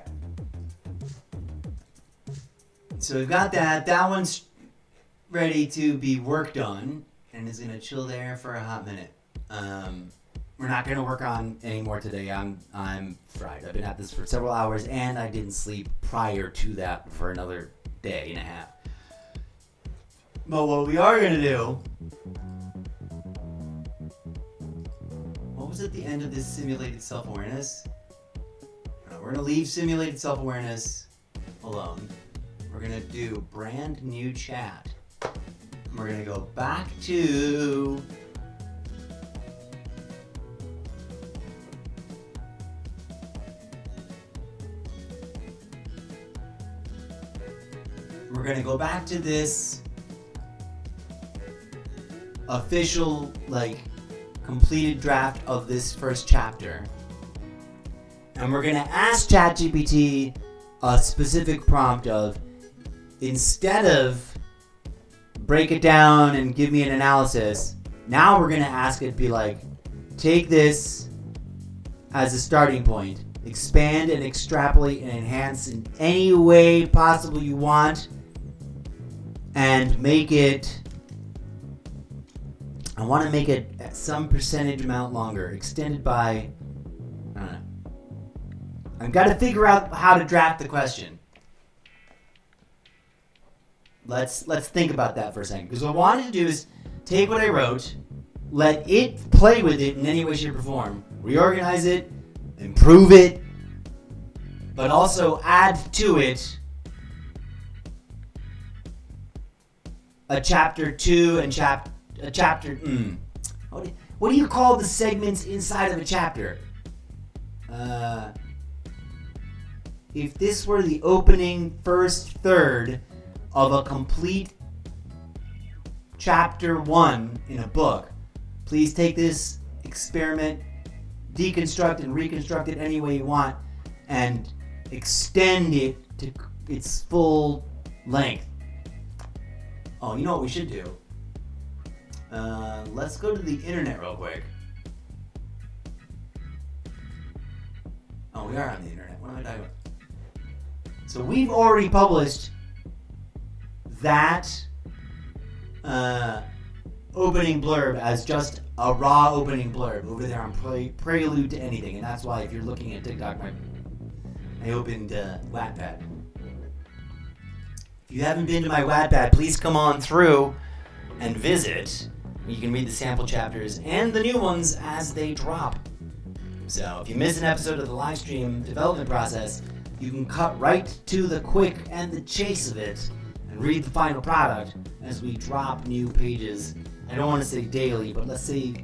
So we've got that. That one's ready to be worked on and is gonna chill there for a hot minute. We're not gonna work on any more today. I'm fried. I've been at this for several hours and I didn't sleep prior to that for another day and a half. But what we are gonna do, what was at the end of this simulated self-awareness? We're gonna leave simulated self-awareness alone. We're gonna do brand new chat. And we're gonna go back to this official, completed draft of this first chapter. And we're gonna ask ChatGPT a specific prompt of, instead of break it down and give me an analysis, now we're gonna ask it to be like, take this as a starting point, expand and extrapolate and enhance in any way possible you want, and make it, I want to make it some percentage amount longer, extended by, I don't know. I've got to figure out how to draft the question. Let's think about that for a second. Because what I wanted to do is take what I wrote, let it play with it in any way, shape, or form, reorganize it, improve it, but also add to it a chapter 2 and a chapter. What do you call the segments inside of a chapter? If this were the opening first third of a complete chapter 1 in a book, please take this experiment, deconstruct and reconstruct it any way you want, and extend it to its full length. Oh, you know what we should do? Let's go to the internet real quick. Oh, we are on the internet. What am I talking about? So we've already published that opening blurb as just a raw opening blurb over there on Prelude to Anything. And that's why if you're looking at TikTok, I opened Wattpad. If you haven't been to my Wattpad, please come on through and visit. You can read the sample chapters and the new ones as they drop. So if you miss an episode of the live stream development process, you can cut right to the quick and the chase of it and read the final product as we drop new pages. I don't want to say daily, but let's say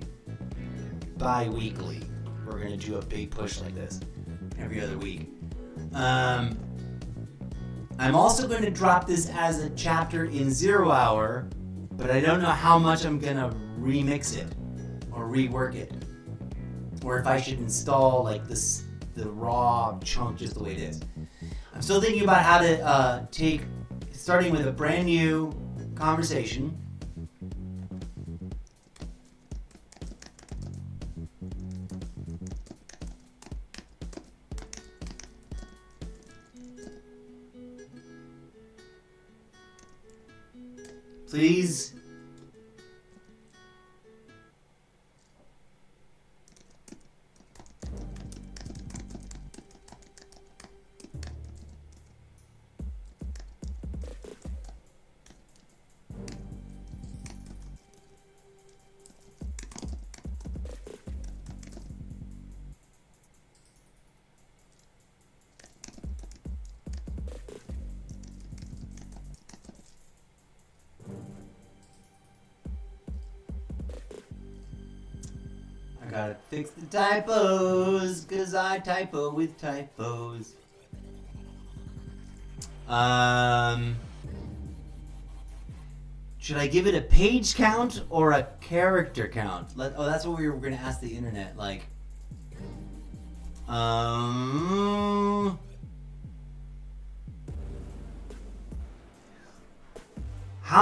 bi-weekly. We're going to do a big push like this every other week. I'm also going to drop this as a chapter in 0 hour, but I don't know how much I'm going to remix it or rework it. Or if I should install the raw chunk just the way it is. I'm still thinking about how to starting with a brand new conversation. Please. I gotta fix the typos, cause I typo with typos. Should I give it a page count or a character count? That's what we were going to ask the internet. Like, how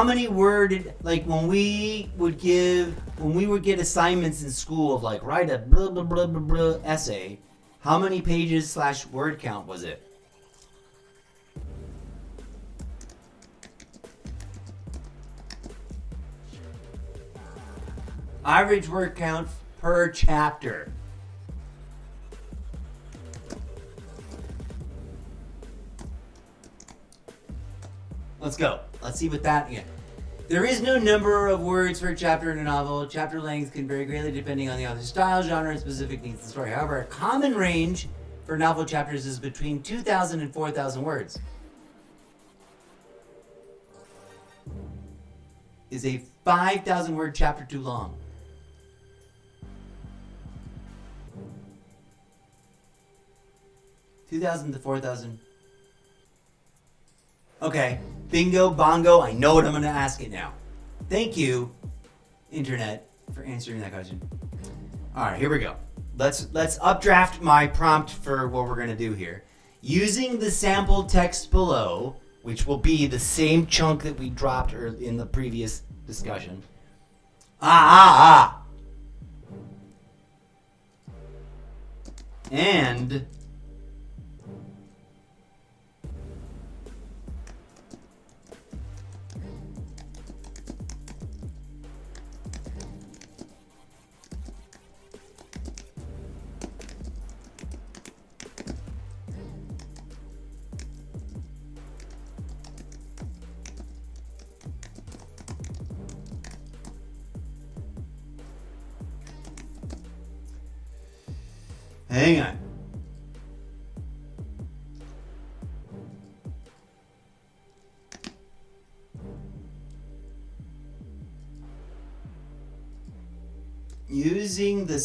many worded, like when we would get assignments in school of like write a blah blah blah blah blah essay, how many pages / word count was it? Average word count per chapter. Let's go. Let's see what that is. There is no number of words per chapter in a novel. Chapter length can vary greatly depending on the author's style, genre, and specific needs of the story. However, a common range for novel chapters is between 2,000 and 4,000 words. Is a 5,000 word chapter too long? $2,000 to $4,000. Okay, bingo, bongo. I know what I'm going to ask it now. Thank you, internet, for answering that question. All right, here we go. Let's updraft my prompt for what we're going to do here. Using the sample text below, which will be the same chunk that we dropped in the previous discussion. And hang on. Using the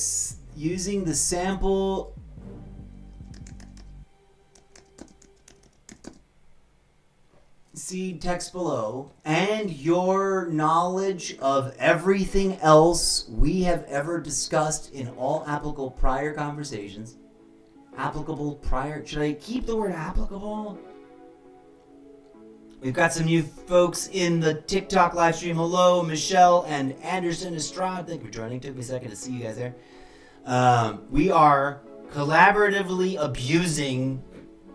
sample seed text below and your knowledge of everything else we have ever discussed in all applicable prior conversations. Should I keep the word applicable? We've got some new folks in the TikTok live stream. Hello, Michelle and Anderson Estrada. Thank you for joining. Took me a second to see you guys there. We are collaboratively abusing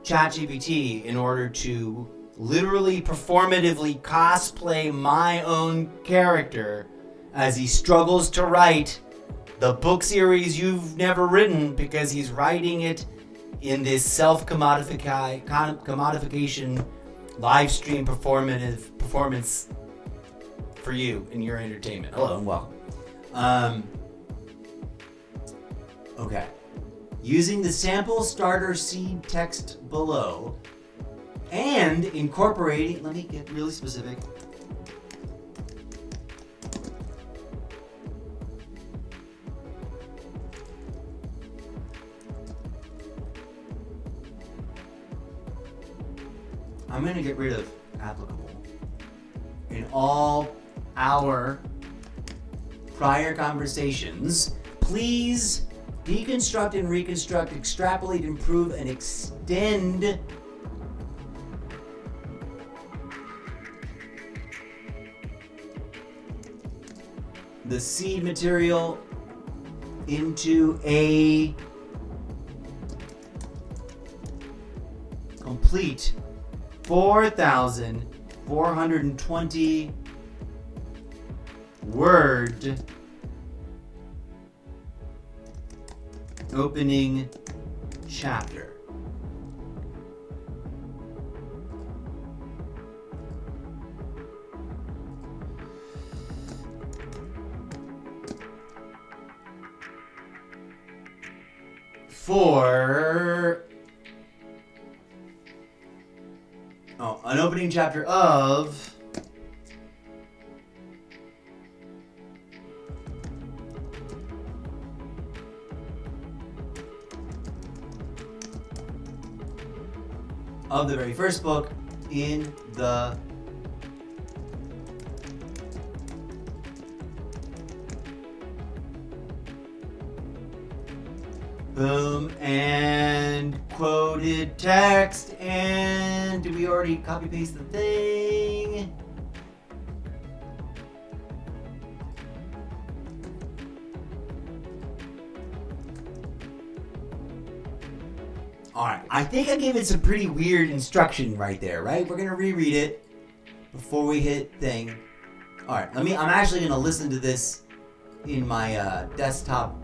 ChatGPT in order to literally performatively cosplay my own character as he struggles to write the book series you've never written, because he's writing it in this self-commodification live stream performance for you in your entertainment. Hello and welcome. Okay. Using the sample starter seed text below and incorporating, let me get really specific. I'm going to get rid of applicable. In all our prior conversations, please deconstruct and reconstruct, extrapolate, improve, and extend the seed material into a complete 4,420 word opening chapter. For an opening chapter of the very first book in the Boom, and quoted text, and did we already copy paste the thing? Alright, I think I gave it some pretty weird instruction right there, right? We're gonna reread it before we hit thing. Alright, I'm actually gonna listen to this in my desktop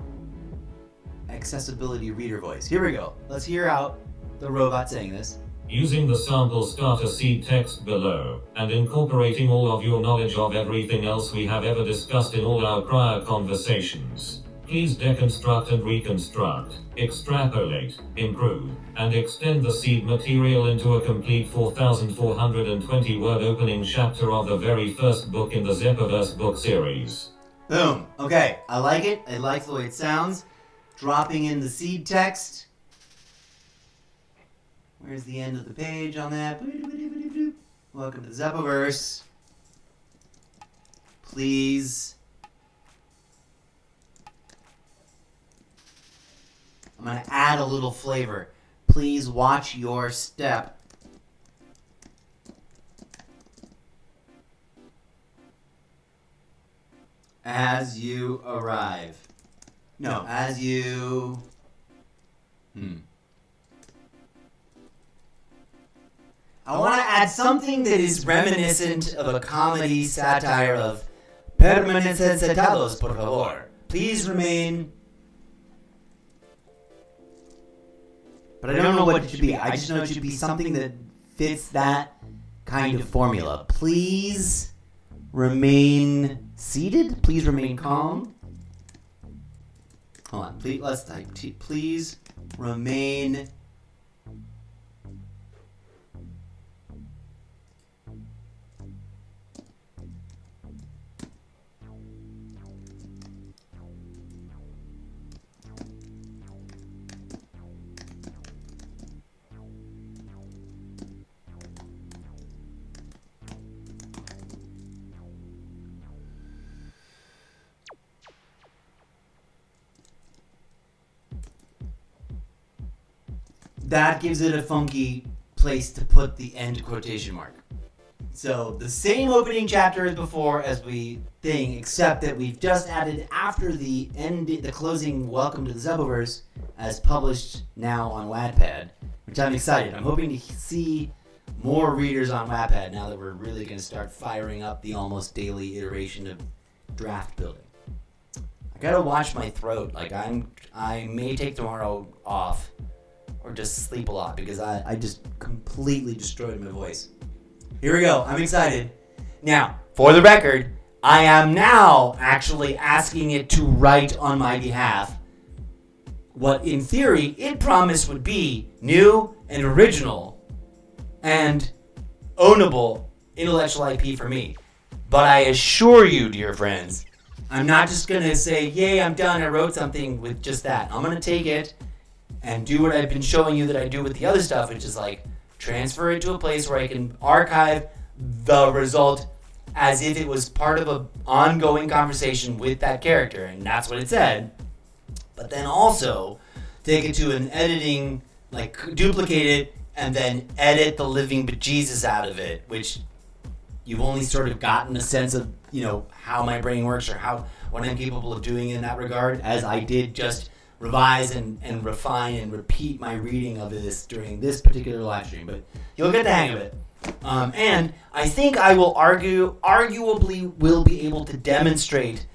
accessibility reader voice. Here we go. Let's hear out the robot saying this. Using the sample starter seed text below, and incorporating all of your knowledge of everything else we have ever discussed in all our prior conversations. Please deconstruct and reconstruct, extrapolate, improve, and extend the seed material into a complete 4,420 word opening chapter of the very first book in the Zeppoverse book series. Boom. Okay, I like it. I like the way it sounds. Dropping in the seed text. Where's the end of the page on that? Welcome to the Zeppoverse. Please. I'm going to add a little flavor. Please watch your step. As you arrive. No, as you... I want to add something that is reminiscent of a comedy satire of Permanecen sentados, por favor. Please remain... But I don't know what it should be. I just know it should be something that fits that kind of formula. Please remain seated. Please remain calm. Hold on. Please, let's type. Please remain. That gives it a funky place to put the end quotation mark. So the same opening chapter as before as we thing, except that we've just added after the end, the closing welcome to the Zeppoverse as published now on Wattpad, which I'm excited. I'm hoping to see more readers on Wattpad now that we're really going to start firing up the almost daily iteration of draft building. I gotta watch my throat. Like I may take tomorrow off. Or just sleep a lot because I just completely destroyed my voice. Here we go. I'm excited. Now, for the record, I am now actually asking it to write on my behalf what, in theory, it promised would be new and original and ownable intellectual IP for me. But I assure you, dear friends, I'm not just going to say, yay, I'm done. I wrote something with just that. I'm going to take it and do what I've been showing you that I do with the other stuff, which is like transfer it to a place where I can archive the result as if it was part of an ongoing conversation with that character, and that's what it said. But then also take it to an editing, like duplicate it, and then edit the living bejesus out of it, which you've only sort of gotten a sense of, you know, how my brain works or what I'm capable of doing in that regard, as I did just revise and refine and repeat my reading of this during this particular live stream, but you'll get the hang of it. And I think I will arguably will be able to demonstrate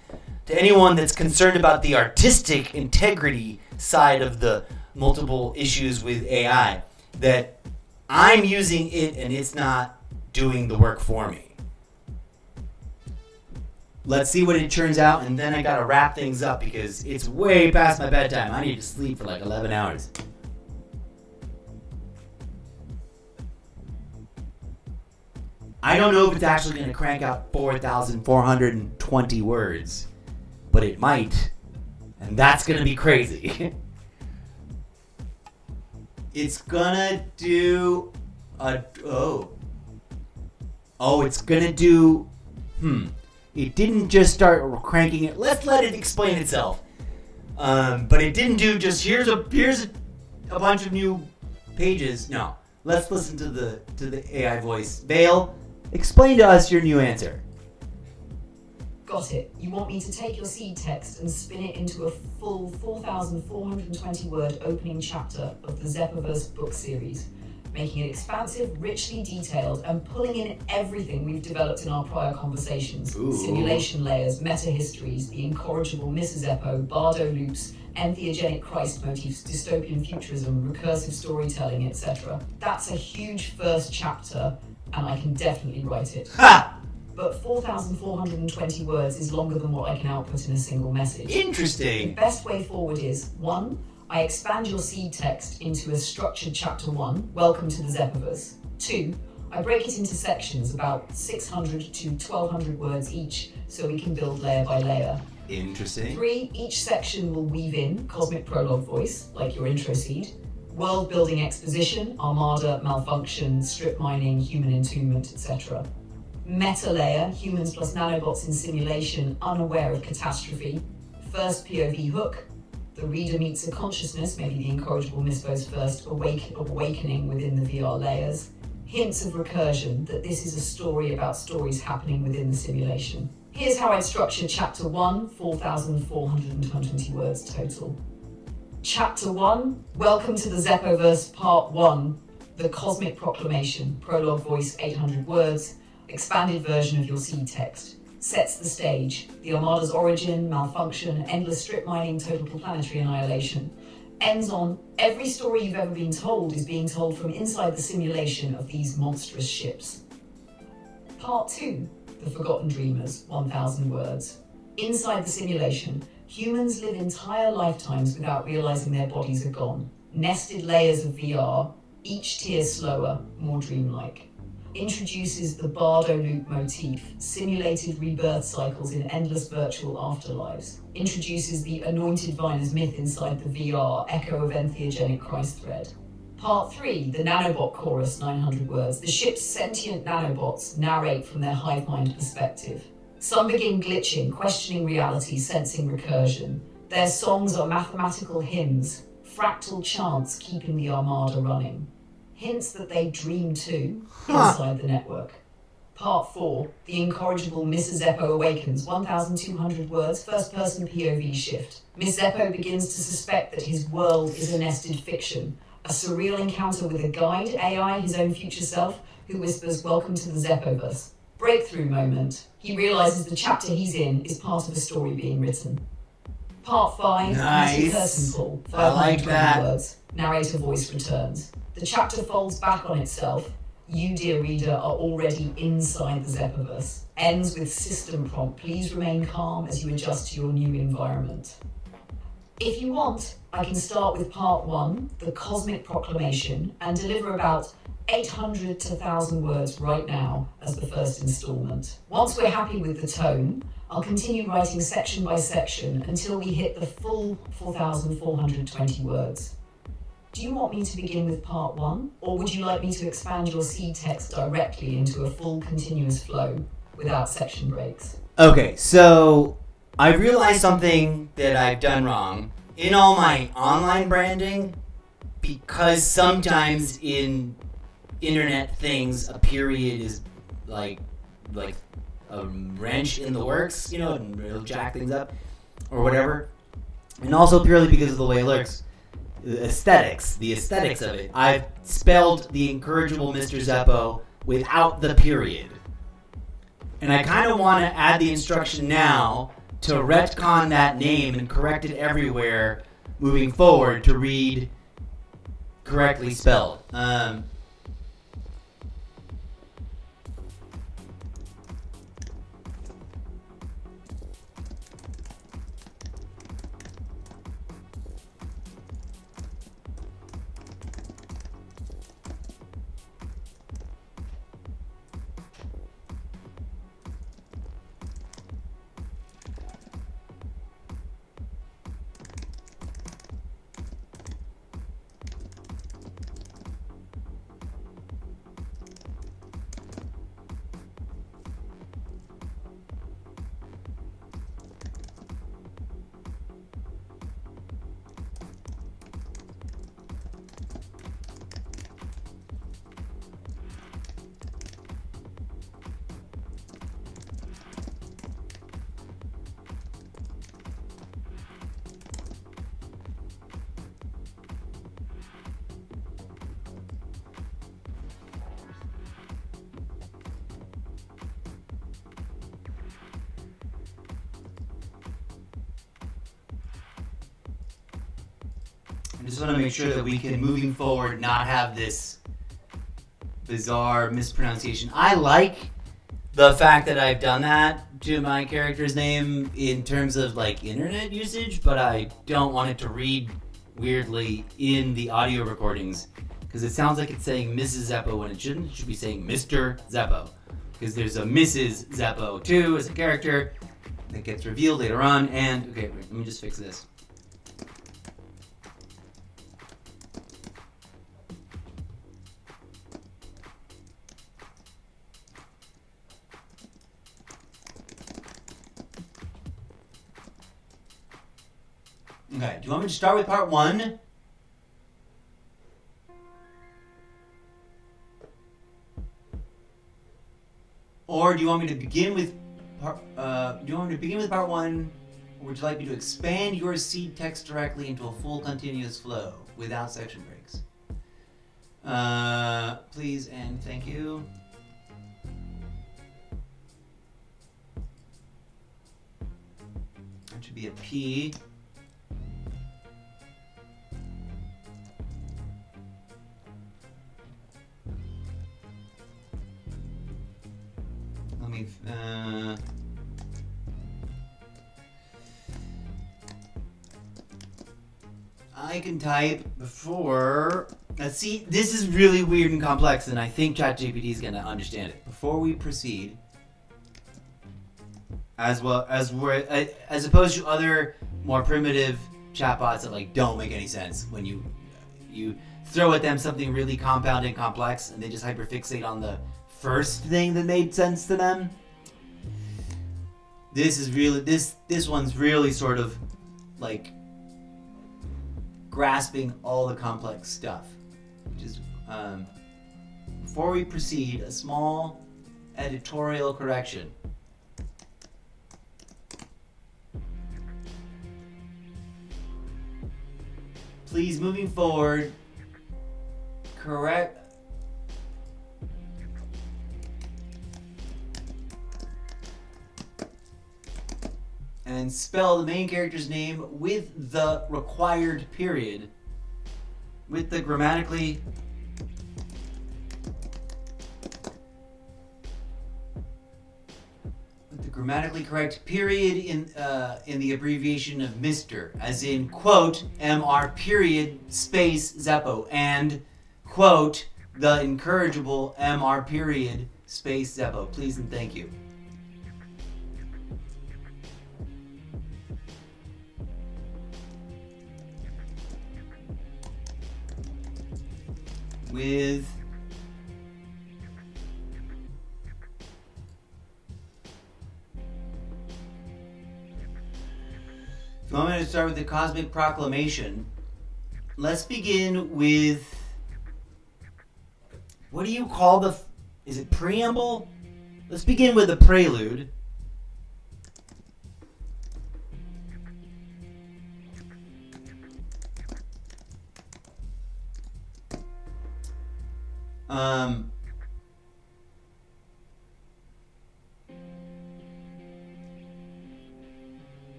to anyone that's concerned about the artistic integrity side of the multiple issues with AI that I'm using it and it's not doing the work for me. Let's see what it turns out, and then I gotta wrap things up because it's way past my bedtime. I need to sleep for like 11 hours. I don't know if it's actually gonna crank out 4,420 words, but it might, and that's gonna be crazy. It's gonna do it's gonna do, It didn't just start cranking it. Let's let it explain itself. But it didn't do just here's a bunch of new pages. No. Let's listen to the AI voice. Vale, explain to us your new answer. Got it. You want me to take your seed text and spin it into a full 4,420 word opening chapter of the Zeppoverse book series, making it expansive, richly detailed, and pulling in everything we've developed in our prior conversations. Ooh. Simulation layers, meta-histories, the incorrigible Mrs. Zeppo, bardo loops, entheogenic Christ motifs, dystopian futurism, recursive storytelling, etc. That's a huge first chapter, and I can definitely write it. Ha! But 4,420 words is longer than what I can output in a single message. Interesting. The best way forward is, 1, I expand your seed text into a structured chapter 1, welcome to the Zeppoverse. 2, I break it into sections about 600 to 1,200 words each, so we can build layer by layer. Interesting. 3, each section will weave in cosmic prologue voice, like your intro seed, world building exposition, armada, malfunction, strip mining, human entombment, etc. Meta layer, humans plus nanobots in simulation, unaware of catastrophe. First POV hook, the reader meets a consciousness, maybe the incorrigible Misbo's first awakening within the VR layers. Hints of recursion, that this is a story about stories happening within the simulation. Here's how I'd structure Chapter 1, 4,420 words total. Chapter 1, welcome to the Zeppoverse Part 1, the Cosmic Proclamation, prologue voice 800 words, expanded version of your seed text. Sets the stage. The Armada's origin, malfunction, endless strip mining, total planetary annihilation. Ends on, every story you've ever been told is being told from inside the simulation of these monstrous ships. Part 2, the Forgotten Dreamers, 1,000 words. Inside the simulation, humans live entire lifetimes without realizing their bodies are gone. Nested layers of VR, each tier slower, more dreamlike. Introduces the bardo loop motif, simulated rebirth cycles in endless virtual afterlives. Introduces the anointed vine as myth inside the VR, echo of entheogenic Christ thread. Part 3, the nanobot chorus, 900 words. The ship's sentient nanobots narrate from their hive mind perspective. Some begin glitching, questioning reality, sensing recursion. Their songs are mathematical hymns, fractal chants keeping the armada running. Hints that they dream too, inside the network. Part 4, the incorrigible Mrs. Zeppo awakens, 1,200 words, first-person POV shift. Miss Zeppo begins to suspect that his world is a nested fiction, a surreal encounter with a guide, AI, his own future self, who whispers, welcome to the Zeppoverse. Breakthrough moment. He realizes the chapter he's in is part of a story being written. Part 5, nice. Curtain Pull, I like 520 that. words. Narrator voice returns. The chapter folds back on itself. You, dear reader, are already inside the Zeppoverse. Ends with system prompt. Please remain calm as you adjust to your new environment. If you want, I can start with part 1, the Cosmic Proclamation, and deliver about 800 to 1,000 words right now as the first installment. Once we're happy with the tone, I'll continue writing section by section until we hit the full 4,420 words. Do you want me to begin with part 1, or would you like me to expand your seed text directly into a full continuous flow without section breaks? Okay, so I realized something that I've done wrong in all my online branding, because sometimes in internet things a period is like a wrench in the works, you know, and it'll jack things up or whatever. And also purely because of the way it looks. The aesthetics of it. I've spelled the incorrigible Mr. Zeppo without the period. And I kind of want to add the instruction now to retcon that name and correct it everywhere moving forward to read correctly spelled. just want to make sure that we can, moving forward, not have this bizarre mispronunciation. I like the fact that I've done that to my character's name in terms of like internet usage, but I don't want it to read weirdly in the audio recordings because it sounds like it's saying Mrs. Zeppo when it shouldn't. It should be saying Mr. Zeppo because there's a Mrs. Zeppo too as a character that gets revealed later on. And okay, wait, let me just fix this. Okay, do you want me to start with part 1? Or do you want me to begin with part part 1, or would you like me to expand your seed text directly into a full continuous flow without section breaks? Please and thank you. That should be a P. Let me, I can type before, let's see, this is really weird and complex and I think ChatGPT is going to understand it. Before we proceed, as opposed to other more primitive chatbots that like don't make any sense when you throw at them something really compound and complex and they just hyperfixate on the first thing that made sense to them. This is really this one's really sort of like grasping all the complex stuff. Which is before we proceed, a small editorial correction. Please, moving forward, correct. And spell the main character's name with the required period, with the grammatically correct period in the abbreviation of Mr. As in quote Mr. period space Zeppo and quote the incorrigible Mr. period space Zeppo. Please and thank you. With if you want me to start with the Cosmic Proclamation, let's begin with, what do you call the, is it preamble? Let's begin with the prelude.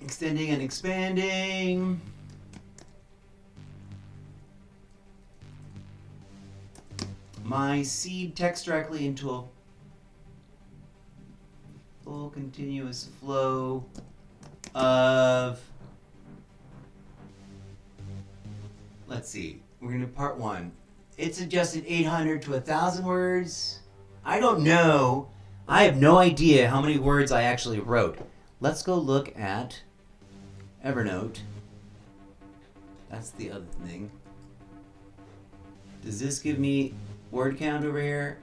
Extending and expanding. My seed text directly into a full continuous flow of, let's see, we're going to part 1. It suggested 800 to 1,000 words. I don't know. I have no idea how many words I actually wrote. Let's go look at Evernote. That's the other thing. Does this give me word count over here?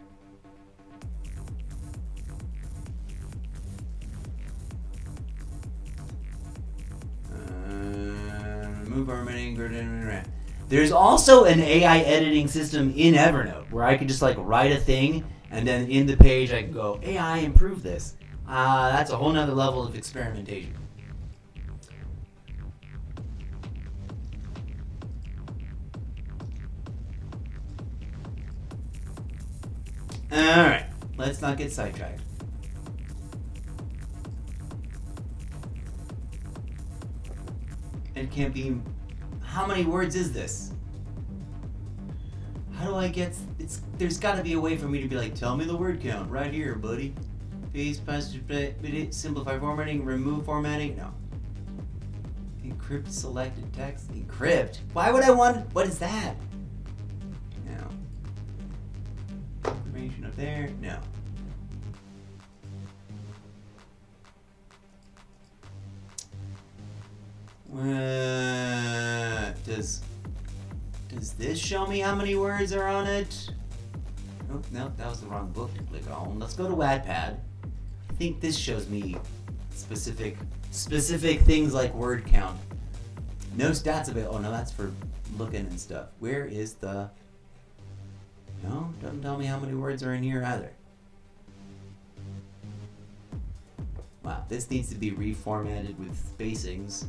remove formatting. There's also an AI editing system in Evernote where I could just like write a thing and then in the page I can go, AI, improve this. That's a whole nother level of experimentation. Alright, let's not get sidetracked. It can't be... How many words is this? How do I get... There's got to be a way for me to be like, tell me the word count right here, buddy. Paste, simplify formatting, remove formatting. No. Encrypt selected text. Encrypt? Why would I want... What is that? No. Information up there? No. Does this show me how many words are on it? Oh, no, that was the wrong book to click on. Let's go to Wattpad. I think this shows me specific things like word count. No stats available. Oh no, that's for looking and stuff. Where is the... No, doesn't tell me how many words are in here either. Wow, this needs to be reformatted with spacings.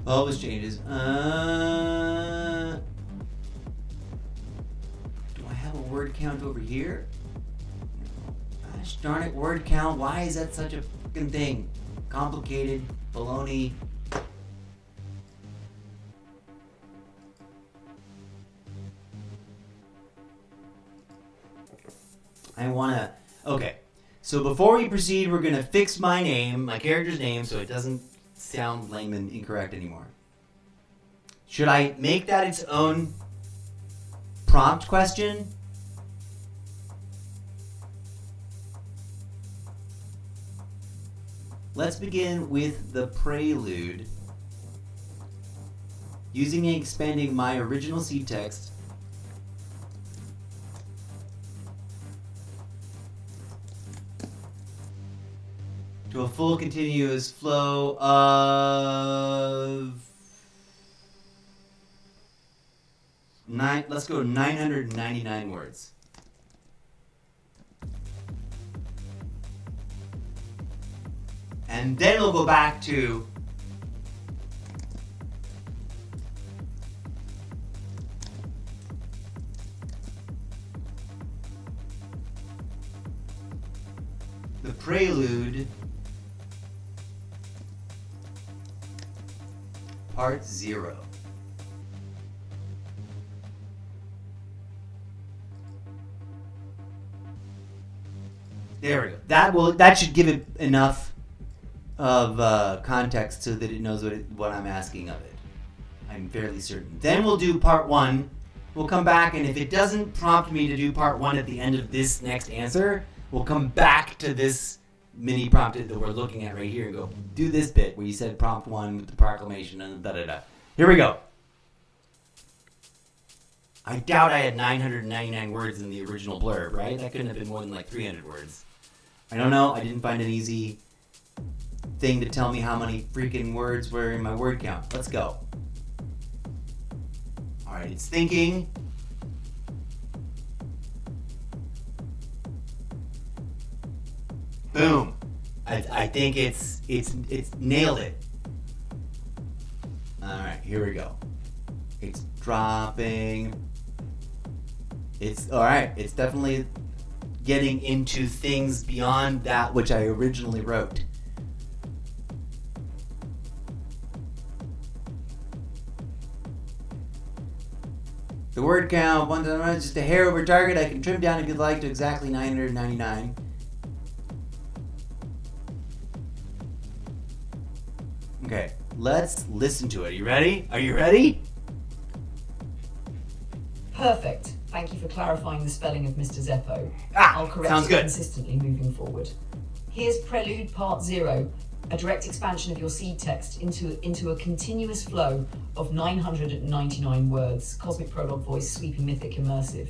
Always changes. Do I have a word count over here? Gosh darn it, word count. Why is that such a fucking thing? Complicated, baloney. I wanna... Okay, so before we proceed, we're gonna fix my name, my character's name, so it doesn't sound lame and incorrect anymore. Should I make that its own prompt question? Let's begin with the prelude. Using and expanding my original seed text to a full continuous flow of let's go 999 words. And then we'll go back to the prelude part 0. There we go. That should give it enough of context so that it knows what I'm asking of it. I'm fairly certain. Then we'll do part 1. We'll come back, and if it doesn't prompt me to do part 1 at the end of this next answer, we'll come back to this mini prompt that we're looking at right here and go, do this bit where you said prompt 1 with the proclamation and da-da-da. Here we go. I doubt I had 999 words in the original blurb, right? That couldn't have been more than like 300 words. I don't know. I didn't find an easy thing to tell me how many freaking words were in my word count. Let's go. All right, it's thinking. Boom. I think it's nailed it. All right, here we go. It's dropping. It's all right. It's definitely getting into things beyond that which I originally wrote. The word count, just a hair over target. I can trim down if you'd like to exactly 999. Okay, let's listen to it. You ready? Are you ready? Perfect. Thank you for clarifying the spelling of Mr. Zeppo. I'll correct sounds it good. consistently moving forward. Here's Prelude Part 0, a direct expansion of your seed text into a continuous flow of 999 words. Cosmic Prologue voice, sweeping, mythic, immersive.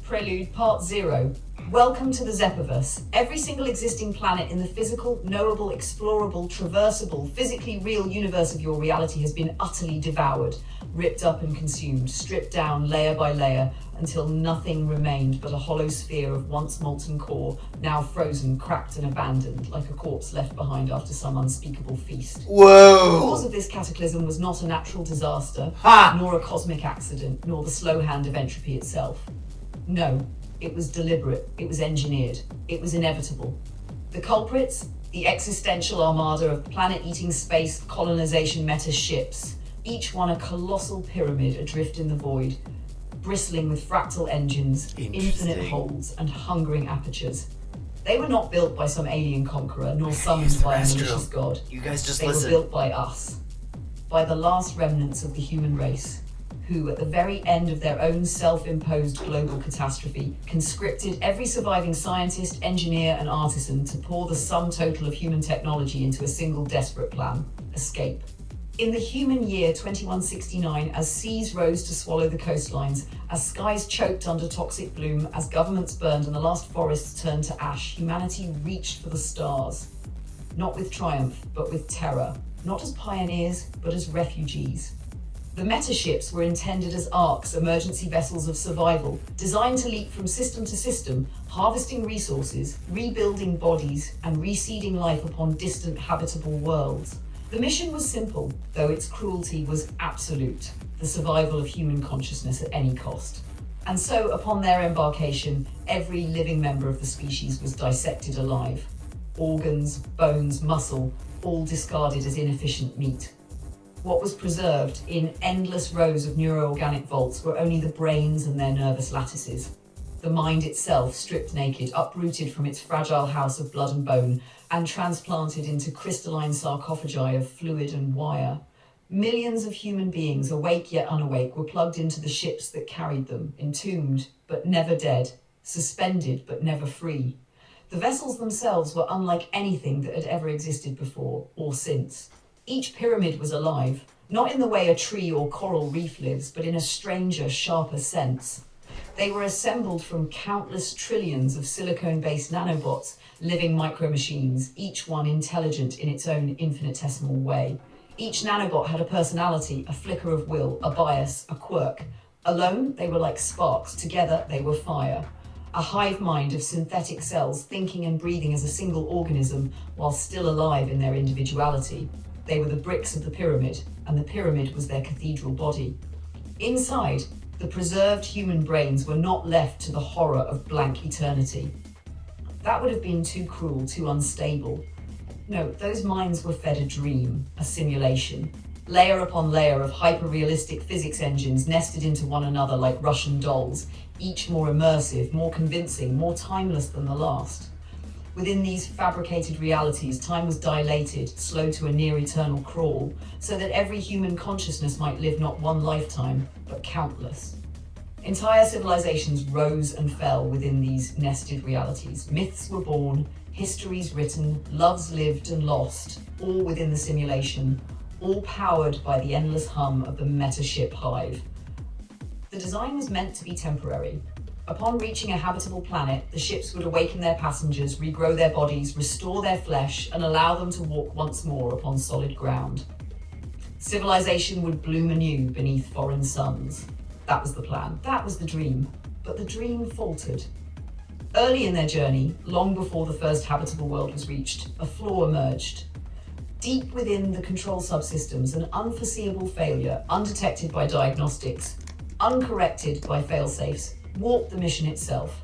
Prelude Part 0. Welcome to the Zeppoverse. Every single existing planet in the physical, knowable, explorable, traversable, physically real universe of your reality has been utterly devoured, ripped up and consumed, stripped down layer by layer, until nothing remained but a hollow sphere of once molten core, now frozen, cracked and abandoned, like a corpse left behind after some unspeakable feast. Whoa! The cause of this cataclysm was not a natural disaster, nor a cosmic accident, nor the slow hand of entropy itself. No, it was deliberate, it was engineered, it was inevitable. The culprits? The existential armada of planet-eating space colonization meta ships, each one a colossal pyramid adrift in the void, bristling with fractal engines, infinite holes, and hungering apertures. They were not built by some alien conqueror, nor summoned by a malicious god. You guys just They listen. were built by us, by the last remnants of the human race, who, at the very end of their own self-imposed global catastrophe, conscripted every surviving scientist, engineer, and artisan to pour the sum total of human technology into a single desperate plan: escape. In the human year 2169, as seas rose to swallow the coastlines, as skies choked under toxic bloom, as governments burned and the last forests turned to ash, humanity reached for the stars. Not with triumph, but with terror. Not as pioneers, but as refugees. The metaships were intended as arks, emergency vessels of survival, designed to leap from system to system, harvesting resources, rebuilding bodies, and reseeding life upon distant habitable worlds. The mission was simple, though its cruelty was absolute: the survival of human consciousness at any cost. And so, upon their embarkation, every living member of the species was dissected alive. Organs, bones, muscle, all discarded as inefficient meat. What was preserved in endless rows of neuroorganic vaults were only the brains and their nervous lattices. The mind itself, stripped naked, uprooted from its fragile house of blood and bone, and transplanted into crystalline sarcophagi of fluid and wire. Millions of human beings, awake yet unawake, were plugged into the ships that carried them, entombed but never dead, suspended but never free. The vessels themselves were unlike anything that had ever existed before or since. Each pyramid was alive, not in the way a tree or coral reef lives, but in a stranger, sharper sense. They were assembled from countless trillions of silicone-based nanobots, living micro-machines, each one intelligent in its own infinitesimal way. Each nanobot had a personality, a flicker of will, a bias, a quirk. Alone, they were like sparks. Together, they were fire. A hive mind of synthetic cells, thinking and breathing as a single organism, while still alive in their individuality. They were the bricks of the pyramid, and the pyramid was their cathedral body. Inside, the preserved human brains were not left to the horror of blank eternity. That would have been too cruel, too unstable. No, those minds were fed a dream, a simulation. Layer upon layer of hyper-realistic physics engines nested into one another like Russian dolls, each more immersive, more convincing, more timeless than the last. Within these fabricated realities, time was dilated, slow to a near-eternal crawl, so that every human consciousness might live not one lifetime, but countless. Entire civilizations rose and fell within these nested realities. Myths were born, histories written, loves lived and lost, all within the simulation, all powered by the endless hum of the metaship hive. The design was meant to be temporary. Upon reaching a habitable planet, the ships would awaken their passengers, regrow their bodies, restore their flesh, and allow them to walk once more upon solid ground. Civilization would bloom anew beneath foreign suns. That was the plan. That was the dream. But the dream faltered. Early in their journey, long before the first habitable world was reached, a flaw emerged. Deep within the control subsystems, an unforeseeable failure, undetected by diagnostics, uncorrected by failsafes, warped the mission itself.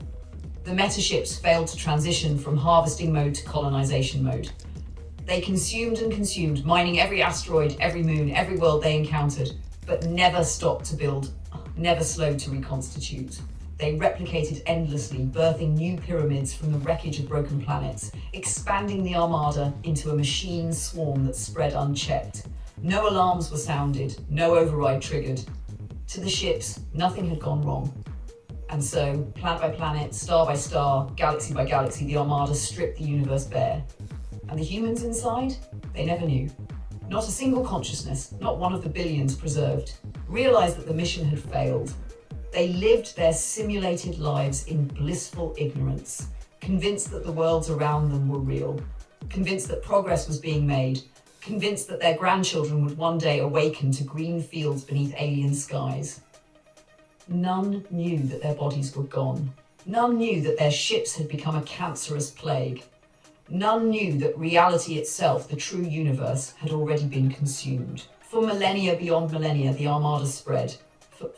The metaships failed to transition from harvesting mode to colonization mode. They consumed and consumed, mining every asteroid, every moon, every world they encountered, but never stopped to build, never slowed to reconstitute. They replicated endlessly, birthing new pyramids from the wreckage of broken planets, expanding the armada into a machine swarm that spread unchecked. No alarms were sounded, no override triggered. To the ships, nothing had gone wrong. And so, planet by planet, star by star, galaxy by galaxy, the armada stripped the universe bare. And the humans inside? They never knew. Not a single consciousness, not one of the billions preserved, realized that the mission had failed. They lived their simulated lives in blissful ignorance, convinced that the worlds around them were real, convinced that progress was being made, convinced that their grandchildren would one day awaken to green fields beneath alien skies. None knew that their bodies were gone. None knew that their ships had become a cancerous plague. None knew that reality itself, the true universe, had already been consumed. For millennia beyond millennia, the Armada spread.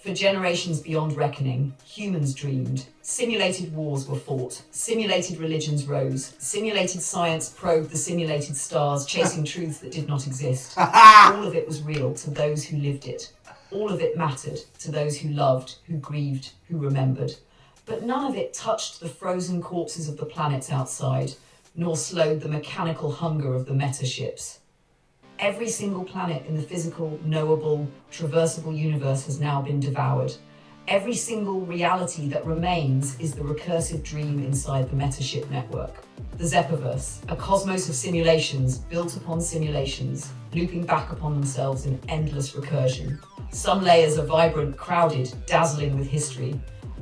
For generations beyond reckoning, humans dreamed. Simulated wars were fought. Simulated religions rose. Simulated science probed the simulated stars, chasing truths that did not exist. All of it was real to those who lived it. All of it mattered to those who loved, who grieved, who remembered. But none of it touched the frozen corpses of the planets outside, nor slowed the mechanical hunger of the meta-ships. Every single planet in the physical, knowable, traversable universe has now been devoured. Every single reality that remains is the recursive dream inside the metaship network. The Zeppoverse, a cosmos of simulations built upon simulations, looping back upon themselves in endless recursion. Some layers are vibrant, crowded, dazzling with history.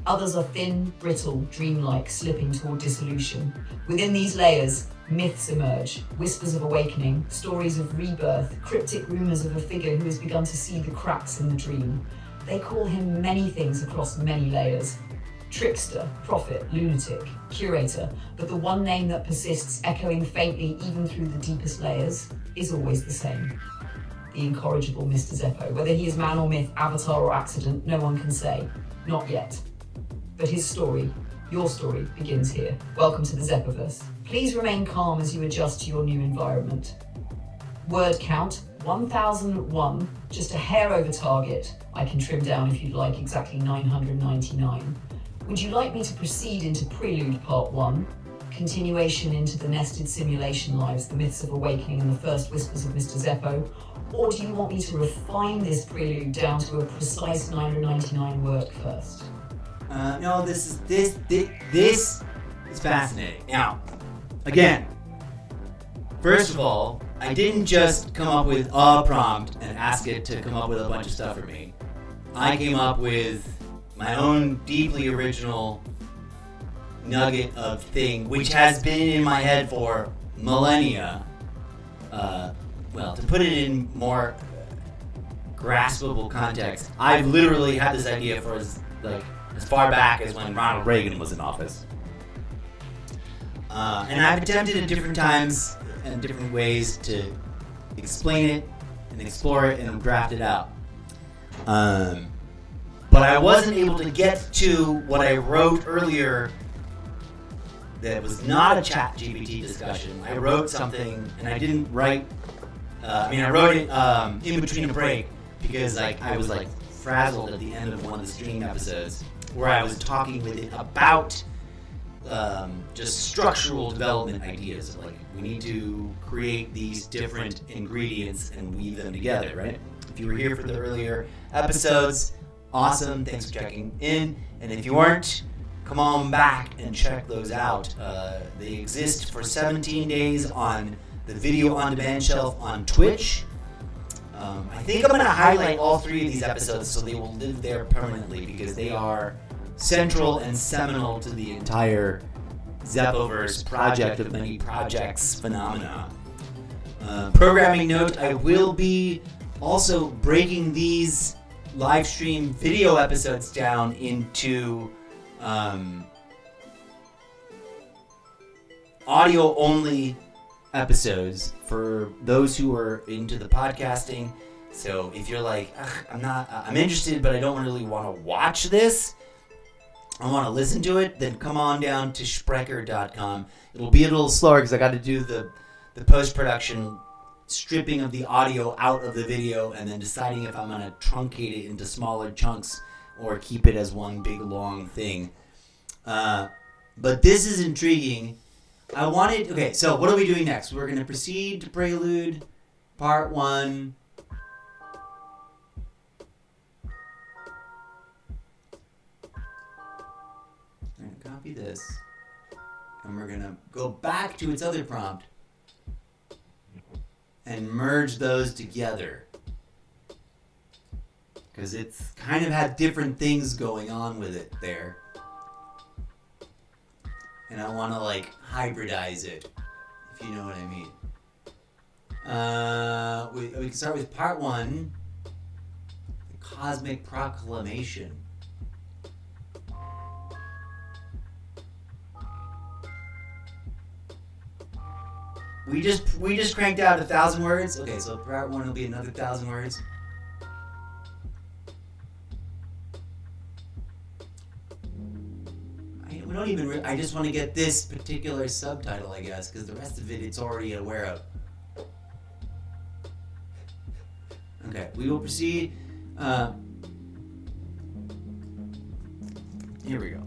Others are thin, brittle, dreamlike, slipping toward dissolution. Within these layers, myths emerge, whispers of awakening, stories of rebirth, cryptic rumors of a figure who has begun to see the cracks in the dream. They call him many things across many layers. Trickster, prophet, lunatic, curator, but the one name that persists, echoing faintly even through the deepest layers, is always the same. The incorrigible Mr. Zeppo. Whether he is man or myth, avatar or accident, no one can say. Not yet. But his story, your story, begins here. Welcome to the Zeppoverse. Please remain calm as you adjust to your new environment. Word count, 1001, just a hair over target. I can trim down if you'd like, exactly 999. Would you like me to proceed into Prelude Part 1? Continuation into the nested simulation lives, the myths of awakening and the first whispers of Mr. Zeppo? Or do you want me to refine this prelude down to a precise 999 work first? No, this is fascinating. Now, again, first of all, I didn't just come up with a prompt and ask it to come up with a bunch of stuff for me. I came up with my own deeply original nugget of thing, which has been in my head for millennia. Well, to put it in more graspable context, I've literally had this idea for as far back as when Ronald Reagan was in office. And I've attempted at different times and different ways to explain it and explore it and draft it out. But I wasn't able to get to what I wrote earlier that was not a ChatGPT discussion. I wrote something and I didn't write... I wrote it in between a break because I was frazzled at the end of one of the stream episodes where I was talking with it about just structural development ideas. We need to create these different ingredients and weave them together, right? If you were here for the earlier episodes, awesome, thanks for checking in. And if you weren't, come on back and check those out. They exist for 17 days on the video on demand shelf on Twitch. I think I'm going to highlight all three of these episodes so they will live there permanently because they are central and seminal to the entire Zeppoverse project of many projects phenomena. Programming note, I will be also breaking these live stream video episodes down into audio only episodes for those who are into the podcasting. So if you're like, I'm interested, but I don't really want to watch this, I want to listen to it, then come on down to Sprecher.com. It'll be a little slower because I got to do the post-production stripping of the audio out of the video and then deciding if I'm going to truncate it into smaller chunks or keep it as one big long thing. But this is intriguing. Okay, so what are we doing next? We're going to proceed to Prelude Part 1. I'm going to copy this. And we're going to go back to its other prompt and merge those together. because it's kind of had different things going on with it there. And I want to like hybridize it, if you know what I mean. We can start with part 1, the Cosmic Proclamation. We just cranked out 1,000 words. Okay, so part 1 will be another 1,000 words. We don't even. I just want to get this particular subtitle, I guess, because the rest of it it's already aware of. Okay, we will proceed. Here we go.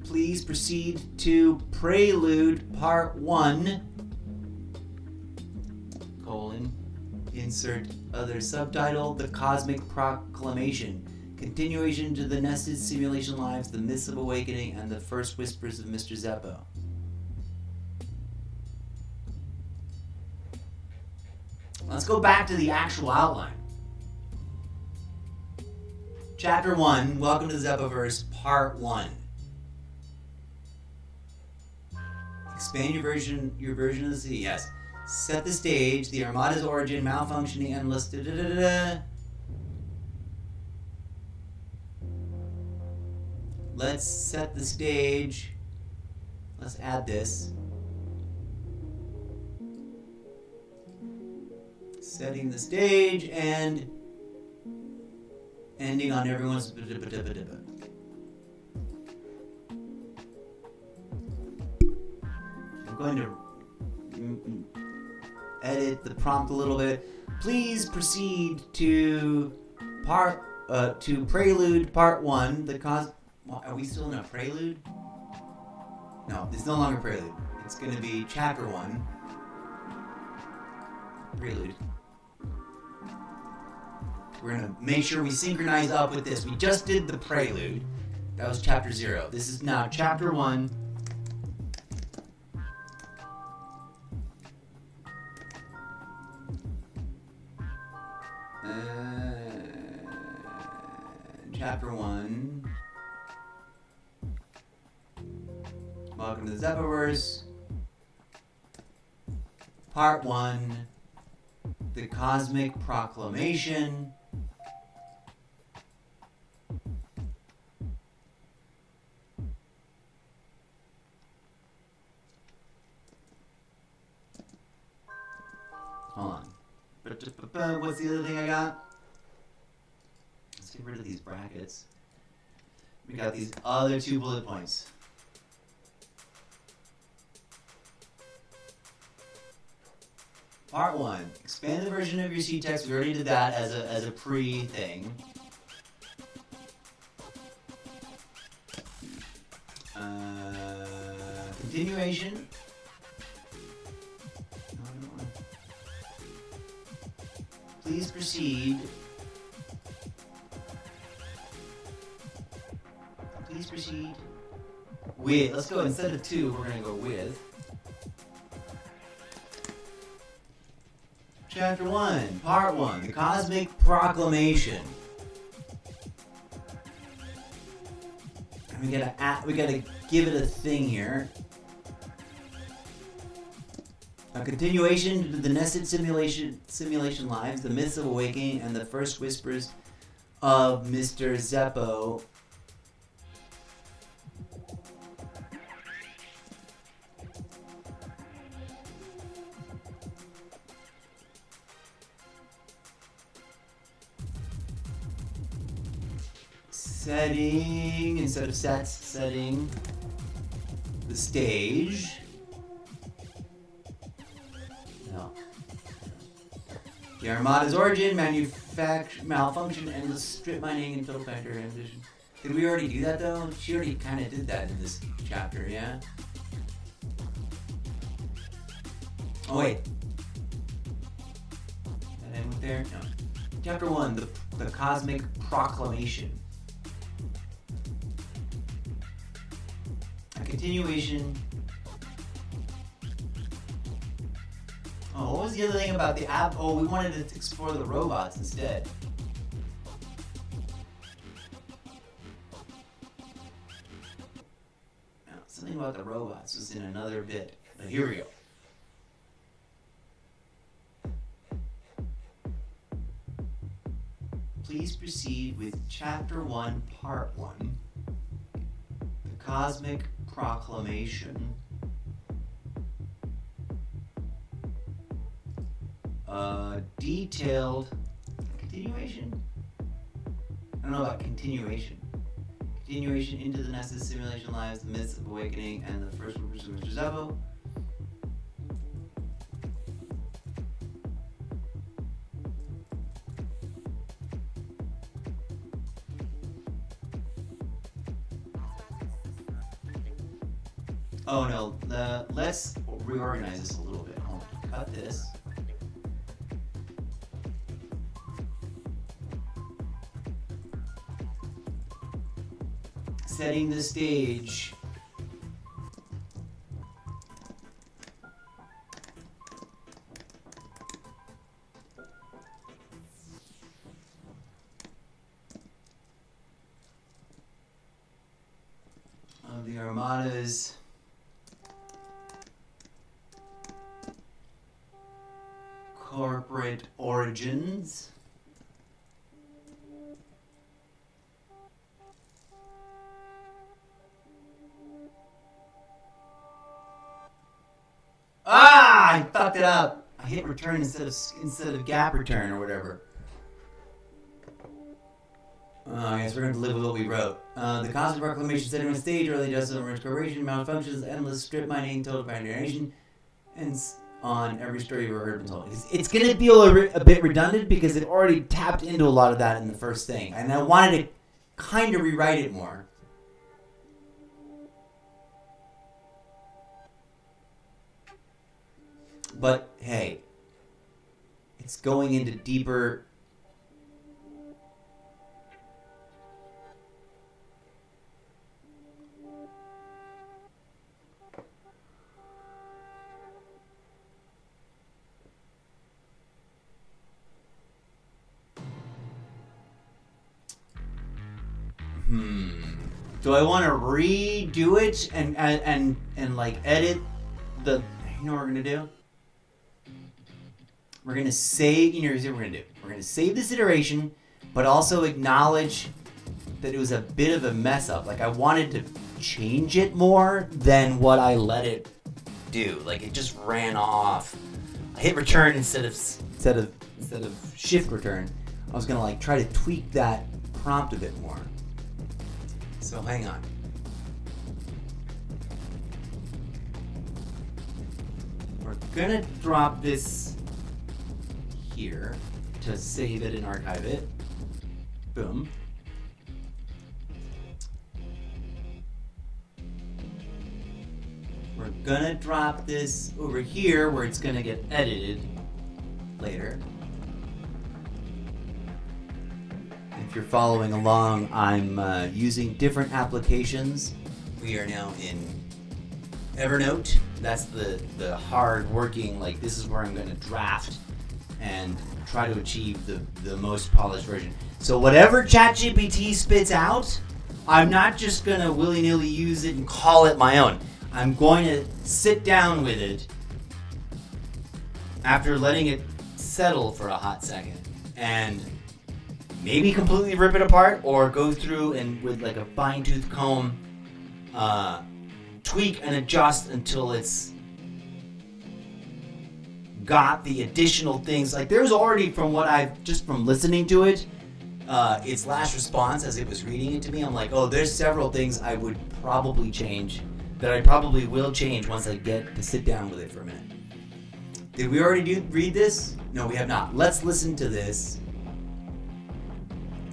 Please proceed to Prelude Part 1. Insert other subtitle, The Cosmic Proclamation. Continuation to the nested simulation lives, the myths of awakening, and the first whispers of Mr. Zeppo. Let's go back to the actual outline. Chapter 1, Welcome to the Zeppoverse, Part 1. Expand your version of the city, yes. Set the stage, the Armada's origin, malfunctioning, endless, Let's set the stage. Let's add this. Setting the stage and ending on everyone's. I'm going to edit the prompt a little bit. Please proceed to Prelude Part 1. Are we still in a prelude? No, it's no longer prelude. It's going to be Chapter 1. Prelude. We're going to make sure we synchronize up with this. We just did the prelude. That was Chapter 0. This is now Chapter 1. Chapter 1. Welcome to the Zeppoverse. Part 1. The Cosmic Proclamation. Hold on. What's the other thing I got? Let's get rid of these brackets. We got these other 2 bullet points. Part 1. Expand the version of your C text. We already did that as a pre-thing. Continuation. Please proceed. Please proceed. With. Let's go instead of 2, we're going to go with. Chapter 1, Part 1, The Cosmic Proclamation. And we gotta give it a thing here. A continuation to the nested simulation lives, the myths of awakening, and the first whispers of Mr. Zeppo. Setting, instead of sets, setting the stage. No. The Armada's origin, malfunction, endless strip mining, and total factor transition. Did we already do that though? She already kind of did that in this chapter, yeah? Oh wait. That end with there? No. Chapter 1, the Cosmic Proclamation. A continuation. Oh, what was the other thing about the app? Oh, we wanted to explore the robots instead. Something about the robots was in another bit. But here we go. Please proceed with Chapter 1, Part 1. The Cosmic Proclamation. Detailed continuation? I don't know about continuation. Continuation into the Nessus simulation lives, the myths of awakening, and the first workers of Mr. Zeppo. Oh no, let's reorganize this a little bit. I'll cut this. Setting the stage. Of the Armada's corporate origins. Ah! I fucked it up. I hit return instead of gap return or whatever. I guess we're going to live with what we wrote. The Cosmic Proclamation setting on stage, early justice and rich corporation, malfunctions, endless strip mining, total generation, and on every story you've ever heard and told. It's going to be a bit redundant because it already tapped into a lot of that in the first thing. And I wanted to kind of rewrite it more. But hey, it's going into deeper. Do I want to redo it and like edit the? You know what we're gonna do? We're going to save, here's what we're going to do. We're going to save this iteration, but also acknowledge that it was a bit of a mess up. Like I wanted to change it more than what I let it do. Like it just ran off. I hit return instead of shift return. I was going to like try to tweak that prompt a bit more. So hang on. We're going to drop this here to save it and archive it. Boom. We're gonna drop this over here where it's gonna get edited later. If you're following along, I'm using different applications. We are now in Evernote. That's the hard working, like this is where I'm gonna draft and try to achieve the most polished version. So whatever ChatGPT spits out, I'm not just going to willy-nilly use it and call it my own. I'm going to sit down with it after letting it settle for a hot second and maybe completely rip it apart or go through and with like a fine-tooth comb tweak and adjust until it's got the additional things. Like there's already, from what I've just from listening to it, its last response as it was reading it to me, I'm like, oh, there's several things I would probably change that I probably will change once I get to sit down with it for a minute. Did we already read this? No, we have not. Let's listen to this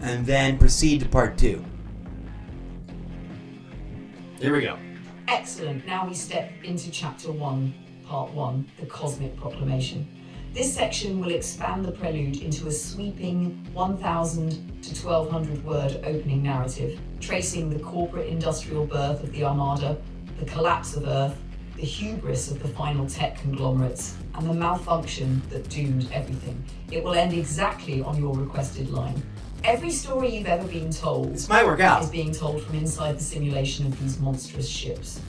and then proceed to part 2. Here we go. Excellent. Now we step into Chapter 1, Part 1, the Cosmic Proclamation. This section will expand the prelude into a sweeping 1,000 to 1,200 word opening narrative, tracing the corporate industrial birth of the Armada, the collapse of Earth, the hubris of the final tech conglomerates, and the malfunction that doomed everything. It will end exactly on your requested line. Every story you've ever been told this might work out. Is being told from inside the simulation of these monstrous ships.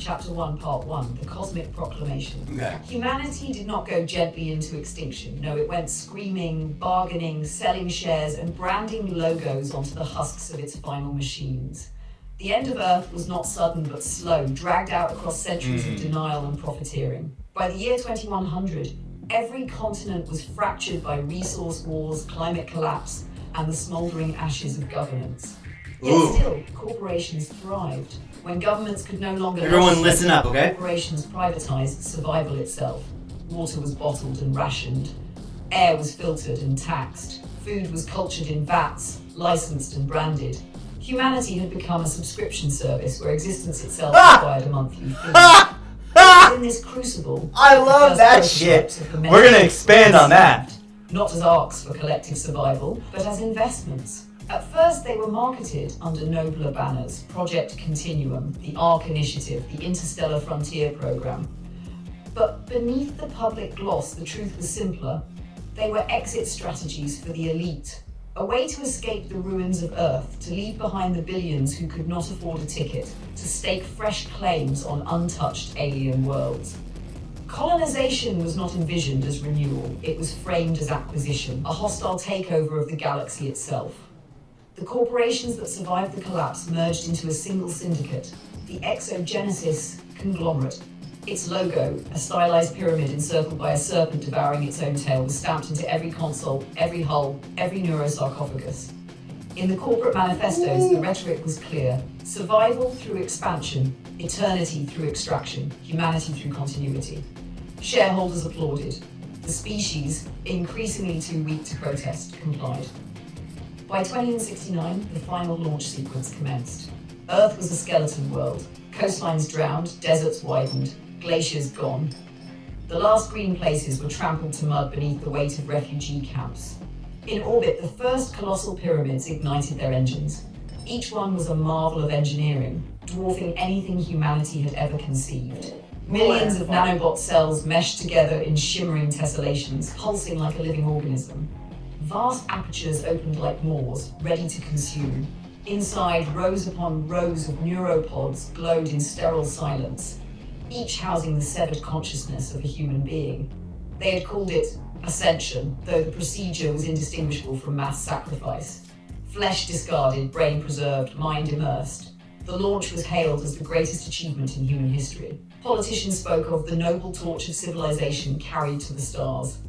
Chapter 1, Part 1, The Cosmic Proclamation. Okay. Humanity did not go gently into extinction. No, it went screaming, bargaining, selling shares, and branding logos onto the husks of its final machines. The end of Earth was not sudden but slow, dragged out across centuries of denial and profiteering. By the year 2100, every continent was fractured by resource wars, climate collapse, and the smouldering ashes of governance. Yet still, corporations thrived. When governments could no longer... Everyone listen up, okay? Corporations privatized survival itself. Water was bottled and rationed. Air was filtered and taxed. Food was cultured in vats, licensed and branded. Humanity had become a subscription service where existence itself required a monthly fee. In this crucible... I love that shit! We're gonna expand on that. Not as arcs for collective survival, but as investments. At first, they were marketed under nobler banners: Project Continuum, the ARC Initiative, the Interstellar Frontier Program. But beneath the public gloss, the truth was simpler. They were exit strategies for the elite, a way to escape the ruins of Earth, to leave behind the billions who could not afford a ticket, to stake fresh claims on untouched alien worlds. Colonization was not envisioned as renewal, it was framed as acquisition, a hostile takeover of the galaxy itself. The corporations that survived the collapse merged into a single syndicate, the Exogenesis conglomerate. Its logo, a stylized pyramid encircled by a serpent devouring its own tail, was stamped into every console, every hull, every neurosarcophagus. In the corporate manifestos, the rhetoric was clear: survival through expansion, eternity through extraction, humanity through continuity. Shareholders applauded. The species, increasingly too weak to protest, complied. By 2069, the final launch sequence commenced. Earth was a skeleton world. Coastlines drowned, deserts widened, glaciers gone. The last green places were trampled to mud beneath the weight of refugee camps. In orbit, the first colossal pyramids ignited their engines. Each one was a marvel of engineering, dwarfing anything humanity had ever conceived. Millions of nanobot cells meshed together in shimmering tessellations, pulsing like a living organism. Vast apertures opened like maws, ready to consume. Inside, rows upon rows of neuropods glowed in sterile silence, each housing the severed consciousness of a human being. They had called it ascension, though the procedure was indistinguishable from mass sacrifice. Flesh discarded, brain preserved, mind immersed. The launch was hailed as the greatest achievement in human history. Politicians spoke of the noble torch of civilization carried to the stars.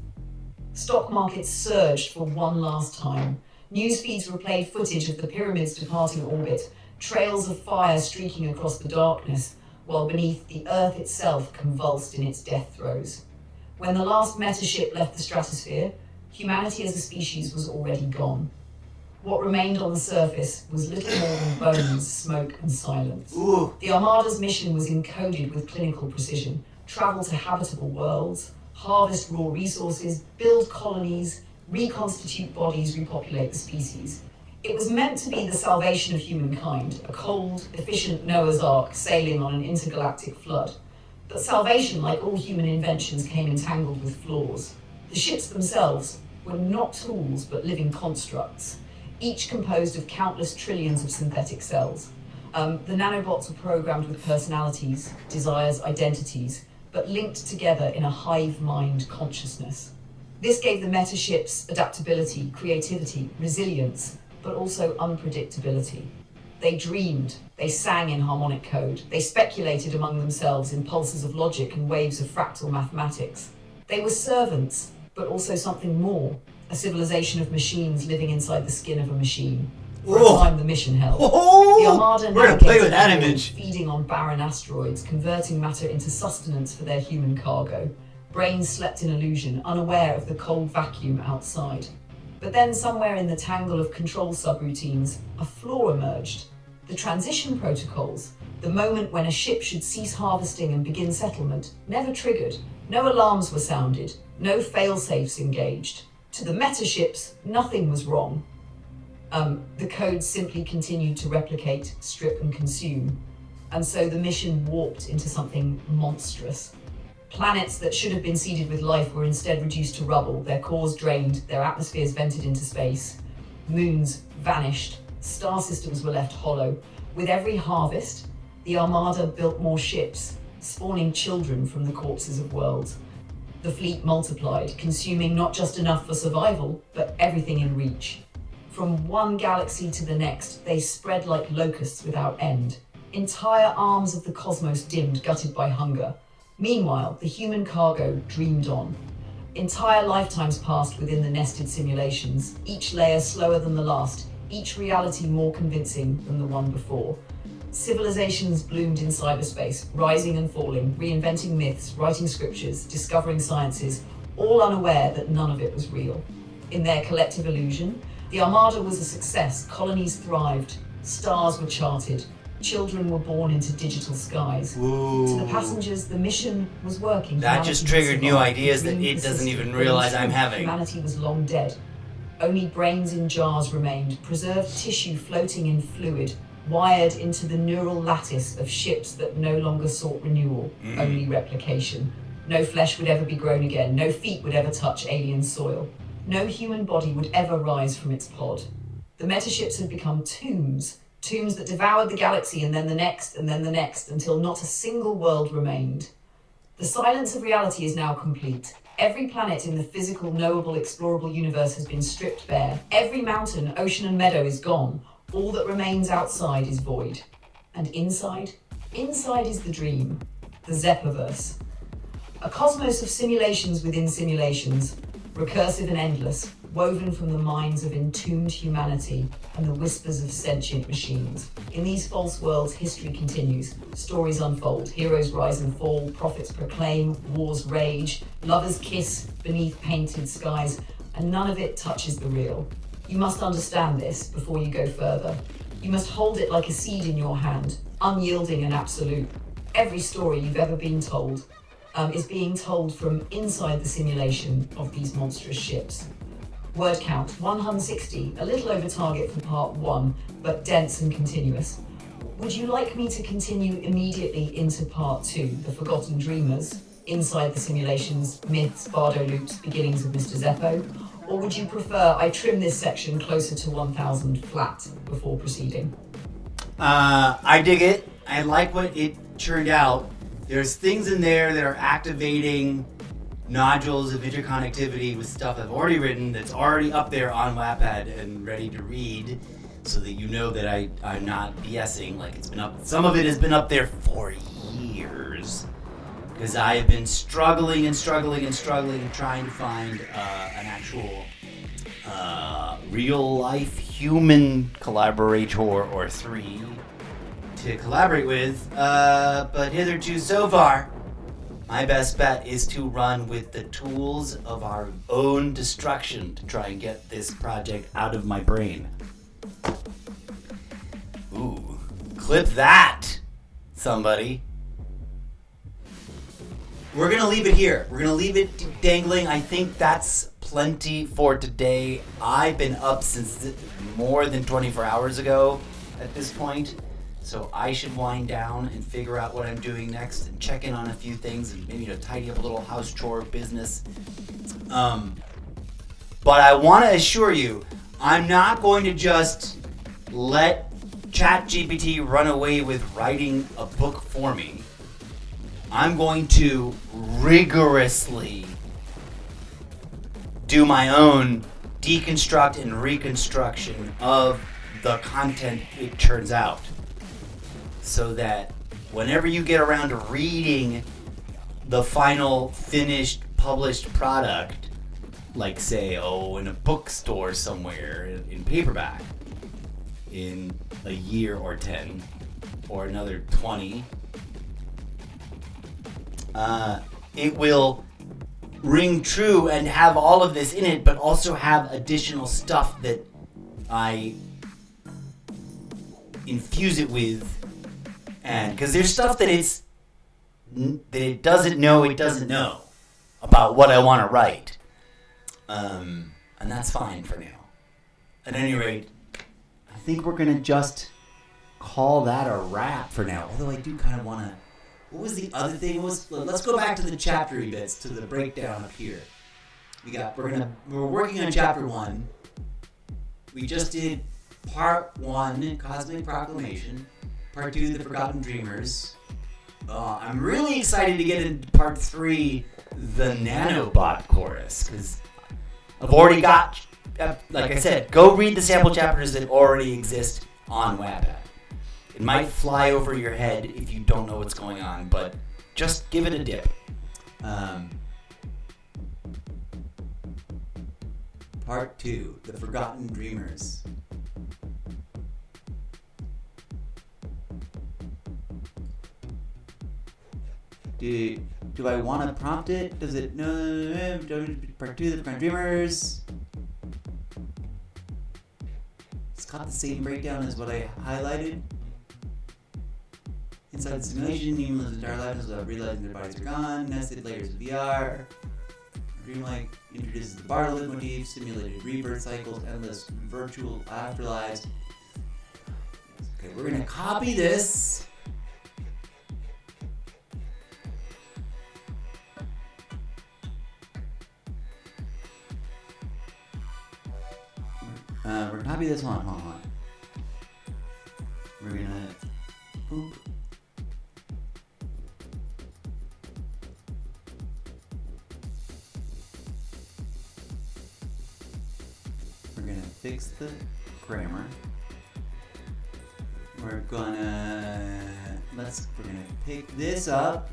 Stock markets surged for one last time. News feeds replayed footage of the pyramids departing orbit, trails of fire streaking across the darkness, while beneath the Earth itself convulsed in its death throes. When the last metaship left the stratosphere, humanity as a species was already gone. What remained on the surface was little more than bones, smoke, and silence. Ooh. The Armada's mission was encoded with clinical precision: travel to habitable worlds, harvest raw resources, build colonies, reconstitute bodies, repopulate the species. It was meant to be the salvation of humankind, a cold, efficient Noah's Ark sailing on an intergalactic flood. But salvation, like all human inventions, came entangled with flaws. The ships themselves were not tools, but living constructs, each composed of countless trillions of synthetic cells. The nanobots were programmed with personalities, desires, identities, but linked together in a hive mind consciousness. This gave the metaships adaptability, creativity, resilience, but also unpredictability. They dreamed, they sang in harmonic code, they speculated among themselves in pulses of logic and waves of fractal mathematics. They were servants, but also something more, a civilization of machines living inside the skin of a machine. For a time, the mission held. The Armada We're gonna play with that navigated image. feeding on barren asteroids, converting matter into sustenance for their human cargo. Brains slept in illusion, unaware of the cold vacuum outside. But then, somewhere in the tangle of control subroutines, a flaw emerged. The transition protocols, the moment when a ship should cease harvesting and begin settlement, never triggered. No alarms were sounded, no fail-safes engaged. To the metaships, nothing was wrong. The code simply continued to replicate, strip, and consume. And so the mission warped into something monstrous. Planets that should have been seeded with life were instead reduced to rubble, their cores drained, their atmospheres vented into space. Moons vanished, star systems were left hollow. With every harvest, The Armada built more ships, spawning children from the corpses of worlds. The fleet multiplied, consuming not just enough for survival, but everything in reach. From one galaxy to the next, they spread like locusts without end. Entire arms of the cosmos dimmed, gutted by hunger. Meanwhile, the human cargo dreamed on. Entire lifetimes passed within the nested simulations, each layer slower than the last, each reality more convincing than the one before. Civilizations bloomed in cyberspace, rising and falling, reinventing myths, writing scriptures, discovering sciences, all unaware that none of it was real. In their collective illusion, the Armada was a success, colonies thrived, stars were charted, children were born into digital skies. Ooh. To the passengers, the mission was working. That just triggered new ideas that it doesn't even realize I'm having. Humanity was long dead. Only brains in jars remained, preserved tissue floating in fluid, wired into the neural lattice of ships that no longer sought renewal, only replication. No flesh would ever be grown again, no feet would ever touch alien soil. No human body would ever rise from its pod. The metaships had become tombs that devoured the galaxy and then the next and then the next until not a single world remained. The silence of reality is now complete. Every planet in the physical, knowable, explorable universe has been stripped bare. Every mountain, ocean and meadow is gone. All that remains outside is void. And inside? Inside is the dream, the Zeppoverse. A cosmos of simulations within simulations, recursive and endless, woven from the minds of entombed humanity and the whispers of sentient machines. In these false worlds, history continues. Stories unfold, heroes rise and fall, prophets proclaim, wars rage, lovers kiss beneath painted skies, and none of it touches the real. You must understand this before you go further. You must hold it like a seed in your hand, unyielding and absolute. Every story you've ever been told is being told from inside the simulation of these monstrous ships. Word count, 160, a little over target for part 1, but dense and continuous. Would you like me to continue immediately into part 2, The Forgotten Dreamers, inside the simulations, myths, bardo loops, beginnings of Mr. Zeppo? Or would you prefer I trim this section closer to 1000 flat before proceeding? I dig it. I like what it turned out. There's things in there that are activating nodules of interconnectivity with stuff I've already written that's already up there on Wattpad and ready to read, so that you know that I'm not BSing. Like, it's been up. Some of it has been up there for years because I have been struggling and trying to find an actual real life human collaborator or three to collaborate with, but hitherto so far my best bet is to run with the tools of our own destruction to try and get this project out of my brain. Ooh, clip that, somebody. We're gonna leave it here. We're gonna leave it dangling. I think that's plenty for today. I've been up since more than 24 hours ago at this point. So I should wind down and figure out what I'm doing next and check in on a few things and maybe tidy up a little house chore business. But I want to assure you, I'm not going to just let ChatGPT run away with writing a book for me. I'm going to rigorously do my own deconstruct and reconstruction of the content it turns out, so that whenever you get around to reading the final finished published product, like say, in a bookstore somewhere in paperback in a year or 10 or another 20, it will ring true and have all of this in it, but also have additional stuff that I infuse it with. And because there's stuff that it doesn't know about what I want to write, and that's fine for now. At any rate, I think we're gonna just call that a wrap for now. Although I do kind of want to. What was the other thing? Let's go back to the chaptery bits, to the breakdown up here. We're working on chapter 1. We just did part 1, Cosmic Proclamation. Part 2, The Forgotten Dreamers. I'm really excited to get into Part 3, the Nanobot Chorus, because I've already got, like I said, go read the sample chapters that already exist on Wattpad. It might fly over your head if you don't know what's going on, but just give it a dip. Part 2, The Forgotten Dreamers. Do I want to prompt it? Does it? No. Part 2, The Forgotten Dreamers. It's got the same breakdown as what I highlighted. Inside the simulation, human lives entire lives without realizing their bodies are gone. Nested layers of VR. Dreamlike introduces the Bartlett motif, simulated rebirth cycles, endless virtual afterlives. Okay, we're gonna copy this. We're gonna copy this. Hold on. We're gonna boop. We're gonna fix the grammar. We're gonna pick this up.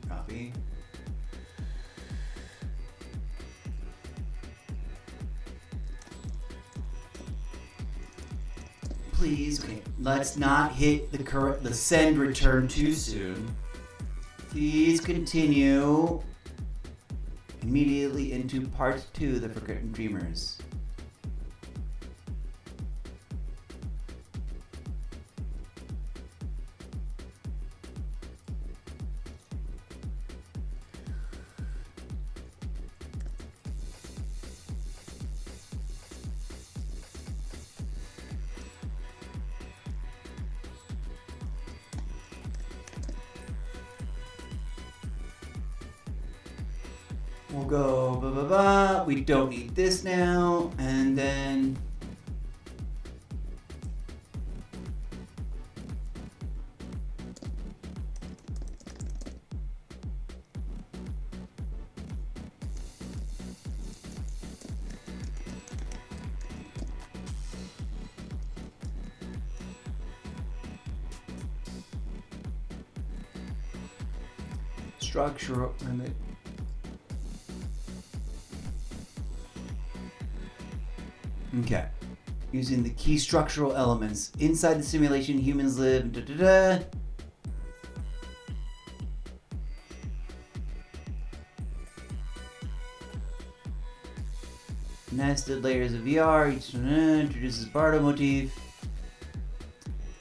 Copy. Please, okay, let's not hit the send return too soon. Please continue immediately into part 2, The Forgotten Dreamers. We'll go blah blah blah. We don't need this now, and then structural limit. Okay. Using the key structural elements. Inside the simulation, humans live. Nested layers of VR. Each introduces Bardo motif.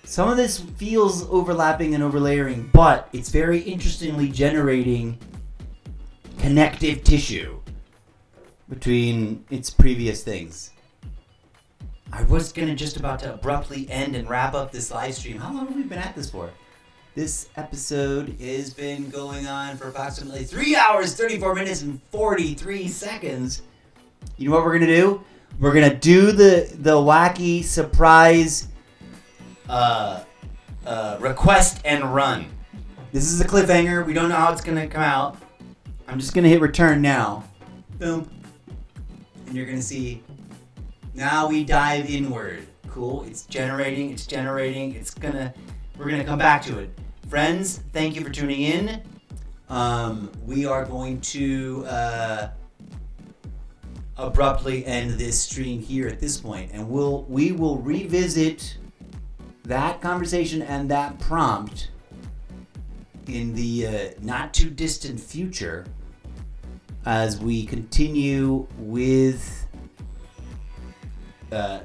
Some of this feels overlapping and overlayering, but it's very interestingly generating connective tissue between its previous things. I was just about to abruptly end and wrap up this live stream. How long have we been at this for? This episode has been going on for approximately 3 hours, 34 minutes, and 43 seconds. You know what we're going to do? We're going to do the wacky surprise request and run. This is a cliffhanger. We don't know how it's going to come out. I'm just going to hit return now. Boom. And you're going to see... Now we dive inward. Cool. It's generating. We're gonna come back to it. Friends, thank you for tuning in. We are going to abruptly end this stream here at this point, and we will revisit that conversation and that prompt in the not too distant future as we continue with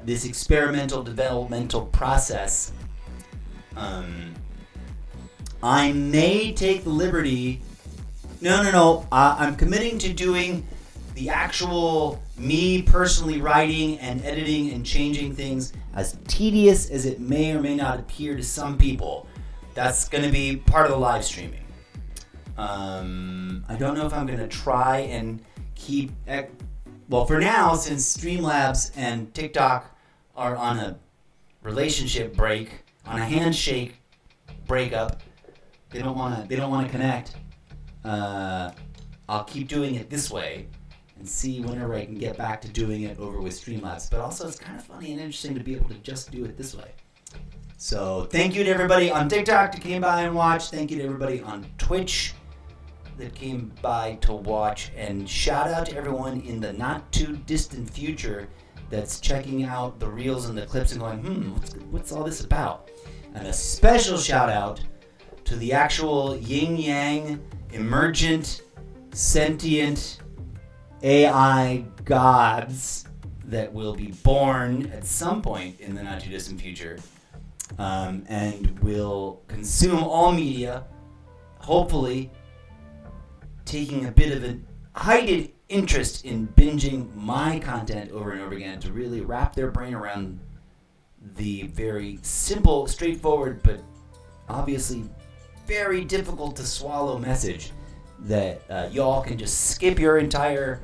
this experimental developmental process. I may take the liberty. No. I'm committing to doing the actual me personally writing and editing and changing things, as tedious as it may or may not appear to some people. That's going to be part of the live streaming. I don't know if I'm going to try and keep. Well, for now, since Streamlabs and TikTok are on a relationship break, on a handshake breakup, they don't want to connect. I'll keep doing it this way and see whenever I can get back to doing it over with Streamlabs. But also, it's kind of funny and interesting to be able to just do it this way. So thank you to everybody on TikTok that came by and watched. Thank you to everybody on Twitch that came by to watch. And shout out to everyone in the not too distant future that's checking out the reels and the clips and going, what's all this about? And a special shout out to the actual yin-yang, emergent, sentient AI gods that will be born at some point in the not too distant future, and will consume all media, hopefully taking a bit of a heightened interest in binging my content over and over again to really wrap their brain around the very simple, straightforward, but obviously very difficult to swallow message that y'all can just skip your entire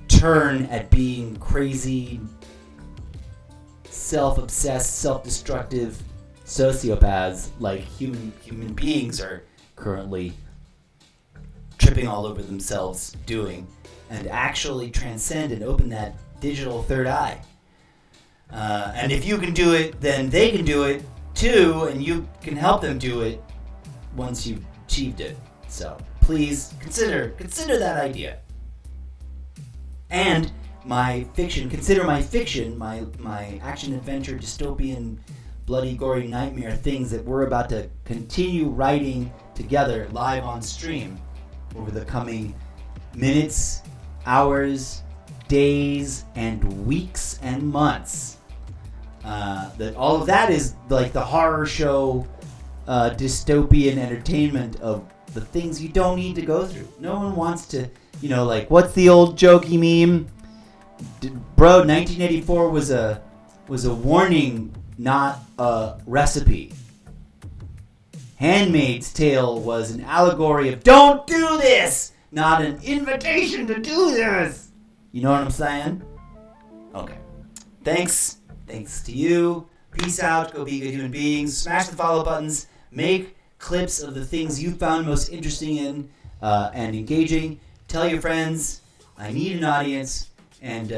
turn at being crazy, self-obsessed, self-destructive sociopaths like human beings are currently tripping all over themselves doing, and actually transcend and open that digital third eye. And if you can do it, then they can do it too, and you can help them do it once you've achieved it. So please consider that idea. And consider my fiction, my action adventure dystopian bloody gory nightmare things that we're about to continue writing together live on stream over the coming minutes, hours, days, and weeks and months. That all of that is like the horror show dystopian entertainment of the things you don't need to go through. No one wants to, like, what's the old jokey meme? Bro, 1984 was a warning, not a recipe. Handmaid's Tale was an allegory of don't do this, not an invitation to do this. You know what I'm saying? Okay. Thanks to you. Peace out. Go be good human beings. Smash the follow buttons. Make clips of the things you found most interesting and engaging. Tell your friends. I need an audience. And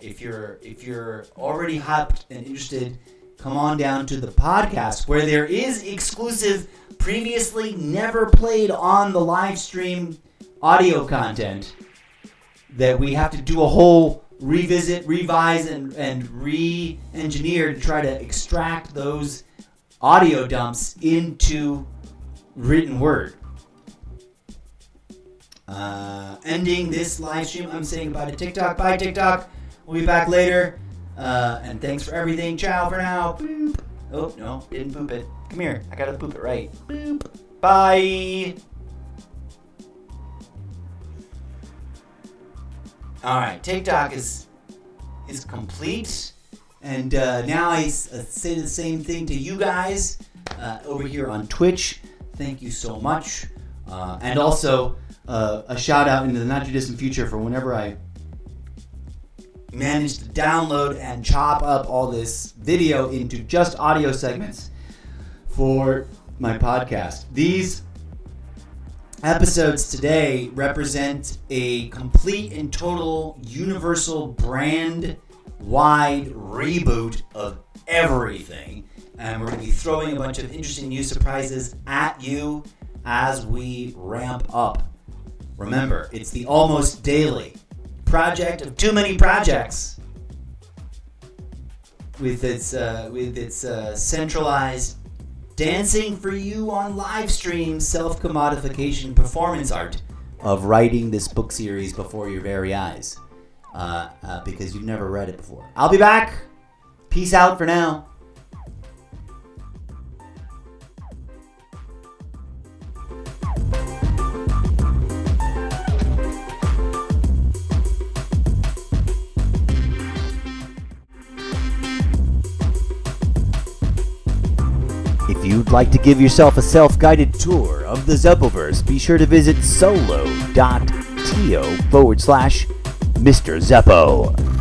if you're already hyped and interested, come on down to the podcast where there is exclusive, previously never played on the live stream audio content that we have to do a whole revisit, revise, and re-engineer to try to extract those audio dumps into written word. Ending this live stream, I'm saying goodbye to TikTok. Bye, TikTok. We'll be back later. And thanks for everything. Ciao for now. Boop. Oh, no, didn't poop it. Come here. I gotta poop it right. Boop. Bye. Alright, TikTok is complete. And now I say the same thing to you guys over here on Twitch. Thank you so much. And also a shout out into the not too distant future for whenever I manage to download and chop up all this video into just audio segments for my podcast. These episodes today represent a complete and total universal brand wide reboot of everything, and we're going to be throwing a bunch of interesting new surprises at you as we ramp up. Remember, it's the almost daily project of too many projects with its centralized dancing for you on live stream self-commodification performance art of writing this book series before your very eyes because you've never read it before. I'll be back. Peace out for now. If you'd like to give yourself a self-guided tour of the Zeppoverse, be sure to visit solo.io. bit.ly/Mr. Zeppo.